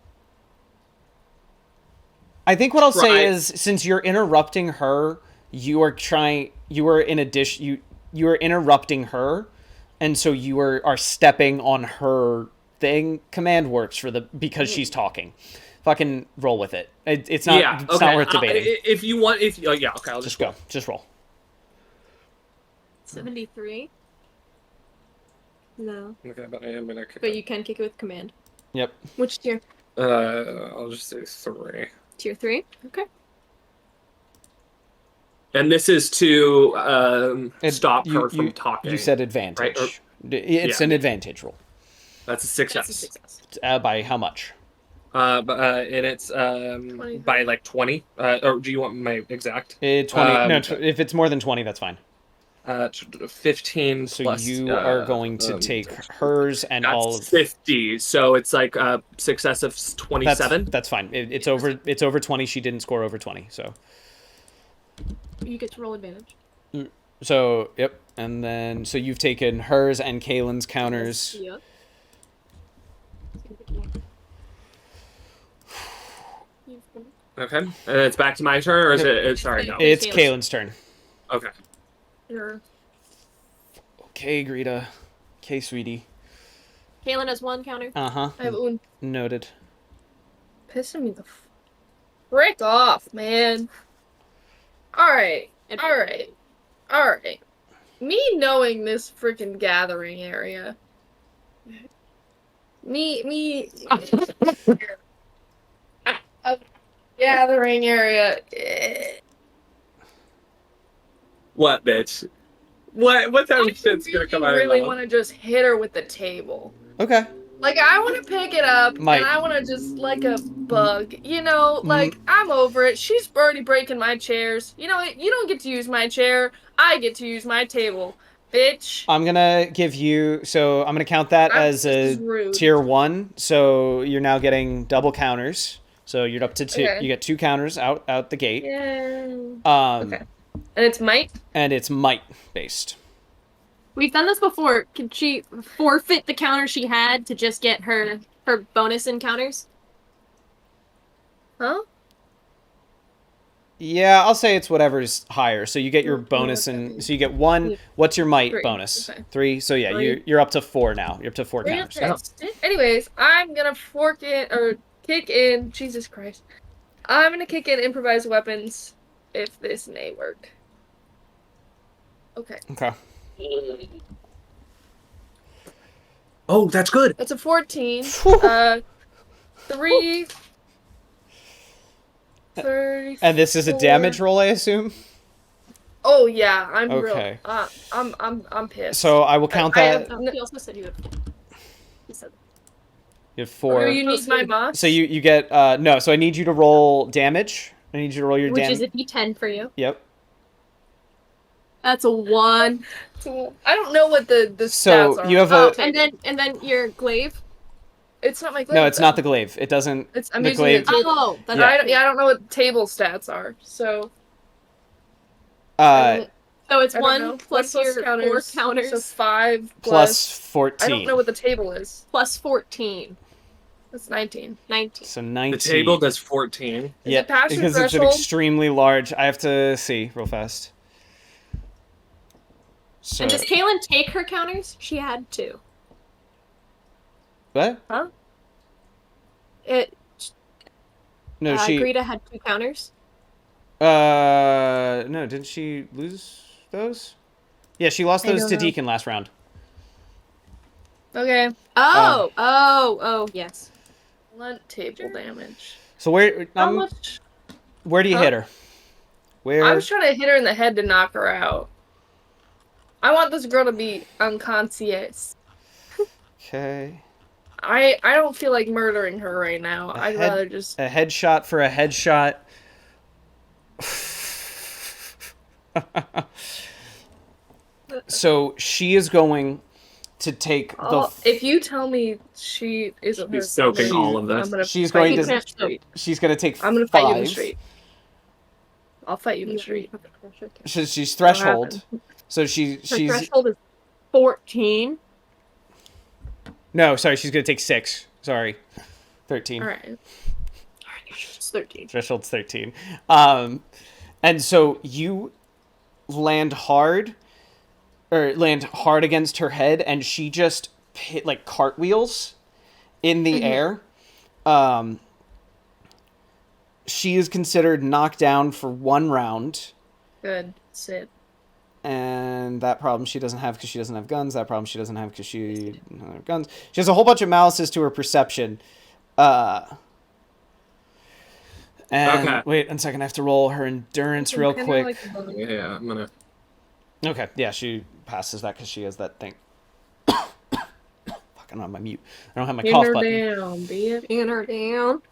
think what I'll say Right. is since you're interrupting her, you are interrupting her, and so you are stepping on her thing. Command works because she's talking. Fucking roll with it. It's not yeah, it's okay. not worth debating. If you want, yeah, okay, I'll Just go. Just roll. 73. No, Okay, but I am gonna kick but it. you can kick it with command. Yep. Which tier? I'll just say 3. Tier 3. Okay. And this is to stop her You- from talking. You said advantage. Right, or- It's yeah. an advantage roll. That's a success. That's a success. By how much? And it's by like 20. Or do you want my exact? 20. If it's more than 20, that's fine. 15 So plus. you are going to take hers and That's all of 50. So it's like a success of 27. That's fine. It's over. It's over 20. She didn't score over 20. You get to roll advantage. So yep. And then so you've taken hers and Kaylin's counters. Yep. Okay. And it's back to my turn, or is it? Sorry, no. It's Kaylin's. Kaylin's turn. Okay. Sure. Okay, Greta. Okay, sweetie. Kaylin has one counter. Uh huh. I have un Noted. pissing me the Frick off, man. Alright. Alright. Alright. Me knowing this freaking gathering area. Me a gathering area. What, bitch? What type of shit's gonna come out of your really mouth? want to just hit her with the table. Okay. Like, I want to pick it up, Might. and I want to just, like a bug, you know? Like, I'm over it. She's already breaking my chairs. You know what? You don't get to use my chair. I get to use my table. Bitch. I'm gonna give you. So I'm gonna count that as This a is rude. tier 1. So you're now getting double counters. So you're up to 2. Okay. You get 2 counters out the gate. Yeah. Okay. And it's might? And it's might based. We've done this before. Can she forfeit the counter she had to just get her bonus encounters? Huh? Yeah, I'll say it's whatever's higher. So you get your bonus, and so you get 1. What's your might 3. bonus? Okay. 3. So yeah, 3. you're up to 4 now. You're up to 4 counters. Okay. Anyways, I'm gonna fork in, or kick in, Jesus Christ. I'm gonna kick in improvised weapons if this may work. Okay. Okay. Oh, that's good. That's a 14. 3. 30. And this is a damage roll, I assume. Oh yeah, I'm Okay. real. I'm pissed. So I will count that. Oh, he also said you had 4. He said You have 4. You need my boss. So you get no. So I need you to roll damage. I need you to roll your which damage. is a D10 for you. Yep. That's a 1. I don't know what the So stats are. you have Oh, a. and then your glaive. It's not my glaive. No, it's not the glaive. It doesn't. I'm the using glaive. it to- Oh, that's Yeah. I don't know what table stats are. So Uh, so it's I don't 1 know. plus One your 4 counters So 5 plus 14. I don't know what the table is. plus 14. That's 19. 19. So 19. The table does 14. Yeah, it past your because it's an threshold? extremely large. I have to see real fast. So And does Kaylin take her counters? She had 2. what? It. No, she. Greta had 2 counters. No, didn't she lose those? Yeah, she lost I those don't to know. Deacon last round. Okay. Oh, yes. Blunt table damage. So where How much? where do you Huh? hit her? Where? I was trying to hit her in the head to knock her out. I want this girl to be unconscious. Okay. I don't feel like murdering her right now. I'd rather just. A headshot for a headshot. So she is going to take Oh, if you tell me she isn't She's her soaking family, all of this. I'm gonna She's fight going you to- in the street. She's going to take I'm gonna 5. fight you in the street. I'll fight you in the street. She's threshold. So Her she's threshold is 14. no, sorry, she's going to take 6. Sorry. 13. All right. It's 13. Threshold's 13. And so you land hard against her head, and she just hit like cartwheels in the air. She is considered knocked down for 1 round, Good. Sit. and that problem she doesn't have because she doesn't have guns. That problem she doesn't have because she doesn't have guns. She has a whole bunch of malices to her perception. And Okay. wait 1 second, I have to roll her endurance real quick. Yeah, I'm gonna. Okay, yeah, she passes that because she has that thing. Fuck, I'm on my mute. I don't have my Pin cough her button. down, bitch. In her down.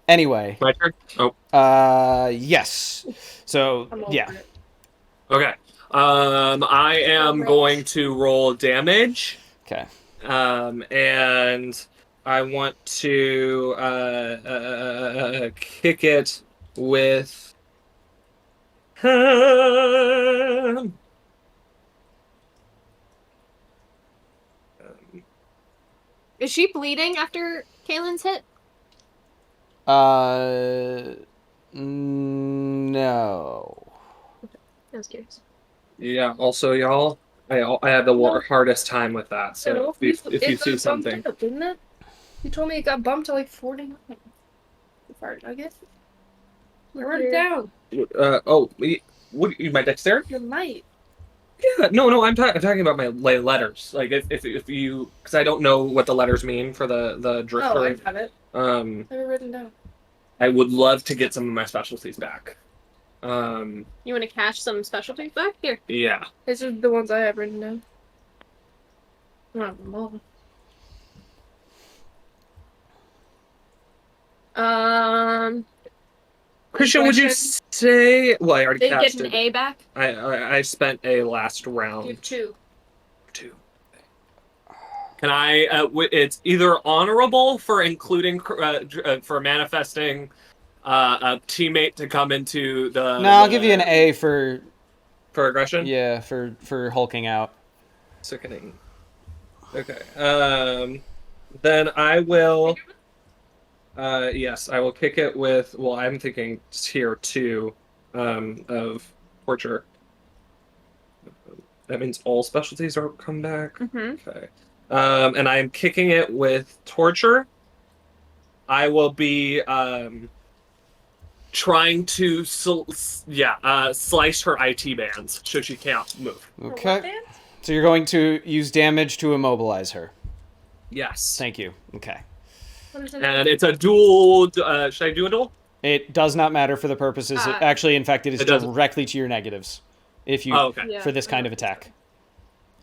Anyway, My turn? Oh, yes. So I'm over yeah, it. okay. I am going to roll damage. okay. And I want to kick it with. Is she bleeding after Kaylin's hit? No. I was curious. Yeah. Also, y'all, I had the hardest time with that. So if you It see got something, bumped up, didn't it? You told me it got bumped to like 49. Fart nuggets. I wrote it down. What? My dexterity? Your light. Yeah, no. I'm talking about my letters. Like if you, because I don't know what the letters mean for the drifter. Oh, I have it. I I have it written down. I would love to get some of my specialties back. You want to cash some specialties back here? Yeah. These are the ones I have written down. Christian, would you say? Well, I already They get cast an it. A back. I spent a last You round. have 2. 2. Can I? It's either honorable for including for manifesting a teammate to come into the. No, I'll give you an A for aggression. Yeah, for hulking out. Sickening. Okay. Then I will. Yes, I will kick it with. Well, I'm thinking tier 2 of torture. That means all specialties are come back. Mm-hmm. Okay. And I'm kicking it with torture. I will be trying to slice her IT bands so she can't move. Okay. So you're going to use damage to immobilize her. Yes. Thank you. Okay. And it's a dual. Should I do a duel? It does not matter for the purposes. Actually, in fact, it is It doesn't. directly to your negatives. If you Oh, okay. Yeah. for this kind of attack.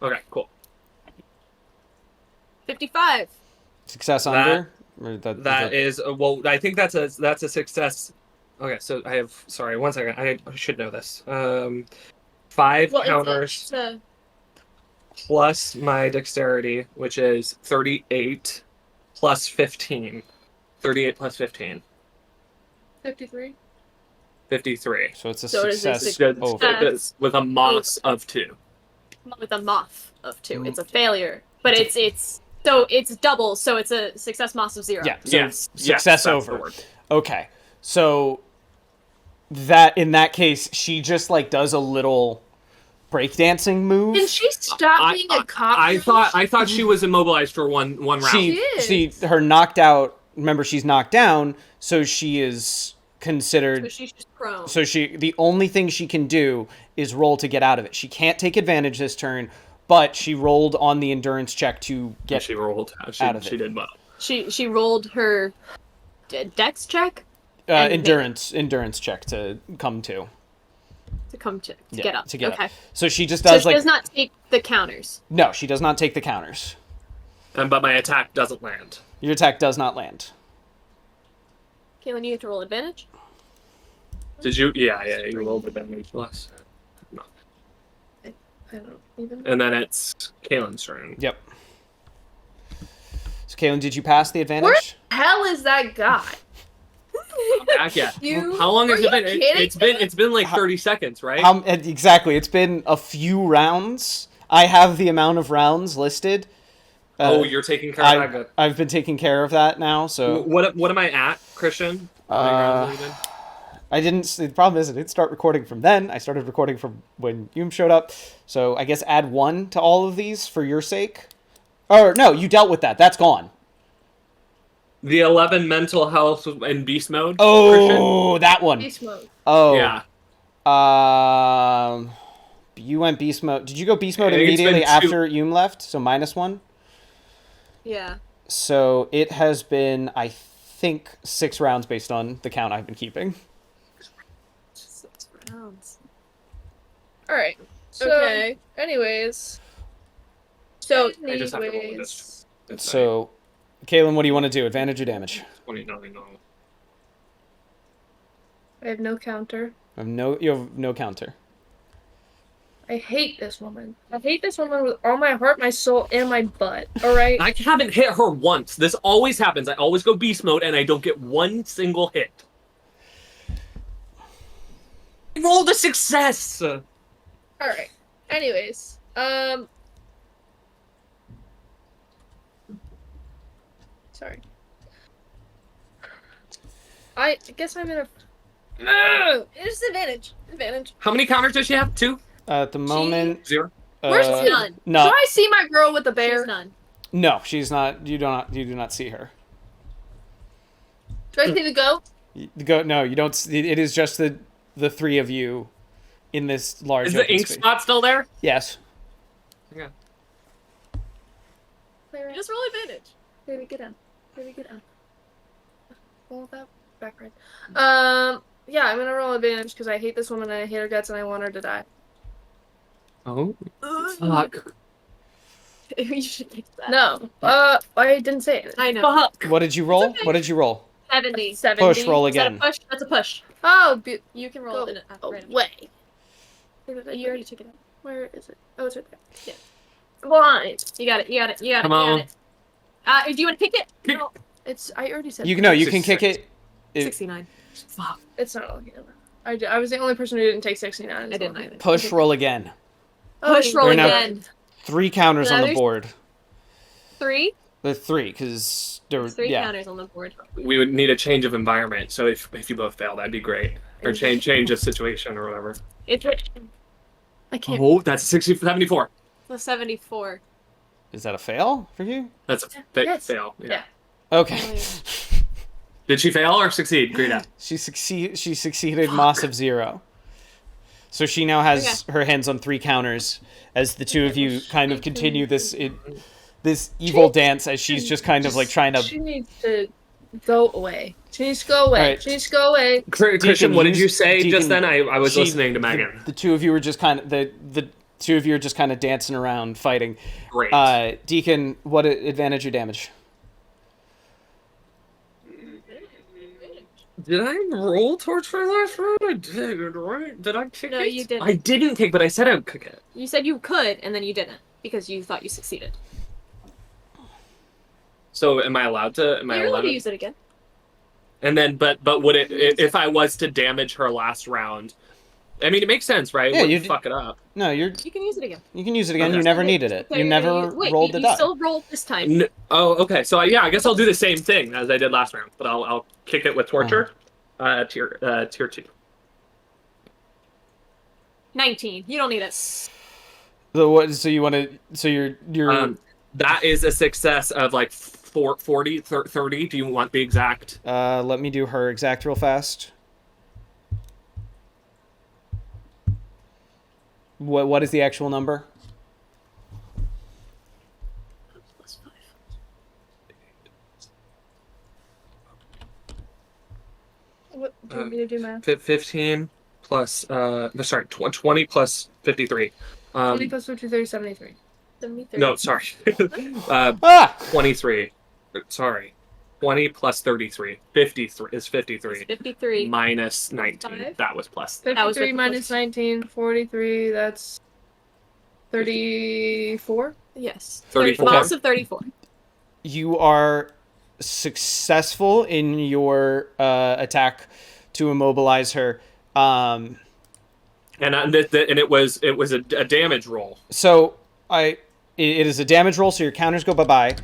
Okay. Cool. 55. Success That- under. Or That is well. I think that's a success. Okay, so I have. Sorry, 1 second. I should know this. 5 counters plus my dexterity, which is 38 plus 15. 38 plus 15. 53. 53. So it's a So it is a success success. over. With a moss of 2. With a moth of 2. It's a failure. But it's so it's double, so it's a success moss of 0. Yeah. So Yes. success Yes, that's the over. word. Okay. So that in that case, she just like does a little breakdancing move. Can she stop being a cop? I thought she was immobilized for one round. She her knocked out. Remember, she's knocked down, so she is considered. So she's just prone. So the only thing she can do is roll to get out of it. She can't take advantage this turn, but she rolled on the endurance check to get She rolled. out of it. She did well. She rolled her dex check and endurance check to come to. to come to Yeah, get up. to get okay. up. So she just So does she like does not take the counters. no, she does not take the counters. But my attack doesn't land. Your attack does not land. Kaylin, you get to roll advantage. Did you? Yeah. You rolled the damage plus. No. I don't even. And then it's Kaylin's turn. Yep. So Kaylin, did you pass the advantage? Where the hell is that guy? Back yet. You- How long has Are it been? you kidding It's been like 30 seconds, right? Exactly. It's been a few rounds. I have the amount of rounds listed. You're taking care of that. Good. I've been taking care of that now. So What am I at, Christian? How many rounds have you been? I didn't. The problem is, I didn't start recording from then. I started recording from when Yum showed up. So I guess add 1 to all of these for your sake. Or no, you dealt with that. That's gone. The 11 mental health in beast mode. Oh, that one. Beast mode. Oh, Yeah. You went beast mode. Did you go beast mode I think it's immediately been after Yum left? So -1. Yeah. So it has been, I think, 6 rounds based on the count I've been keeping. 6 rounds. All right. So, Okay. anyways. So I just have to roll this. It's So, Kaylin, what do you want to do? Advantage or damage? 29. No. I have no counter. You have no counter. I hate this woman. I hate this woman with all my heart, my soul, and my butt. All right. I haven't hit her once. This always happens. I always go beast mode and I don't get one single hit. I rolled a success. All right. Anyways, sorry. I guess I'm in a. It's advantage. Advantage. How many counters does she have? 2? At the moment, 0? Where's uh, none? Do No, I see my girl with the bear? She's none. no, she's not. You do not see her. Do I see the goat? Go. No, you don't. It is just the three of you in this large. Is the open ink space. spot still there? Yes. Okay. Just roll advantage. Baby, get down. Baby, get down. Roll that back right. Yeah, I'm gonna roll advantage because I hate this woman and I hate her guts and I want her to die. Oh. Fuck. You should fix that. No. I didn't say it. I know. Fuck. What did you roll? okay. What did you roll? 70. 70. Push. Roll Is that a again. push? That's a push. Oh, You can roll it go in away. You already took it out. Where is it? Oh, it's right there. Yeah. Blind. You got it. You got it. You got Come it. You on. got it. Do you want to kick it? Kick. No. I already said. You can. No, you can kick it. 69. Fuck. It's not looking at that. I was the only person who didn't take 69. I didn't either. Push. Roll again. Push, roll They're now- again. 3 counters on the Another- board. 3? The 3, because there. There's 3 Yeah. counters on the board. We would need a change of environment. So if you both fail, that'd be great. Or change of situation or whatever. It's I can't. Oh, that's 74. the 74. Is that a fail for you? That's a Yes. fail. Yeah. Yeah. Okay. Did she fail or succeed? Greta. She succeeded Moss of 0. So she now has her hands on 3 counters as the two of you kind of continue this evil dance as she's just kind of like trying to. She needs to go away. She needs to go away. Alright. She needs to go away. Christian, what did you say Deacon- just then? I was she- listening to Megan. The two of you were just kind of the two of you are just kind of dancing around fighting. Great. Deacon, what advantage or damage? Did I roll torch for last round? I did, right? Did I kick No, it? you didn't. I didn't kick, but I said I would kick it. You said you could, and then you didn't because you thought you succeeded. So am I allowed to? Am I You're allowed allowed to to? use it again. And then, but would it if I was to damage her last round? I mean, it makes sense, right? Yeah, Wouldn't you fuck it up. No, You can use it again. you can use it again. Okay. You never needed it. Okay, You never wait, rolled the you die. still rolled this time. Oh, okay. So yeah, I guess I'll do the same thing as I did last round, but I'll kick it with torture. Tier 2. 19. You don't need it. So what? So you want to? So you're. That is a success of like 40, 30. Do you want the exact? Let me do her exact real fast. What is the actual number? What do you want me to do, math? 15 plus 20 plus 53. 20 plus 53, 73. 73. No, sorry. Ah! 23. Sorry. 20 plus 33. 53 is 53. 53. Minus 19. 5? That was plus. 53 was with minus 19, 43, that's 34? Yes. 34. Loss of 34. You are successful in your attack to immobilize her. And it was a damage roll. So it is a damage roll, so your counters go bye-bye.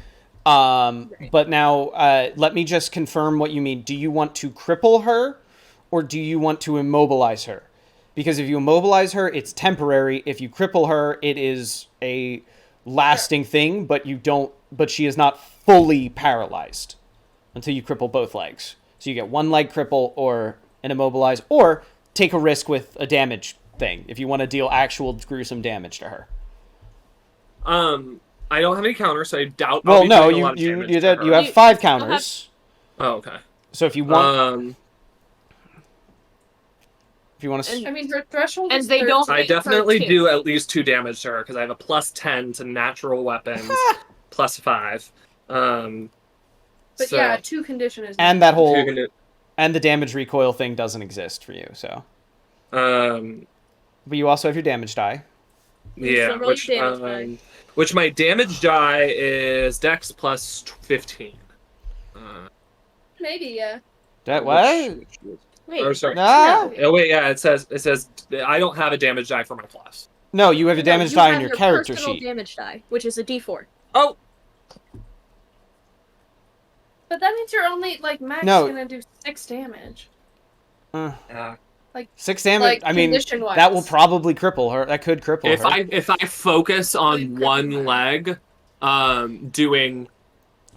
But now let me just confirm what you mean. Do you want to cripple her, or do you want to immobilize her? Because if you immobilize her, it's temporary. If you cripple her, it is a lasting thing, but she is not fully paralyzed until you cripple both legs. So you get one leg cripple or an immobilize, or take a risk with a damage thing if you want to deal actual gruesome damage to her. I don't have any counters, so I doubt. Well, I'll be no, doing a lot of damage to her. you have 5 counters. Oh, okay. So if you want, if you want to, I mean, her threshold And is they 13. don't- I Wait, her definitely too. do at least 2 damage to her because I have a plus 10 to natural weapons, plus 5. But So- yeah, 2 condition is... and that whole You're gonna- and the damage recoil thing doesn't exist for you. So, Um, but you also have your damage die. yeah, still roll which your damage die. which my damage die is Dex plus 15. Maybe, yeah. That what? Wait. Or sorry. No, Oh wait, yeah. It says I don't have a damage die for my plus. no, you have a No, damage you die have on your character personal sheet. damage die, which is a D4. Oh, But that means you're only, like, max No. gonna do 6 damage. yeah. 6 damage. Like, I mean, condition-wise. that will probably cripple her. That could cripple If her. I focus on Like, one leg, doing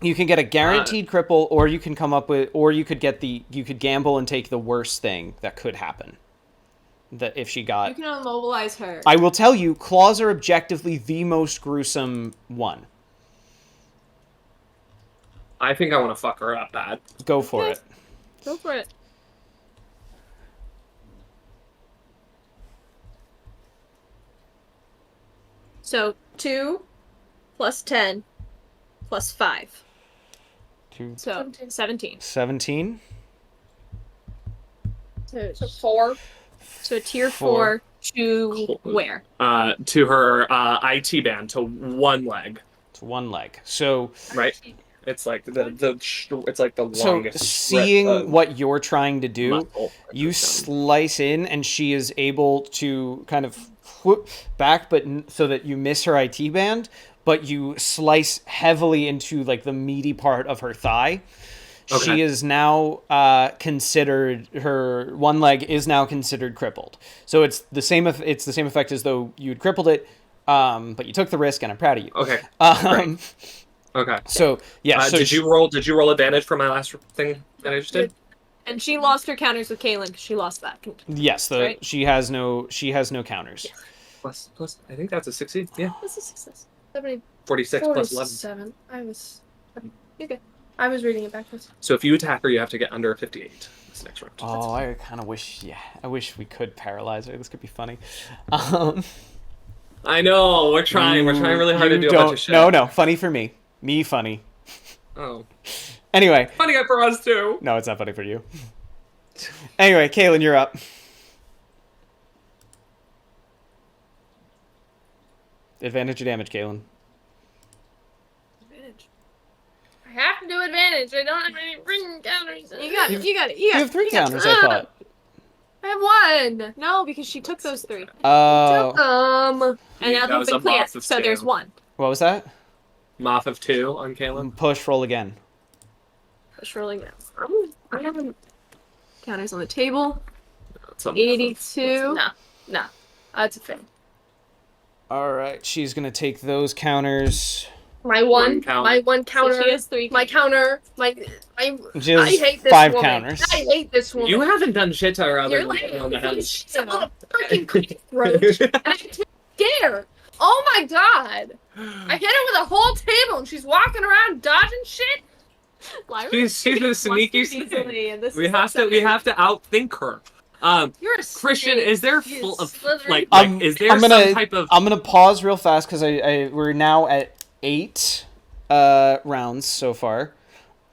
You can get a guaranteed cripple, or you can come up with, or you could gamble and take the worst thing that could happen. That if she got, You can immobilize her. I will tell you, claws are objectively the most gruesome one. I think I want to fuck her up bad. Go for it. Go for it. So 2 plus 10 plus 5. Two, So 17. 17. So, So 4. so tier Four. 4 to where? To her IT band, to one leg, It's one leg. So right? It's like it's like the So longest. seeing what you're trying to do, muscle. you slice in, and she is able to kind of whoop back, but so that you miss her IT band, but you slice heavily into like the meaty part of her thigh. Okay. She is now considered, her one leg is now considered crippled. So it's the same effect as though you'd crippled it, but you took the risk, and I'm proud of you. Okay. Um, Okay. So yeah. So did you roll advantage for my last thing that I just did? And she lost her counters with Kaylin because she lost that. Yes, Right? she has no counters. Plus, I think that's a 16. Yeah. That's a success. 46 plus 11. 7. You're good. I was reading it backwards. So if you attack her, you have to get under a 58 this next round. Oh, I kind of wish. Yeah, I wish we could paralyze her. This could be funny. I know, we're trying. We're trying really hard to You do a bunch of shit. No, funny for me. Me funny. Oh. Anyway, Funny guy for us, too. no, it's not funny for you. Anyway, Kaylin, you're up. Advantage or damage, Kaylin? Advantage. I have to do advantage. I don't have any ring counters. You got it. You got it. You have 3 counters, I thought. I have 1. No, because she took those 3. Oh, And now That was they've a been clear. boss of So 2. there's 1. what was that? Moth of 2 on Caleb. Push, roll again. Push rolling down. I have counters on the table. Some- 82. No. That's a fail. All right, she's gonna take those counters. My One one count. my one So counter. she has 3. My counter. My She I has hate this 5 woman. counters. I hate this woman. You haven't done shit to her other You're than on the head. she's a little freaking cockroach. And I'm too scared. Oh my god. I hit her with a whole table and she's walking around dodging shit. Lyra She's a sneaky monsters snake. easily, and this We is have to outthink her. You're a Christian, snake. is there You full of slithering- is there some type of I'm gonna pause real fast because we're now at 8 rounds so far.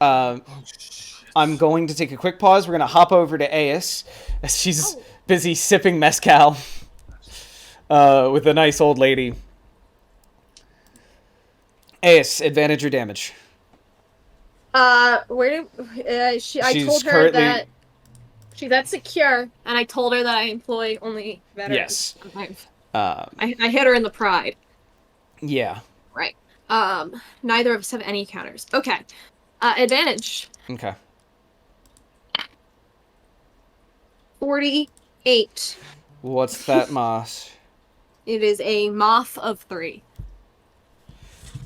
I'm going to take a quick pause. We're gonna hop over to Aes as she's busy sipping mezcal with a nice old lady. Aes, advantage or damage? Where did She's I told her currently- that that's secure. And I told her that I employ only veterans. Yes. I hit her in the pride. Yeah. Right. Neither of us have any counters. Okay. Advantage. Okay. 48. What's that, Moss? It is a moth of 3.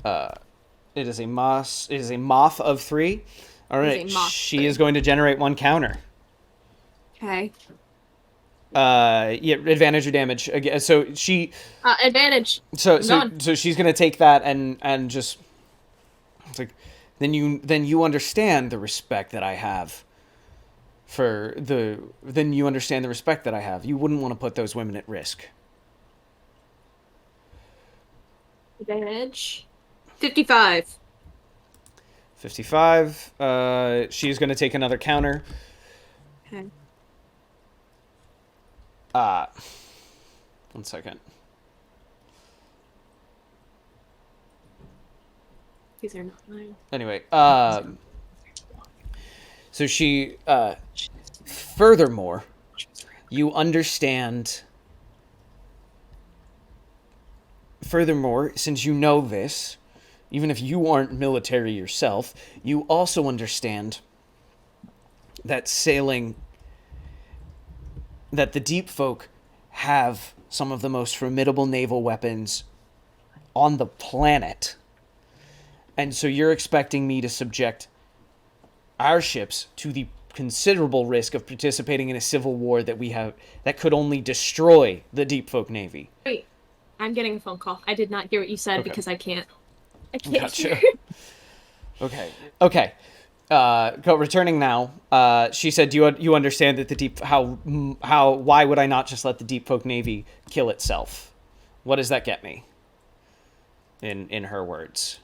It is a moth of 3. All It is right. a moth She 3. is going to generate 1 counter. Okay. Yeah, advantage or damage. Again, so she Advantage. so None. she's gonna take that and just it's like then you understand the respect that I have then you understand the respect that I have. You wouldn't want to put those women at risk. Advantage. 55. 55. She's gonna take another counter. Okay. 1 second. These are not mine. Anyway, so she, furthermore, you understand, since you know this, even if you aren't military yourself, you also understand that the deep folk have some of the most formidable naval weapons on the planet. And so you're expecting me to subject our ships to the considerable risk of participating in a civil war that we have that could only destroy the Deep Folk Navy. Wait, I'm getting a phone call. I did not hear what you said Okay. because I can't Gotcha. hear. Okay. Returning now. She said, "Do you understand that the deep why would I not just let the Deep Folk Navy kill itself? What does that get me?" In her words.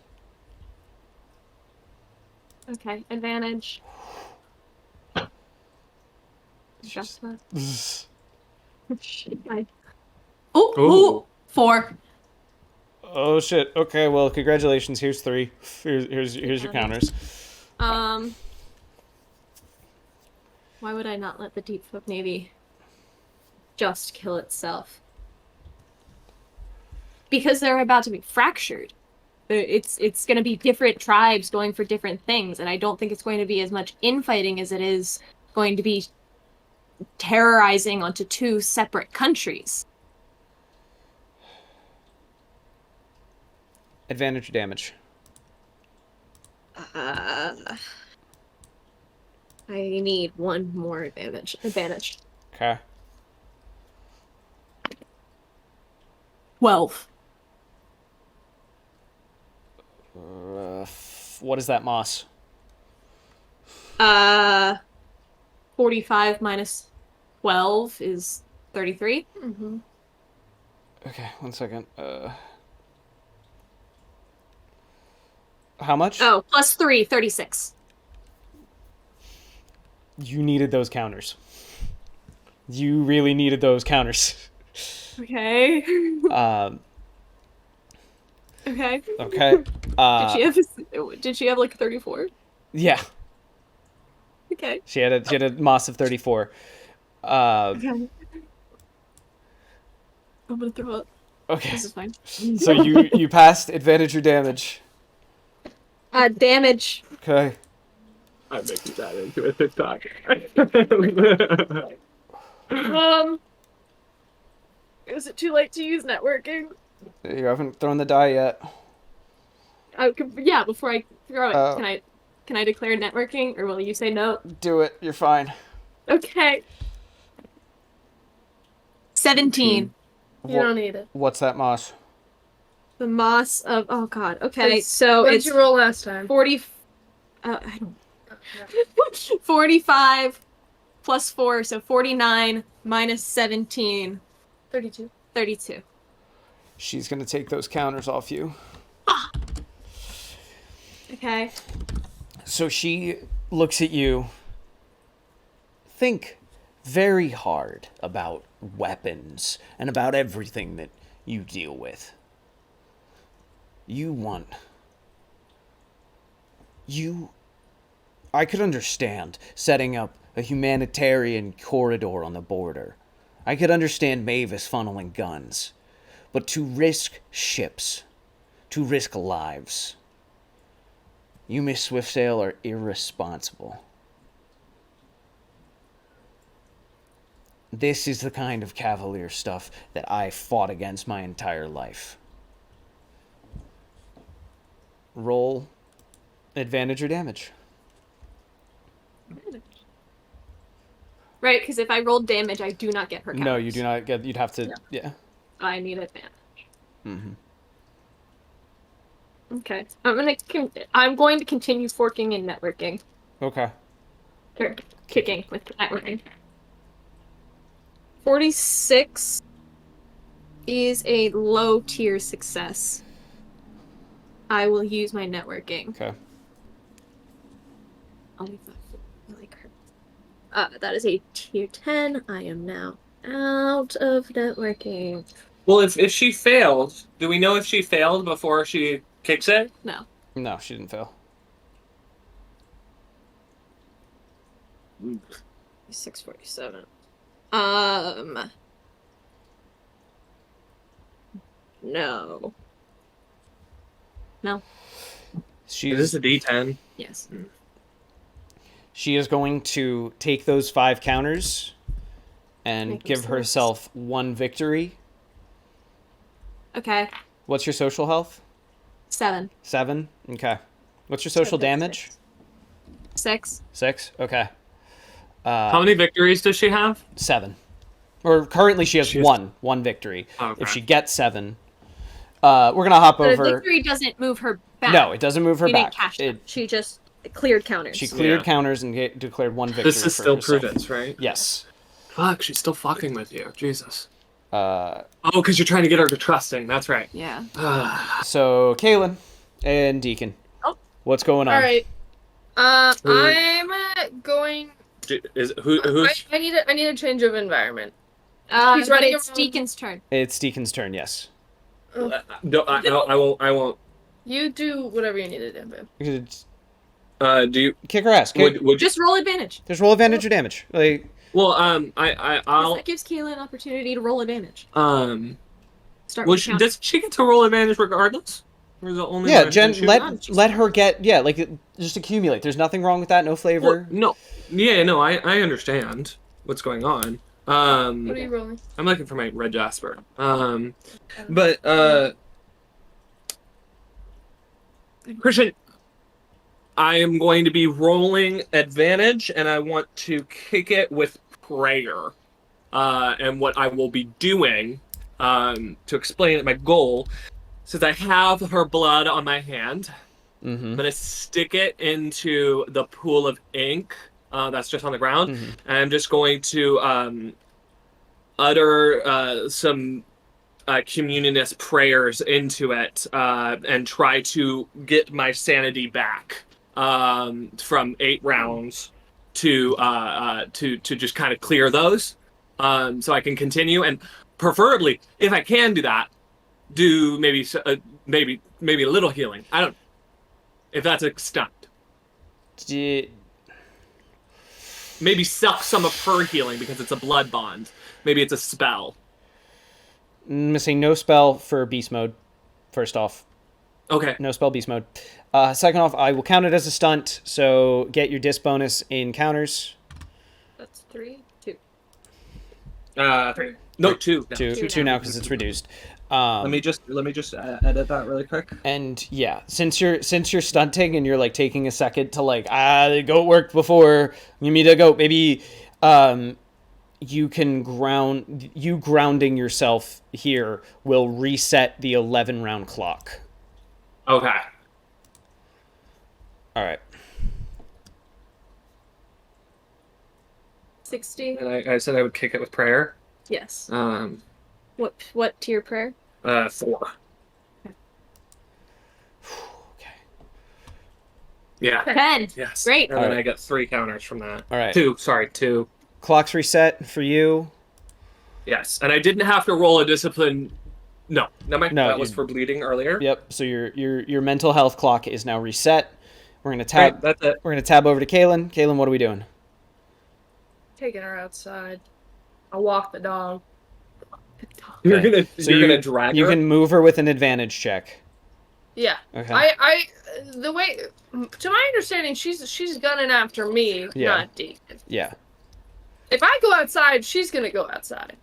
Okay, advantage. Just that. Oh, 4. Oh shit. Okay. Well, congratulations. Here's 3. Here's your counters. Why would I not let the Deep Folk Navy just kill itself? Because they're about to be fractured. It's going to be different tribes going for different things, and I don't think it's going to be as much infighting as it is going to be terrorizing onto 2 separate countries. Advantage or damage? I need 1 more advantage. Okay. 12. What is that, Moss? 45 minus 12 is 33. Mm-hmm. Okay, 1 second. How much? Oh, plus 3, 36. You needed those counters. You really needed those counters. Okay. Okay. Okay. Did she have like 34? Yeah. Okay. She had a Moss of 34. Okay. I'm gonna throw up. Okay. This is fine. So you passed advantage or damage. Damage. Okay. I'm making that into a TikTok. Is it too late to use networking? You haven't thrown the die yet. Yeah, before I throw it, Oh. can I declare networking, or will you say no? Do it. You're fine. Okay. 17. You don't need it. What's that, Moss? The moss of Okay, so What did it's you roll last time? 40. I don't. 45 plus 4, so 49 minus 17. 32. 32. She's gonna take those counters off you. Okay. So she looks at you. Think very hard about weapons and about everything that you deal with. I could understand setting up a humanitarian corridor on the border. I could understand Mavis funneling guns. But to risk ships, to risk lives, you, Miss Swiftsail, are irresponsible. This is the kind of cavalier stuff that I fought against my entire life. Roll advantage or damage. Right, because if I rolled damage, I do not get her counters. No, you do not get. You'd have to. Yeah. I need advantage. Mm-hmm. Okay. I'm going to continue forking and networking. Okay. Or kicking with networking. 46 is a low tier success. I will use my networking. Okay. I'll leave that really hurt. That is a tier 10. I am now out of networking. Well, if she failed, do we know if she failed before she kicks it? No. No, she didn't fail. 647. No. No. She Is this a D10? Yes. She is going to take those 5 counters and Make give sense. herself 1 victory. Okay. What's your social health? 7. 7. Okay. What's your social damage? 6. 6. Okay. How many victories does she have? 7. Or currently she has She has- one victory. Okay. If she gets 7, we're gonna hop But a over. victory doesn't move her back. No, it doesn't move her You didn't back. cash them. She just cleared counters. She cleared Yeah. counters and declared 1 victory. This is for still herself. Prudence, right? Yes. Fuck, she's still fucking with you. Jesus. Uh, Oh, because you're trying to get her to trusting. That's right. Yeah. so Kaylin and Deacon. Oh. What's going on? All right. I'm going. Who's? I need a change of environment. He's But running. it's It's Deacon's turn. It's Deacon's turn. Yes. No, I won't. I won't. You do whatever you need to do, babe. You could just Do you? kick her ass. Would you? Just roll advantage. Just roll advantage or damage. Like, Well, I'll... That gives Keela an opportunity to roll advantage. Start Well, with count. does she get to roll advantage regardless? Or is it only yeah, when Jen, she- let her get just accumulate. There's nothing wrong with that. No flavor. Well, no. Yeah, no, I understand what's going on. What are you rolling? I'm looking for my red jasper. But Christian, I am going to be rolling advantage, and I want to kick it with prayer. And what I will be doing, to explain it, my goal, since I have her blood on my hand, I'm gonna stick it into the pool of ink that's just on the ground, and I'm just going to utter some communionist prayers into it and try to get my sanity back from 8 rounds to just kind of clear those, so I can continue, and preferably, if I can do that, do maybe a little healing. I don't. If that's a stunt. Maybe suck some of her healing because it's a blood bond. Maybe it's a spell. I'm missing no spell for beast mode. First off, Okay. no spell beast mode. Second off, I will count it as a stunt. So get your dis bonus in counters. That's 3, 2. 3. No, 2. No. Two now because it's reduced. Let me just edit that really quick. And yeah, since you're stunting and you're like taking a second to like the goat worked before, you need a goat. Maybe you can grounding yourself here will reset the 11 round clock. Okay. All right. 60. And I said I would kick it with prayer. Yes. What tier prayer? 4. Okay. Yeah. 10. Yes. Great. And then Alright. I get 3 counters from that. All right. 2. Sorry, 2. Clock's reset for you. Yes. And I didn't have to roll a discipline. No. That was you- for bleeding earlier. Yep. So your mental health clock is now reset. We're gonna tab. Right, that's it. We're gonna tab over to Kaylin. Kaylin, what are we doing? Taking her outside. I'll walk the dog. You're Okay. gonna So you're gonna drag You her. can move her with an advantage check. Yeah. Okay. I the way to my understanding, she's gunning after me, Yeah. not Deacon. Yeah. If I go outside, she's gonna go outside.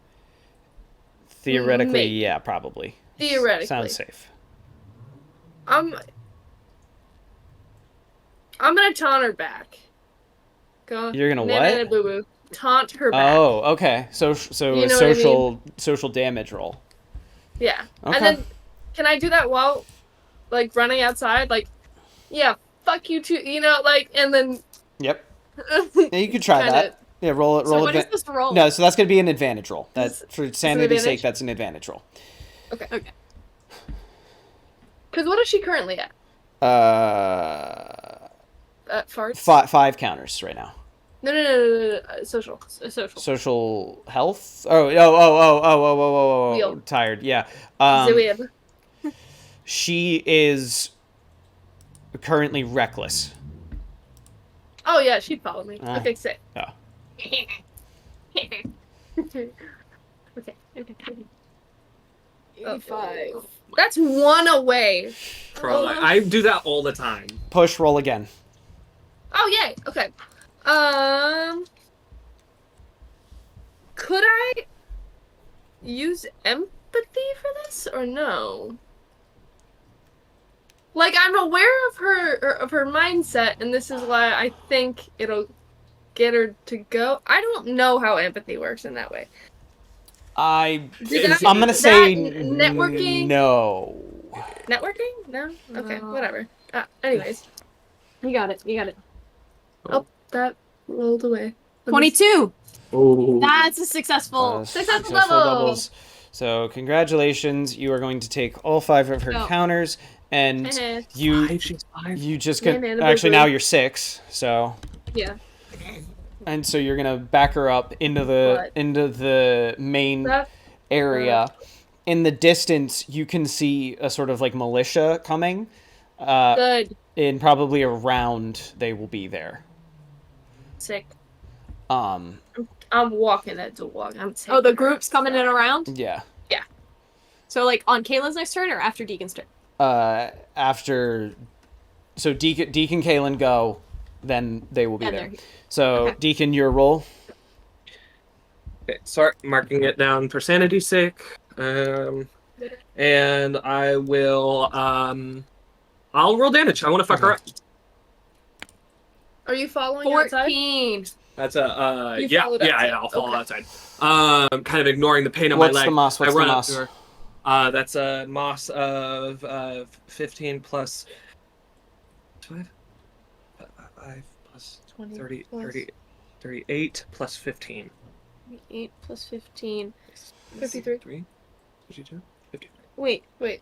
Theoretically, Maybe. yeah, probably. Theoretically. Sounds safe. I'm gonna taunt her back. Go. You're gonna Nah, what? nah, nah, boo boo. Taunt her back. Oh, okay. So You a know what I social damage roll. Yeah. Okay. And then can I do that while like running outside? Like, yeah, fuck you too, and then Yep. Yeah, you could try Kinda- that. Yeah, roll it. So Roll what is adva- this roll? No, so that's gonna be an advantage roll. That Is- for sanity's advantage? sake, that's an advantage roll. Okay. Okay. Because what is she currently at? Farts? 5 counters right now. No. Social. Social health. Oh. Wheel. Tired. Yeah. Zillion. She is currently reckless. Oh yeah, she'd follow me. Ah. Okay, sick. Yeah. Okay. 85. That's 1 away. Probably. I do that all the time. Push. Roll again. Oh yay. Okay. Could I use empathy for this or no? Like, I'm aware of her mindset, and this is why I think it'll get her to go. I don't know how empathy works in that way. I'm Is gonna that say networking? no. Networking? No? Okay, No. whatever. Anyways. You got it. You got it. Oh, that rolled away. 22. Oh. That's a successful. Successful level. doubles. So congratulations, you are going to take all 5 of her No. counters, and Five, she's 5. you just Man, get and a actually boo-boo. now you're 6. So Yeah. and so you're gonna back her up into the main That, area. In the distance, you can see a sort of like militia coming. good. In probably a round, they will be there. Sick. Um, I'm walking that to walk. I'm taking Oh, the her group's coming in outside. around? yeah. So, like, on Kaylin's next turn or after Deacon's turn? After, so Deacon, Kaylin go, then they will be And there. they're- So okay. Deacon, your roll. Okay, start marking it down for sanity's sake. And I will I'll roll damage. I want to fuck her up. Are you following outside? 14. That's a You yeah, followed yeah, outside. yeah, I'll follow Okay. outside. Kind of ignoring the pain on What's my leg. the moss? What's I run the up moss? to her. That's a moss of 15 plus 5 plus 20 30, plus 30, 38 plus 15. 8 plus 15. 53. 52? 53. Wait.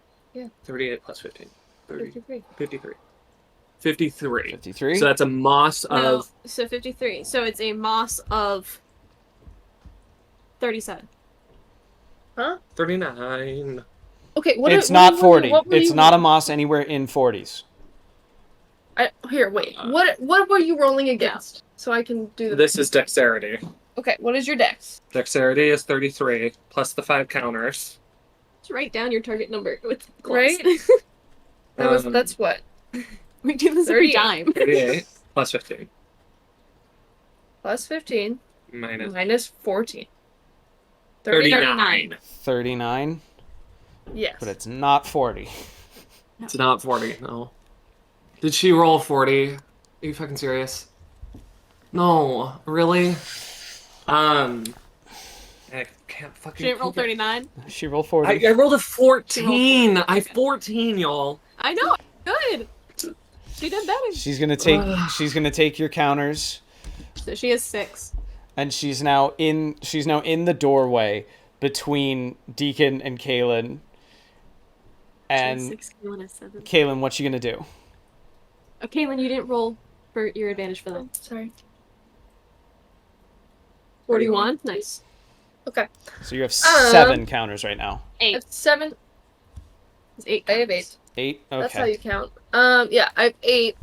38 plus 15. 30, 53. 53. 53. 53. So that's a moss No. of So 53. So it's a moss of 37. 39. Okay, It's not 40. It's not a moss anywhere in 40s. Here, wait. What were you rolling against? So I can do the. This is dexterity. Okay, what is your dex? Dexterity is 33 plus the 5 counters. Just write down your target number with Right? That's what? We do this every 38. time. 38 plus 15 Plus 15 minus minus 14. 39. 39, Yes. but it's not 40. It's not 40, no. Did she roll 40? Are you fucking serious? No, really? I can't fucking. She didn't roll keep it. 39. She rolled 40. I rolled a 14. I 14, y'all. I know. Good. She did better. She's gonna take your counters, So she is 6. and she's now in the doorway between Deacon and Kaylin. And 6, Kaylin is 7. Kaylin, what you gonna do? Oh, Kaylin, you didn't roll for your advantage for that. Oh, sorry. 41. Nice. Okay. So you have 7 counters right now. 8. It's 7. It's 8. I have 8. 8. That's how Okay. you count. Yeah, I have 8.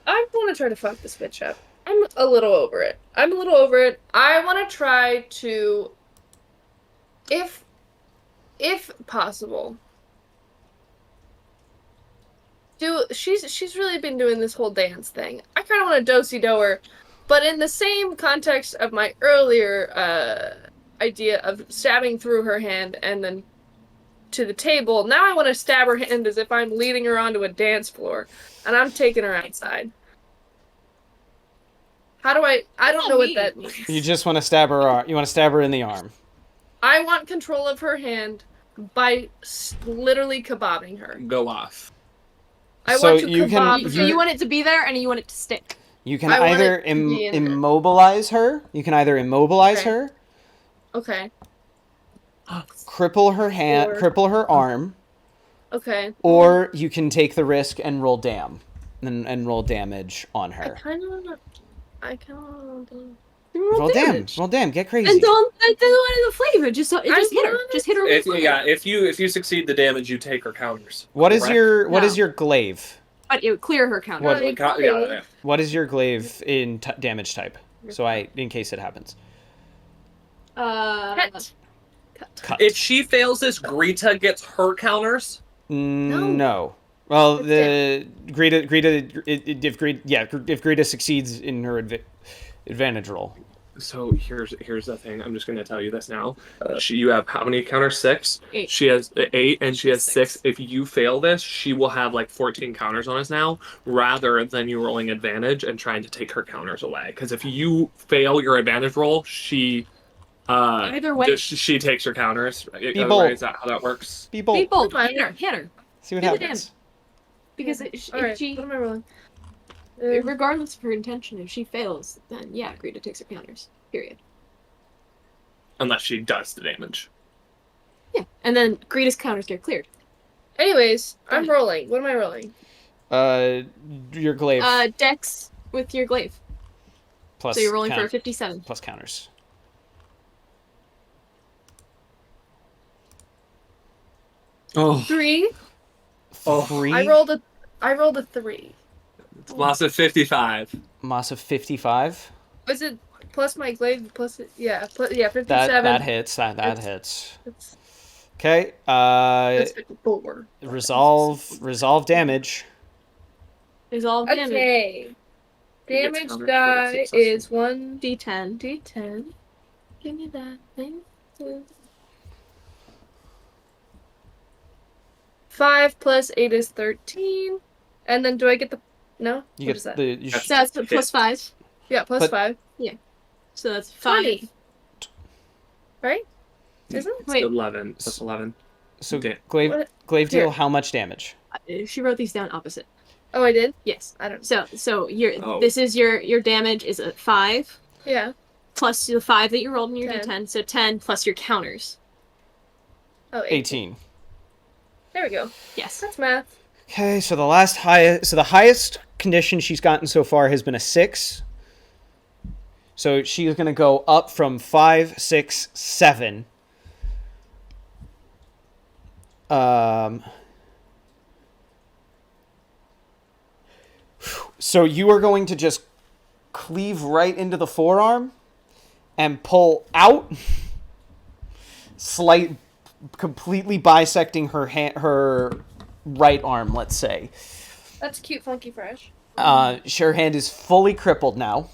I want to try to fuck this bitch up. I'm a little over it. I want to try to, if possible, she's really been doing this whole dance thing. I kind of want to do-si-do her, but in the same context of my earlier idea of stabbing through her hand and then to the table. Now I want to stab her hand as if I'm leading her onto a dance floor, and I'm taking her outside. How do I don't know what that means. You just want to stab her. You want to stab her in the arm. I want control of her hand by literally kebabbing her. Go off. I So want to you can- kebab So her. you want it to be there and you want it to stick. You can I want either it to be in her. immobilize her. You can either immobilize Okay. her, Okay. cripple her hand, Or- cripple her arm, Okay. or you can take the risk and roll and roll damage on I her. kind of want to. I kind of want to. Roll damn, get crazy. And don't want the flavor. Just hit her. want Just hit her. If, with yeah, if you succeed the damage, you take her counters. What is Correct? your glaive? But it would clear her counter. What- Yeah. What is your glaive in damage type? So in case it happens. Pet. Cut. If she fails this, Greta gets her counters. No. Well, the Greta, if Greta succeeds in her advantage roll, So here's the thing. I'm just gonna tell you this now. You have how many counters? 6. 8. She has 8, and she has 6. 6. If you fail this, she will have like 14 counters on us now, rather than you rolling advantage and trying to take her counters away. Because if you fail your advantage roll, she Either way. she takes your counters. Be bold. Is that how that works? Be bold. Be bold. Fine. Hit her. See what Do the happens. Because if Alright, she, what am I rolling? regardless of her intention, if she fails, then yeah, Greta takes her counters. Period. Unless she does the damage. Yeah, and then Greta's counters get cleared. Anyways, I'm Fine. rolling. What am I rolling? Your glaive Dex with your glaive. plus So you're rolling for a count- 57. plus counters. Oh, 3. Oh. 3. I rolled a 3. it's loss of 55. Moss of 55. Was it plus my glaive? Plus it? Yeah. Yeah. 57. That hits. That hits. It's, Okay. it's 54. Resolve damage. Is all damage. Okay. It gets Damage countered for die successful. is 1 D10. d10. Give me that thing. 5 plus 8 is 13. And then do I get the... No? You What get is that? the. You That's- So that's plus 5. Yeah, plus But- 5. So that's 5. 20. Right? Isn't it? Wait, 11. That's 11. so Da- glaive deal Here. how much damage? she wrote these down opposite. Oh, I did? Yes. I don't know. So your Oh. this is your damage is a 5 Yeah. plus the 5 that you rolled in your 10. D10. So 10 plus your counters. Oh, 18. There we go. Yes. That's math. Okay, so the highest condition she's gotten so far has been a 6. So she's gonna go up from 5, 6, 7. So you are going to just cleave right into the forearm and pull out, completely bisecting her right arm, let's say. That's cute, funky, fresh. Her hand is fully crippled now.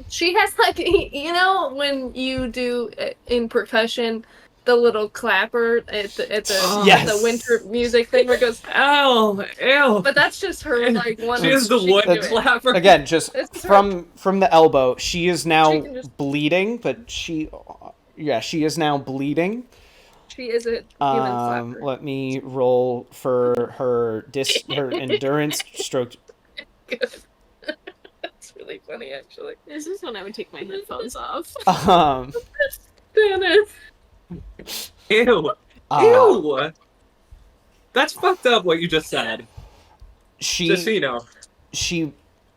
She has like, you know, when you do in percussion, the little clapper at the Yes. at the winter music thing where it goes. Ew. But that's just her like one. She has the she wood can do it. clapper. Again, just It's from the elbow, she is now She can just- bleeding, but she is now bleeding. She is a human clapper. Let me roll for her endurance stroke. Good. That's really funny, actually. This is when I would take my headphones off. Um, Damn it. Ew. uh, Ew. That's fucked up what you just said. Just so she you know. she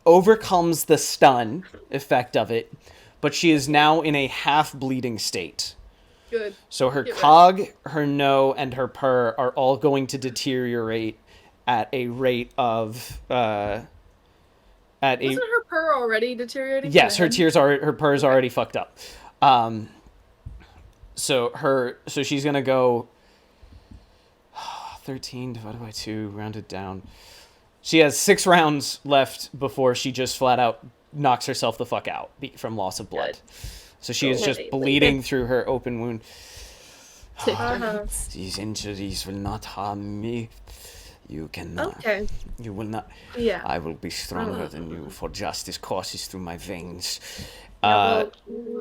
overcomes the stun effect of it, but she is now in a half bleeding state. Good. So her Get rest. cog, her no, and her purr are all going to deteriorate at a rate of Wasn't her purr already deteriorating? yes, from her the head? her purr's already fucked up. So she's gonna go 13 divided by 2 rounded down. She has 6 rounds left before she just flat out knocks herself the fuck out from loss of blood. So she is just Good. bleeding through her open wound. Uh-huh. These injuries will not harm me. You cannot. Okay. You will not. Yeah. I will be stronger than you, for justice courses through my veins. Well,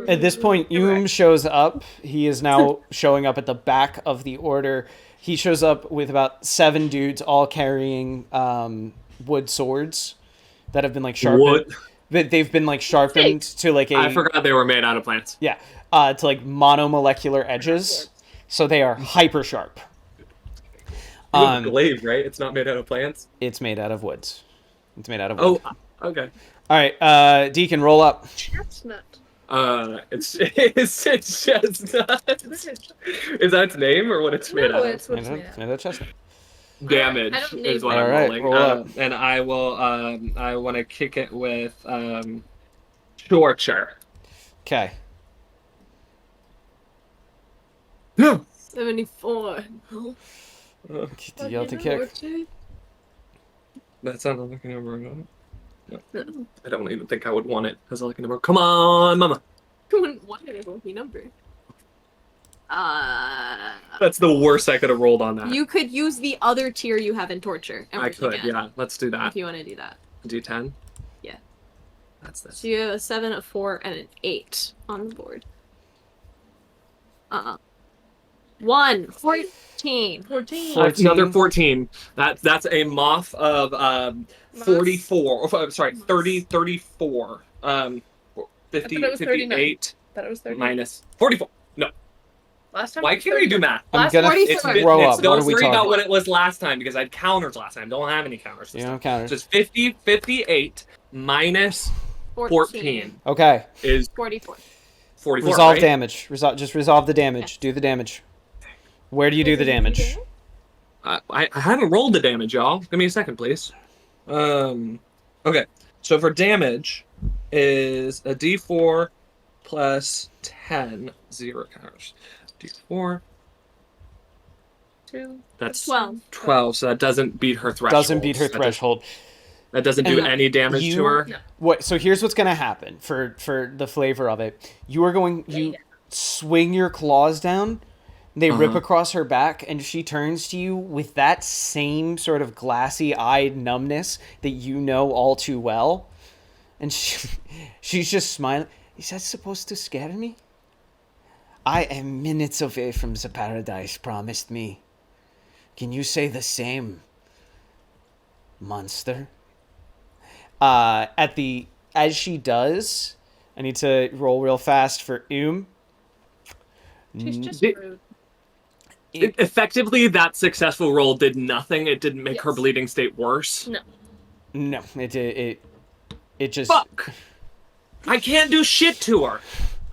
At this point, Yum shows up. He is now showing up at the back of the order. He shows up with about 7 dudes, all carrying wood swords that have been like sharpened. Wood? They've been like sharpened to like a I forgot they were made out of plants. yeah, to like monomolecular edges. So they are hyper sharp. You have a glaive, right? It's not made out of plants? It's made out of woods. It's made out of wood. Oh, okay. All right, Deacon, roll up. chestnut. It's chestnut. Is that its name or what it's made No, out of? it's what's made It's out. made out of chestnut. Damage I don't need is what that. I'm Alright, rolling. roll up. And I will. I want to kick it with torture. Okay. 74. Do you have to kick? That sounds like a number. No. I don't even think I would want it as a lucky number. Come on, mama. What is a lucky number? That's the worst I could have rolled on that. You could use the other tier you have in torture. I could, yeah. Let's do that. If you want to do that. D10? Yeah. That's this. So you have a 7, a 4, and an 8 on the board. 1, 14. 14. That's another 14. That's a moth of 44. Sorry, 30, 34. 50, I thought it was 39. 58 Thought it was 30. minus 44. No. Last time. Why it was can't we do 39. math? I'm Last gonna 44. throw up. Don't What are we worry talking about about? what it was last time because I had counters last time. Don't have any counters this You time. don't counters. So it's 50, 58 minus 14 Okay. is 44. 44. Resolve right? damage. Just resolve the damage. Do the damage. Where do you do the damage? I haven't rolled the damage, y'all. Give me a second, please. Okay. So for damage is a D4 plus 10. 0 counters. D4. 2. That's 12. 12, so that doesn't beat her threshold. Doesn't beat her That does- threshold. That doesn't do And any damage you- to her. No. What? So here's what's gonna happen for the flavor of it. You swing your claws down. They rip across her back, and she turns to you with that same sort of glassy-eyed numbness that you know all too well. And she's just smiling. Is that supposed to scare me? I am minutes away from the paradise promised me. Can you say the same, monster? As she does, I need to roll real fast for She's just Did- rude. Effectively, that successful roll did nothing. It didn't make her Yes. bleeding state worse. No. No, it just. Fuck! I can't do shit to her.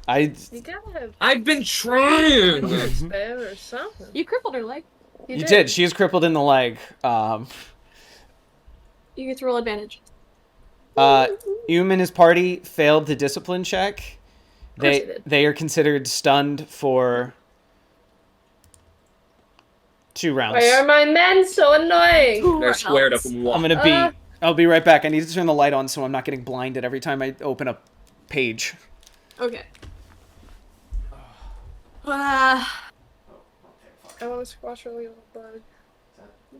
I You gotta have I've been trying. spare or something. You crippled her leg. you did. She is crippled in the leg. You get to roll advantage. and his party failed the discipline check. course he did. They are considered stunned for 2 rounds. Why are my men so annoying? They're squared up else. and I'm gonna be. I'll be right back. I need to turn the light on so I'm not getting blinded every time I open a page. Okay. I want to squash a little bug.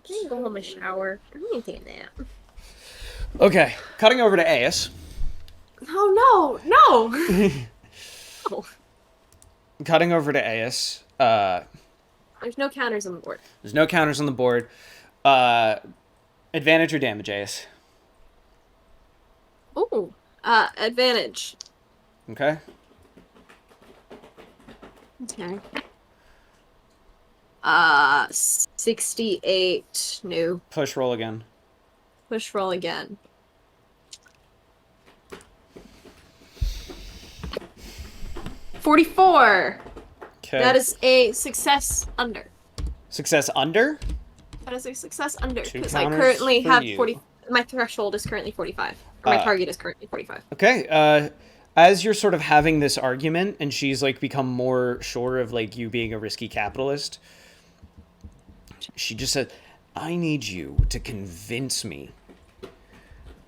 Can you go home and shower? I need to take a nap. Okay, cutting over to Aes. Oh no! Cutting over to Aes. There's no counters on the board. There's no counters on the board. Advantage or damage, Aes? Ooh. Advantage. Okay. Okay. 68. No. Push roll again. Push roll again. $44. Okay. That is a success under. Success under? That is a success under. 2 Because I counters currently for have you. 40. My threshold is currently 45. Or my target is currently 45. Okay. As you're sort of having this argument, and she's like become more sure of like you being a risky capitalist, she just said, "I need you to convince me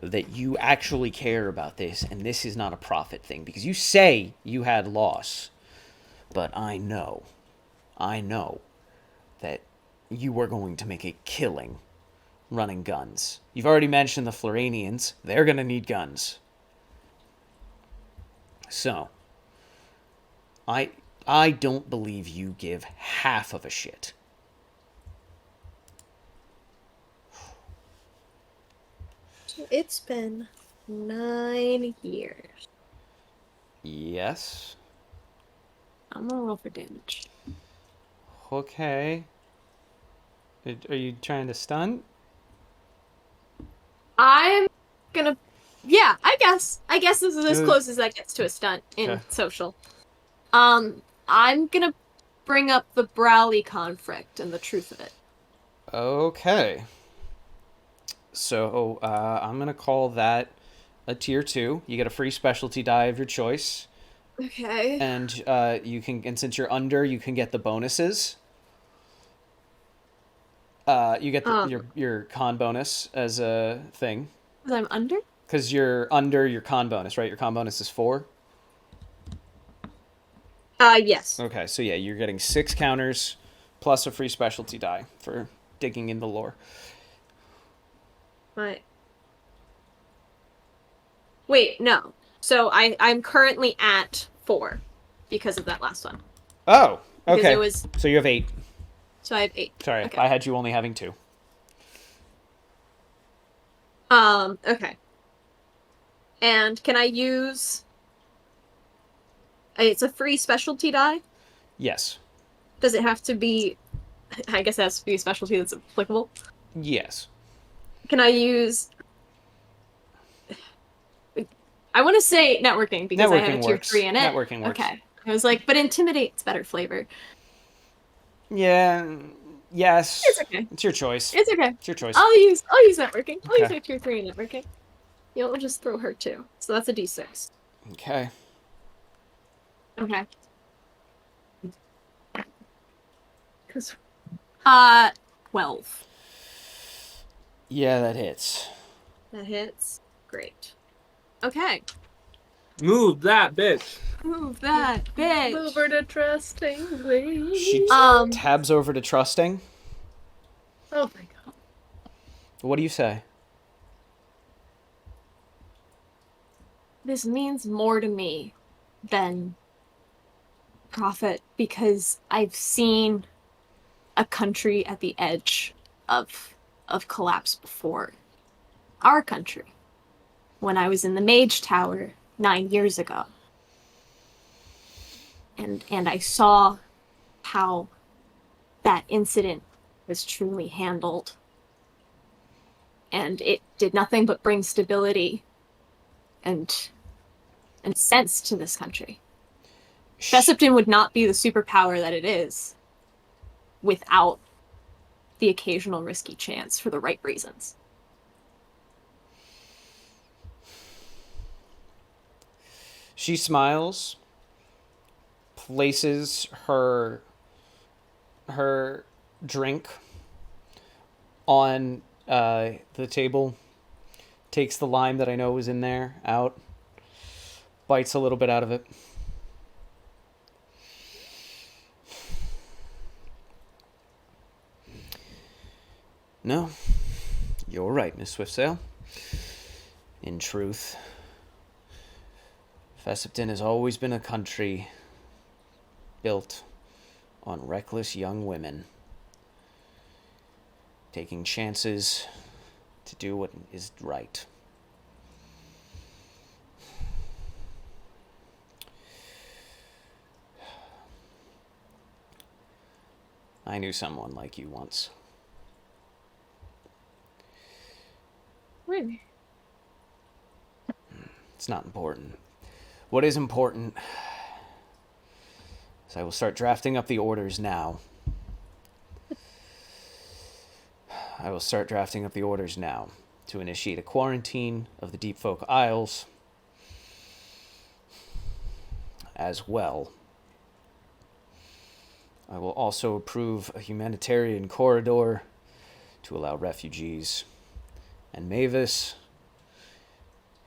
that you actually care about this, and this is not a profit thing. Because you say you had loss, but I know that you were going to make a killing running guns. You've already mentioned the Floranians. They're going to need guns. So, I don't believe you give half of a shit." It's been 9 years. Yes. I'm gonna roll for damage. Okay. Are you trying to stun? I'm gonna. Yeah, I guess. I guess this is as Good. close as that gets to a stunt in Okay. social. I'm gonna bring up the Browley conflict and the truth of it. Okay. So, I'm going to call that a tier 2. You get a free specialty die of your choice. Okay. And and since you're under, you can get the bonuses. You get your con bonus as a thing. Because I'm under? Because you're under your con bonus, right? Your con bonus is 4. Yes. Okay, so yeah, you're getting 6 counters plus a free specialty die for digging in the lore. But wait, no. So I'm currently at 4 because of that last one. Oh, Because okay. it was So you have 8. so I have 8. Sorry, Okay. I had you only having 2. Okay. And can I use it's a free specialty die? Yes. Does it have to be I guess it has to be a specialty that's applicable? Yes. Can I use I want to say networking because I have a Networking tier works. 3 in it. Networking works. Okay. I was like, but intimidate's better flavor. Yeah. Yes. It's okay. It's your choice. It's okay. It's your choice. I'll use networking. I'll use Okay. my tier 3 in networking. You know, we'll just throw her too. So that's a d6. Okay. Okay. 'Cause 12. Yeah, that hits. That hits. Great. Okay. Move that bitch. Move that bitch. move her to trusting, please. She Um, tabs over to trusting. Oh my god. What do you say? This means more to me than profit because I've seen a country at the edge of collapse before. Our country. When I was in the Mage Tower 9 years ago. And I saw how that incident was truly handled. And it did nothing but bring stability and sense to this country. Bessipton would not be the superpower that it is without the occasional risky chance for the right reasons. She smiles, places her drink on the table, takes the lime that I know was in there out, bites a little bit out of it. No, you're right, Miss Swiftsail. In truth, Fessipton has always been a country built on reckless young women taking chances to do what is right. I knew someone like you once. Really? It's not important. What is important is I will start drafting up the orders now. I will start drafting up the orders now to initiate a quarantine of the Deep Folk Isles as well. I will also approve a humanitarian corridor to allow refugees, and Mavis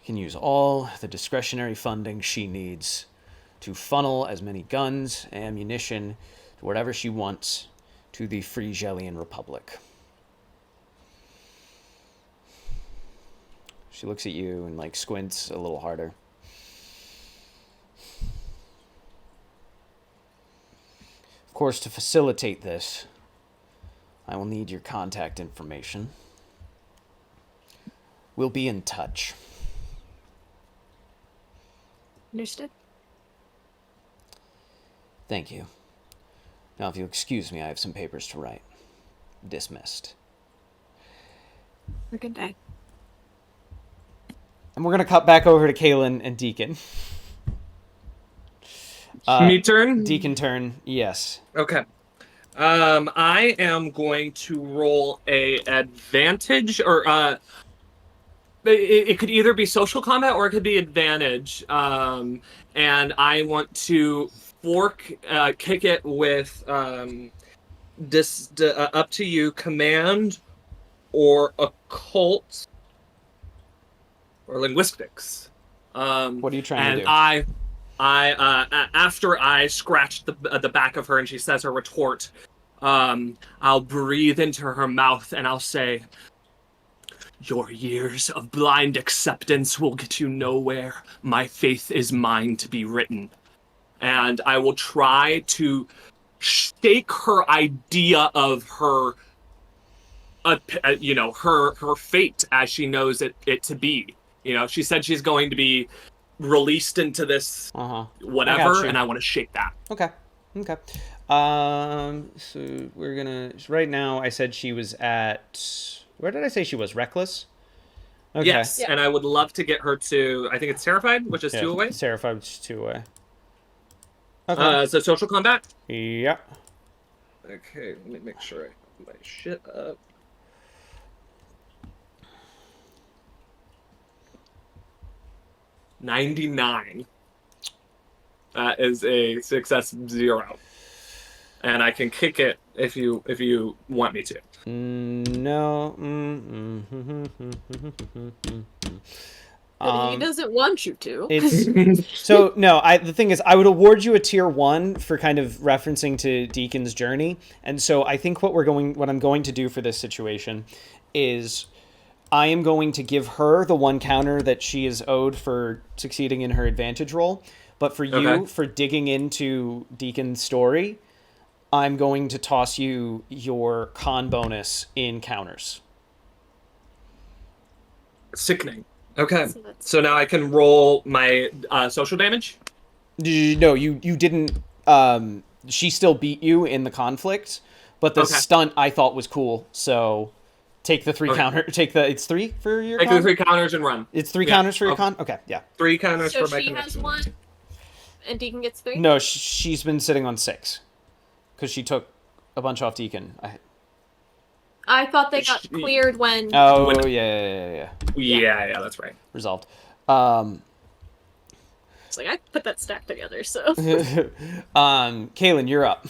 can use all the discretionary funding she needs to funnel as many guns, ammunition, to whatever she wants to the Free Gellian Republic. She looks at you and squints a little harder. Of course, to facilitate this, I will need your contact information. We'll be in touch. Understood? Thank you. Now, if you'll excuse me, I have some papers to write. Dismissed. Have a good day. And we're going to cut back over to Kaylin and Deacon. Me turn? Deacon turn, yes. Okay. I am going to roll a advantage, or it could either be social combat or it could be advantage. And I want to kick it with up to you, command or occult or linguistics. What are you trying to do? And After I scratch the back of her and she says her retort, I'll breathe into her mouth and I'll say, "Your years of blind acceptance will get you nowhere. My faith is mine to be written." And I will try to shake her idea of her, her fate as she knows it to be. She said she's going to be released into this whatever, and I want to shake that. Okay. So we're gonna right now. I said she was at. Where did I say she was? Reckless. Okay. Yes, and I would love to get her to. I think it's terrified, which is 2 away. Terrified, which is 2 away. Okay. So social combat. Yeah. Okay, let me make sure I put my shit up. $99. That is a success 0, and I can kick it if you want me to. No. He doesn't want you to. It's so no. The thing is, I would award you a tier 1 for kind of referencing to Deacon's journey, and so I think what I'm going to do for this situation is I am going to give her the 1 counter that she is owed for succeeding in her advantage roll, but for you for digging into Deacon's story, I'm going to toss you your con bonus in counters. Sickening. Okay, so now I can roll my social damage? No, you didn't. She still beat you in the conflict, but the stunt I thought was cool. So take the 3 counter. It's 3 for your. Take con? the 3 counters and run. It's 3 counters for your con. Okay, yeah. 3 counters So for my she has 1, and Deacon gets 3. No, she's been sitting on 6 because she took a bunch off Deacon. I thought they got cleared when. Oh yeah. Yeah, that's right. Resolved. It's like I put that stack together, so. Kaylin, you're up.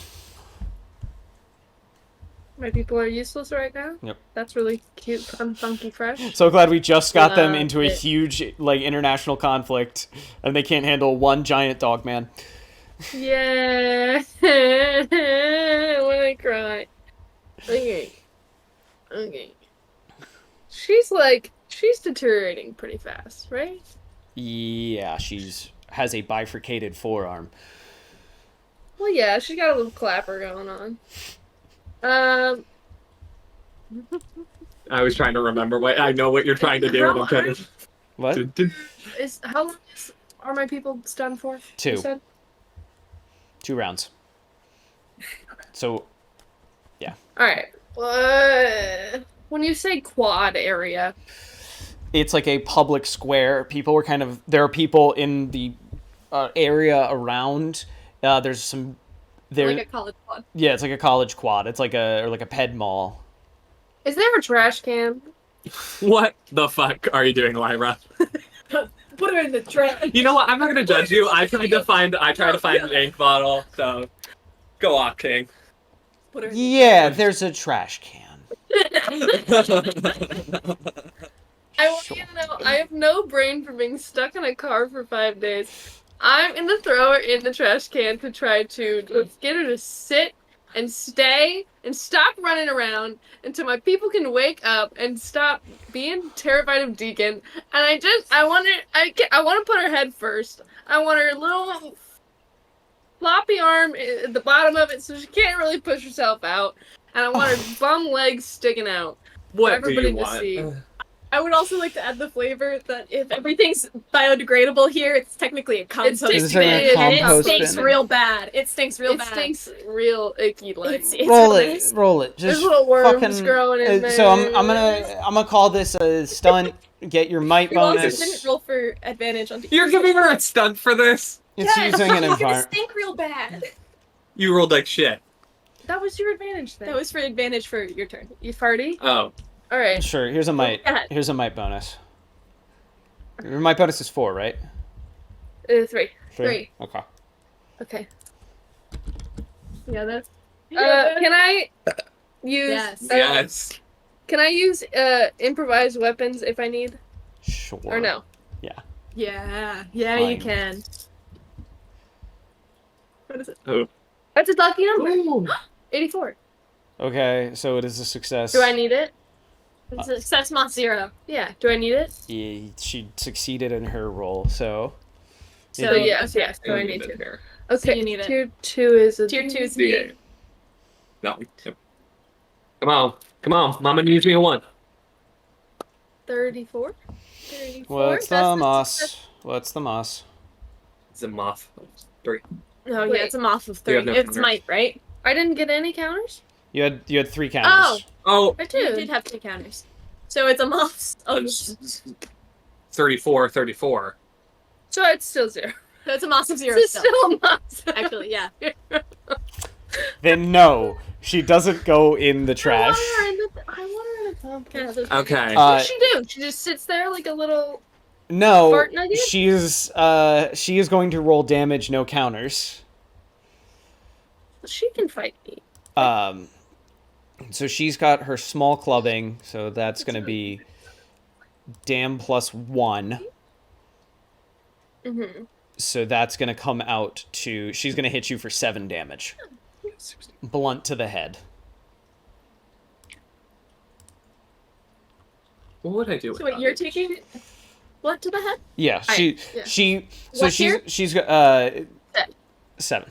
My people are useless right now? Yep. That's really cute, fun, funky, fresh. So glad we just got them into a it. huge international conflict, and they can't handle 1 giant dog man. Yeah. I wanna cry. Okay. She's deteriorating pretty fast, right? Yeah, has a bifurcated forearm. Well, yeah, she's got a little clapper going on. I was trying to remember I know what you're trying to do. And I'm trying to... What? How long are my people stunned for? 2. You said? 2 rounds. So, yeah. Alright. When you say quad area, It's like a public square. There are people in the area around. There's some. Like a college quad. Yeah, it's like a college quad. It's like a ped mall. is there a trash can? What the fuck are you doing, Lyra? Put her in the trash. You know what? I'm not gonna judge you. I tried to find an ink bottle. So, go off, King. Put her in Yeah, there's a trash can. I want you to know I have no brain for being stuck in a car for 5 days. I'm gonna throw her in the trash can to try to get her to sit and stay and stop running around until my people can wake up and stop being terrified of Deacon. And I want to put her head first. I want her little floppy arm at the bottom of it so she can't really push herself out. And I want her bum legs sticking out for What do everybody you to want? see. I would also like to add the flavor that if everything's biodegradable here, it's technically a compost Is bin, it a and it compost stinks bin? real bad. It stinks real It bad. stinks real icky like. It's Roll really- it. Roll it. There's Just little worms fucking, growing in there. So I'm gonna call this a stunt. Get your might You also bonus. didn't roll for advantage on. You're giving her a stunt for this? It's using an It's gonna environment. stink real bad. You rolled like shit. That was your advantage thing. That was for advantage for your turn. You farty? Oh. Alright. Sure. Here's a might. Go ahead. Here's a might bonus. Your might bonus is 4, right? 3. 3. Okay. Okay. Yeah, that's. Can I use Yes. Yes. Can I use improvised weapons if I need? Sure. Or no? Yeah, Fine. you can. What is it? Oh. That's a lucky number. 84. Okay, so it is a success. Do I need it? It's a success mod 0. Yeah. Do I need it? Yeah, she succeeded in her roll, so So yes, yes. Do I need to? Here. Okay. you need it. Tier 2 is a Tier 2 is D8. D8. No. Yep. Come on. Mama needs me a 1. 34. what's the That's moss? What's the moss? It's a moth. 3. Oh, Wait. yeah, it's a moth of You 3. have no It's counter. might, right? I didn't get any counters. You had 3 counters. Oh. I You did. did have 2 counters. So it's a moth of... So 34. So it's still 0. it's a moth of 0 It's still. still a month. Actually, yeah. Then no, she doesn't go in the trash. I want her in the pumpkin. Okay. What does she do? She just sits there like a little. No, Fart nugget? she is going to roll damage, no counters. She can fight me. So she's got her small clubbing, so that's going to be dam plus 1. Mm-hmm. So that's going to come out to... She's going to hit you for 7 damage. Blunt to the head. What would I do? So with wait, you're that? taking blood to the head? Yeah, yeah. So What tier? she's 7.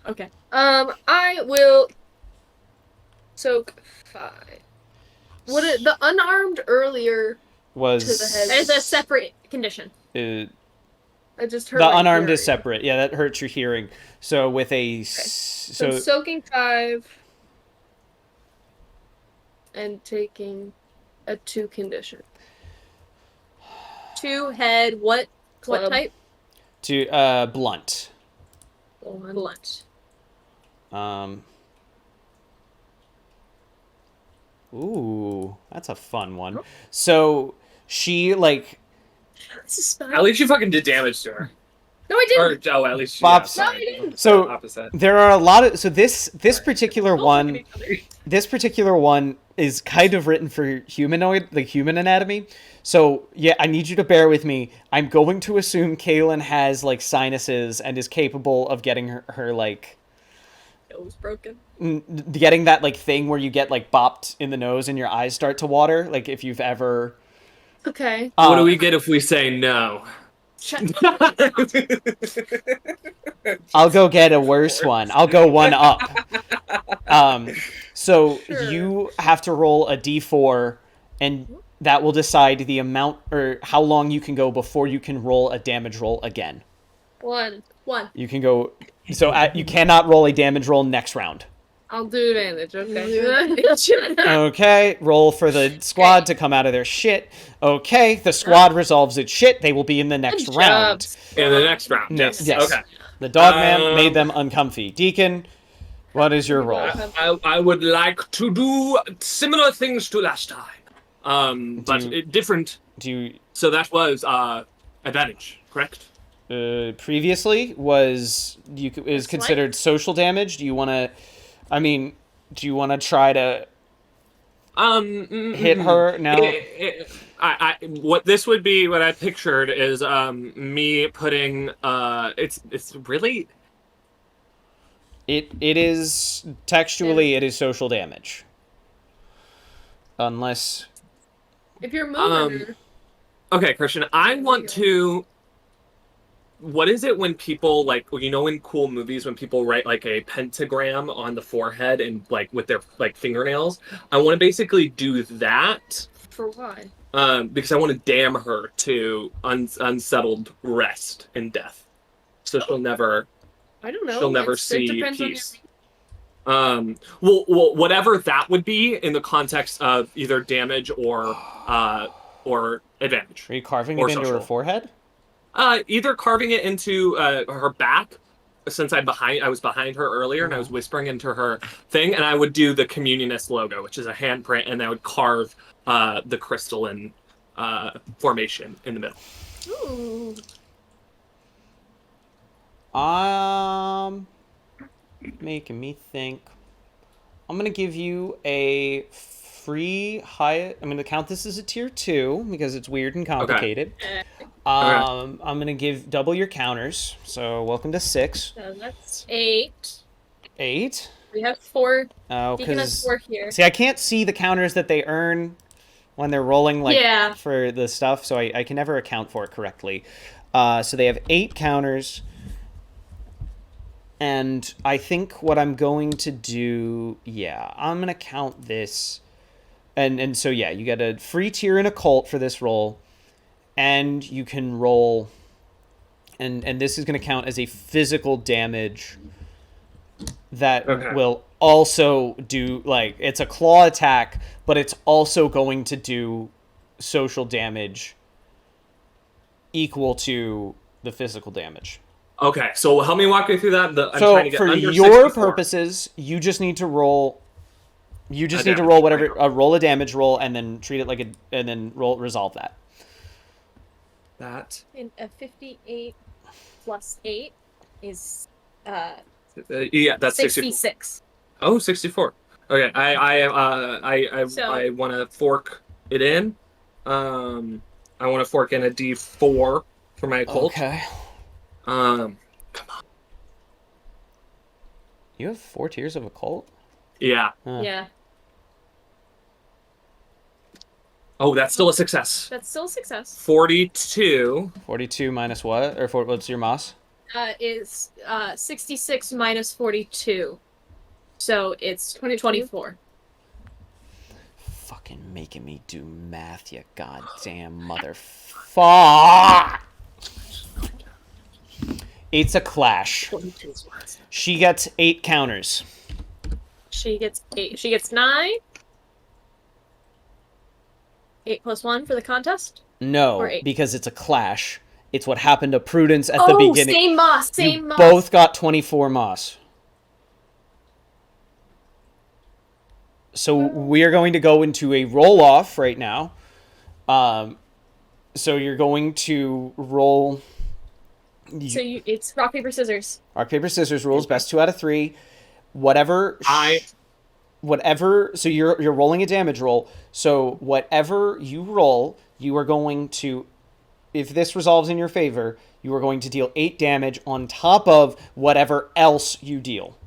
Okay. I will soak 5. The unarmed earlier Was to the head. It's a separate condition. uh, I just heard the my unarmed is hearing. separate. Yeah, that hurts your hearing. So with a So so soaking 5 and taking a 2 condition. 2 head, what Club. type? to blunt. Blunt. Ooh, that's a fun one. So she like This is fine. At least you fucking did damage to her. No, I didn't. Or at least Bops. Yeah, No, sorry. I didn't. So- Opposite. there are a lot of this particular Don't one. look at each other. This particular one is kind of written for humanoid, the human anatomy. So, yeah, I need you to bear with me. I'm going to assume Kaylin has, like, sinuses and is capable of getting her like, Nose broken. getting that, like, thing where you get, like, bopped in the nose and your eyes start to water. Like, if you've ever... Okay. What do we get if we say no? I'll go get a worse one. I'll go one up. So Sure. you have to roll a d4, and that will decide the amount or how long you can go before you can roll a damage roll again. 1. You can go. So you cannot roll a damage roll next round. I'll do advantage, okay? Okay, roll for the squad to come out of their shit. Okay, the squad resolves its shit. They will be in the next Good round. job. In the next round. Ne- Yes. yes. Okay. The dog man Um, made them uncomfy. Deacon, what is your roll? I would like to do similar things to last time. But Do- different. Do you So that was advantage, correct? previously is That's considered social damage? Do you want to? I mean, do you want to try to hit her now? What this would be, what I pictured is me putting it's really It is textually it is social damage, unless If you're moving her, okay, Christian. I want to. What is it when people like in cool movies when people write like a pentagram on the forehead and like with their like fingernails? I want to basically do that. for why? Because I want to damn her to unsettled rest and death, so she'll never I don't know. she'll never It see depends on peace. Well, whatever that would be in the context of either damage or advantage. are you carving Or it into her social. forehead? Either carving it into her back, since I was behind her earlier and I was whispering into her thing, and I would do the Communionist logo, which is a handprint, and I would carve the crystalline formation in the middle. Ooh. Making me think. I'm gonna give you a free high. I'm gonna count this as a tier 2 because it's weird and complicated. I'm gonna give double your counters. So welcome to 6. So that's 8. 8. We have 4. Oh, Deacon has because 4 here. see, I can't see the counters that they earn when they're rolling Yeah. for the stuff, so I can never account for it correctly. So they have 8 counters. And I think what I'm going to do, I'm going to count this. And so, you get a free tier in occult for this roll. And you can roll, and this is going to count as a physical damage that will also do, it's a claw attack, but it's also going to do social damage equal to the physical damage. Okay, so help me walk me through that. I'm So trying to get for under your 64. purposes, you just need to roll. You just A need to damage roll whatever roll. roll a damage roll, and then treat it and then resolve that. That. And a 58 plus 8 is Yeah, that's 64. 66. Oh, 64. Okay, So- I want to fork it in. I want to fork in a D4 for my occult. Okay. You have 4 tiers of occult? Yeah. Huh. Yeah, Oh, that's still a success. that's still a success. 42. 42 minus what? Or what's your moss? Is 66 minus 42. So it's 24. Fucking making me do math, you goddamn motherfucker. It's a clash. 42 is what? She gets 8 counters. She gets 8. She gets 9. 8 plus 1 for the contest? No, Or 8. because it's a clash. It's what happened to Prudence at the Oh, beginning. same moss, You same moss. both got 24 moss. So we are going to go into a roll-off right now. So you're going to roll... So it's rock, paper, scissors. Rock, paper, scissors rules, best 2 out of 3. Whatever... So you're rolling a damage roll. So whatever you roll, you are going to... If this resolves in your favor, you are going to deal 8 damage on top of whatever else you deal.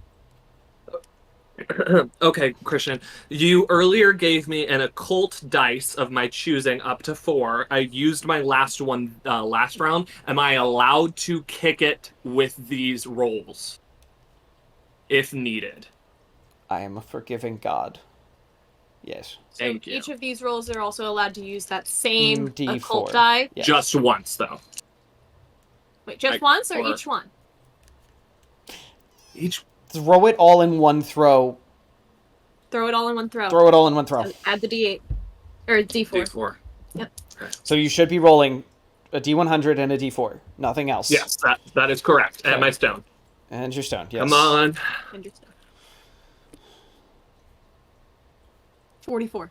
Okay, Christian. You earlier gave me an occult dice of my choosing up to 4. I used my last one last round. Am I allowed to kick it with these rolls? If needed. I am a forgiving God. Yes. So Thank you. each of these rolls are also allowed to use that same D4. occult die. Yes. Just once, though. Wait, just Like, once or or- each one? Each. Throw it all in one throw. Throw it all in one throw. Throw it all in one throw. So add the D8. Or D4. D4. So you should be rolling a D100 and a D4. Nothing else. Yes, that is correct. Okay. And my stone. And your stone. Yes. Come on. And your stuff. 44.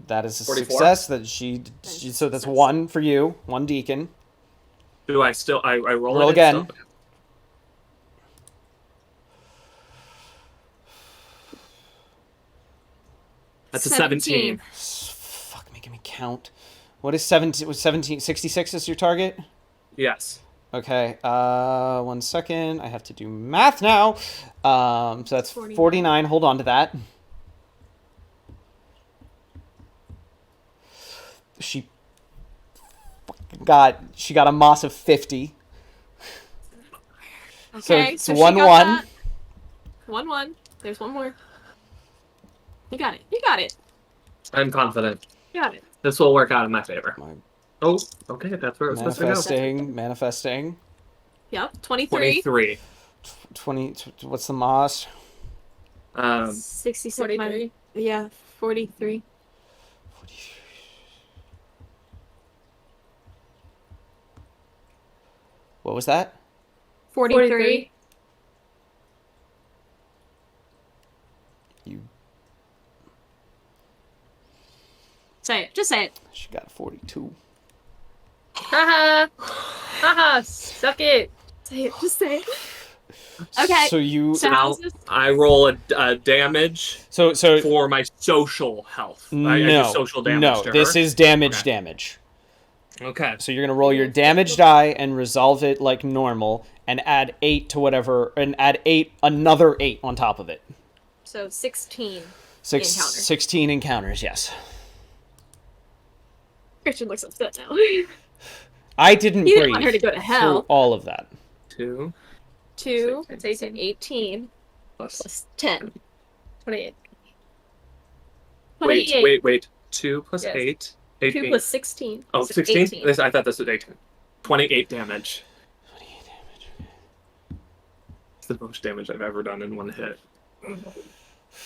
That is a 44? success. So that's Success. 1 for you. 1 deacon. Do I still... I roll Roll it again. Still? That's a 17. Fuck, making me count. What is 17? Was 17? 66 is your target? Yes. Okay. 1 second. I have to do math now. So that's 49. 49. Hold on to that. She got a moss of 50. Okay, it's so 1-1. she got that. 1-1. There's one more. You got it. You got it. I'm confident. You got it. This will work out in my favor. My Oh, okay. That's where it was supposed to go. manifesting. Yep. 23. 23. 20. What's the moss? 66. 43. Yeah, 43. What was that? 43. You. Say it. Just say it. She got a 42. Haha. Haha. Suck it. Say it. Just say it. Okay. So you. So Now how's this? I roll a damage So for my social health. I no. do social damage No. to This her. is damage. Okay. Damage. Okay. So you're going to roll your damage die and resolve it like normal and add 8 to whatever, and add 8, another 8 on top of it. So 16 Six, encounter. 16 encounters, yes. Christian looks upset now. I didn't You breathe didn't want her to go to hell. through all of that. 2 2, 18. 18 plus. plus 10. 28. 28. Wait. 2 plus Yes. 8. 2 18. plus 16. Oh, So 16? 18. I thought this was 18. 28 damage. 28 damage. It's the most damage I've ever done in one hit.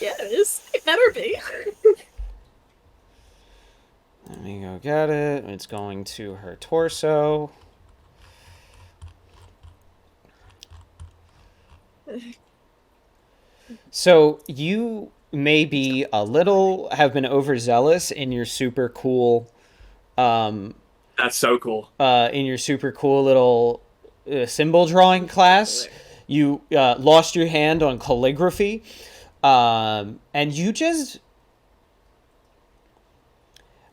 Yeah, it is. It better be. Let me go get it. It's going to her torso. So you maybe have been overzealous in your super cool, That's so cool. in your super cool little symbol drawing class. You lost your hand on calligraphy, and you just.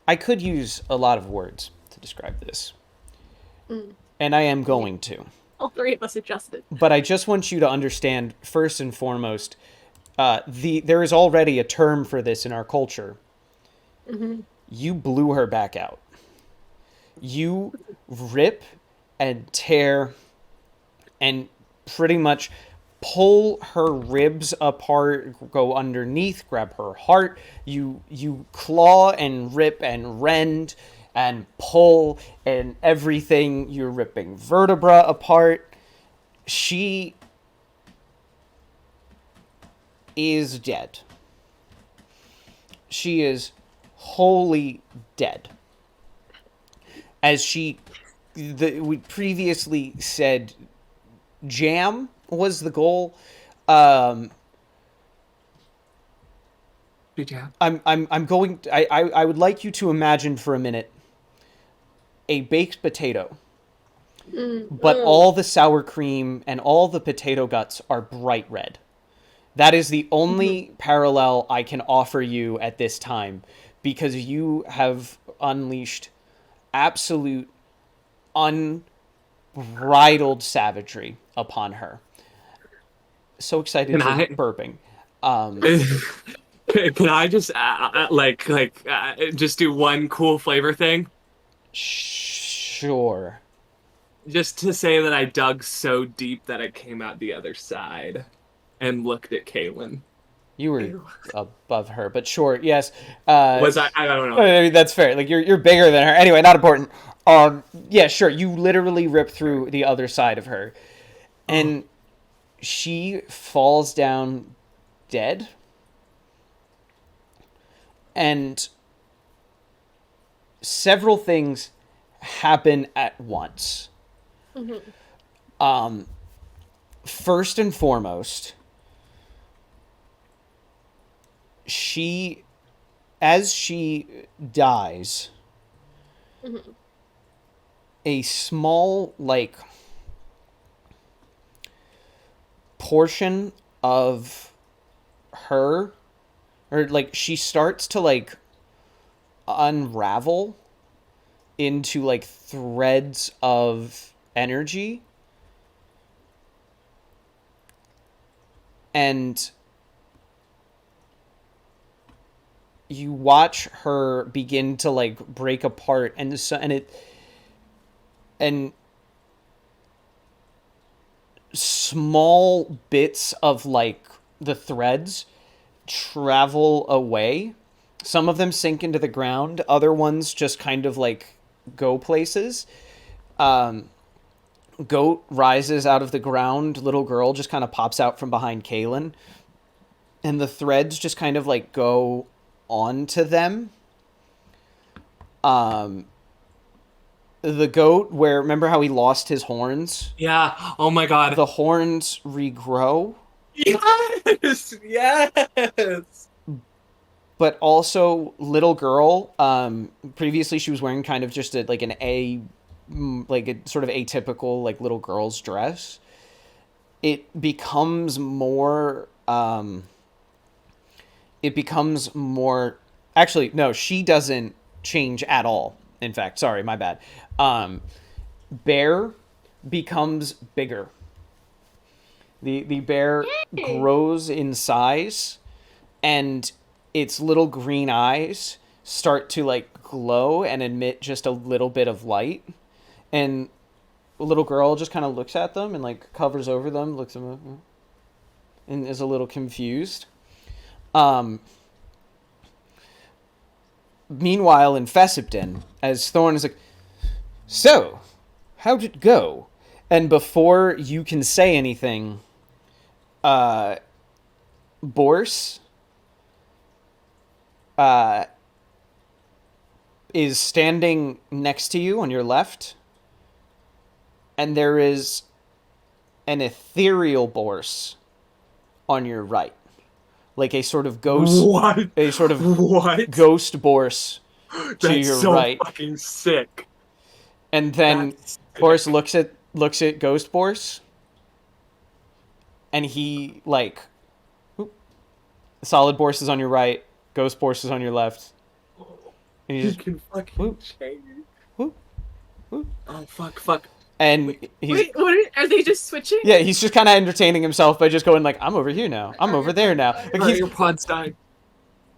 I could use a lot of words to describe this, and I am going to. All three of us adjusted. But I just want you to understand, first and foremost, there is already a term for this in our culture. Mm-hmm. You blew her back out. You rip and tear and pretty much pull her ribs apart, go underneath, grab her heart. You claw and rip and rend and pull and everything. You're ripping vertebra apart. She is dead. She is wholly dead. As we previously said, jam was the goal. Yeah. I would like you to imagine for a minute a baked potato, but all the sour cream and all the potato guts are bright red. That is the only parallel I can offer you at this time, because you have unleashed absolute unbridled savagery upon her. So excited to burping. Can I just just do one cool flavor thing? Sure. Just to say that I dug so deep that I came out the other side and looked at Kaylin. You were above her, but sure, yes. Was I? I don't know. I mean, that's fair. Like you're bigger than her. Anyway, not important. Yeah, sure. You literally rip through the other side of her, and she falls down dead. And several things happen at once. First and foremost, as she dies, a small, portion of her, or she starts to unravel into threads of energy, and you watch her begin to break apart, and small bits of the threads travel away. Some of them sink into the ground, other ones just kind of go places. Goat rises out of the ground, little girl just kind of pops out from behind Kaylin, and the threads just kind of go onto them. The goat, remember how he lost his horns? Yeah. Oh my god. The horns regrow. Yes. Yes. But also, little girl, previously she was wearing kind of just a sort of atypical, little girl's dress. It becomes more, actually, no, she doesn't change at all. in fact. Sorry, my bad. Bear becomes bigger. The bear grows in size, and its little green eyes start to like glow and emit just a little bit of light. And the little girl just kind of looks at them and like covers over them, looks at them, and is a little confused. Meanwhile, in Fessipton, as Thorn is like, "So, how'd it go?" And before you can say anything, Borse is standing next to you on your left, and there is an ethereal Borse on your right, like a sort of ghost, What? a sort of What? ghost Borse to That's your so right. fucking sick. And then That's Borse looks at Ghost Borse, and he like, whoop, solid Borse is on your right, Ghost Borse is on your left, and he You just can fucking whoop, change. whoop, whoop, Oh fuck. and he's Wait, are they just switching? yeah, he's just kind of entertaining himself by just going like, I'm over here now, I'm over there now, like Alright, he's, your pod's dying.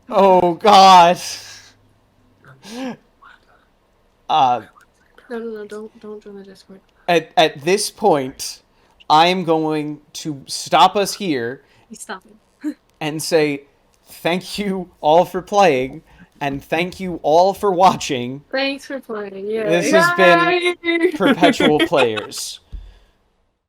oh god. No, don't join the Discord. At this point, I'm going to stop us here He's stopping. and say thank you all for playing, and thank you all for watching. Thanks for playing. Yeah. This has been Perpetual Players.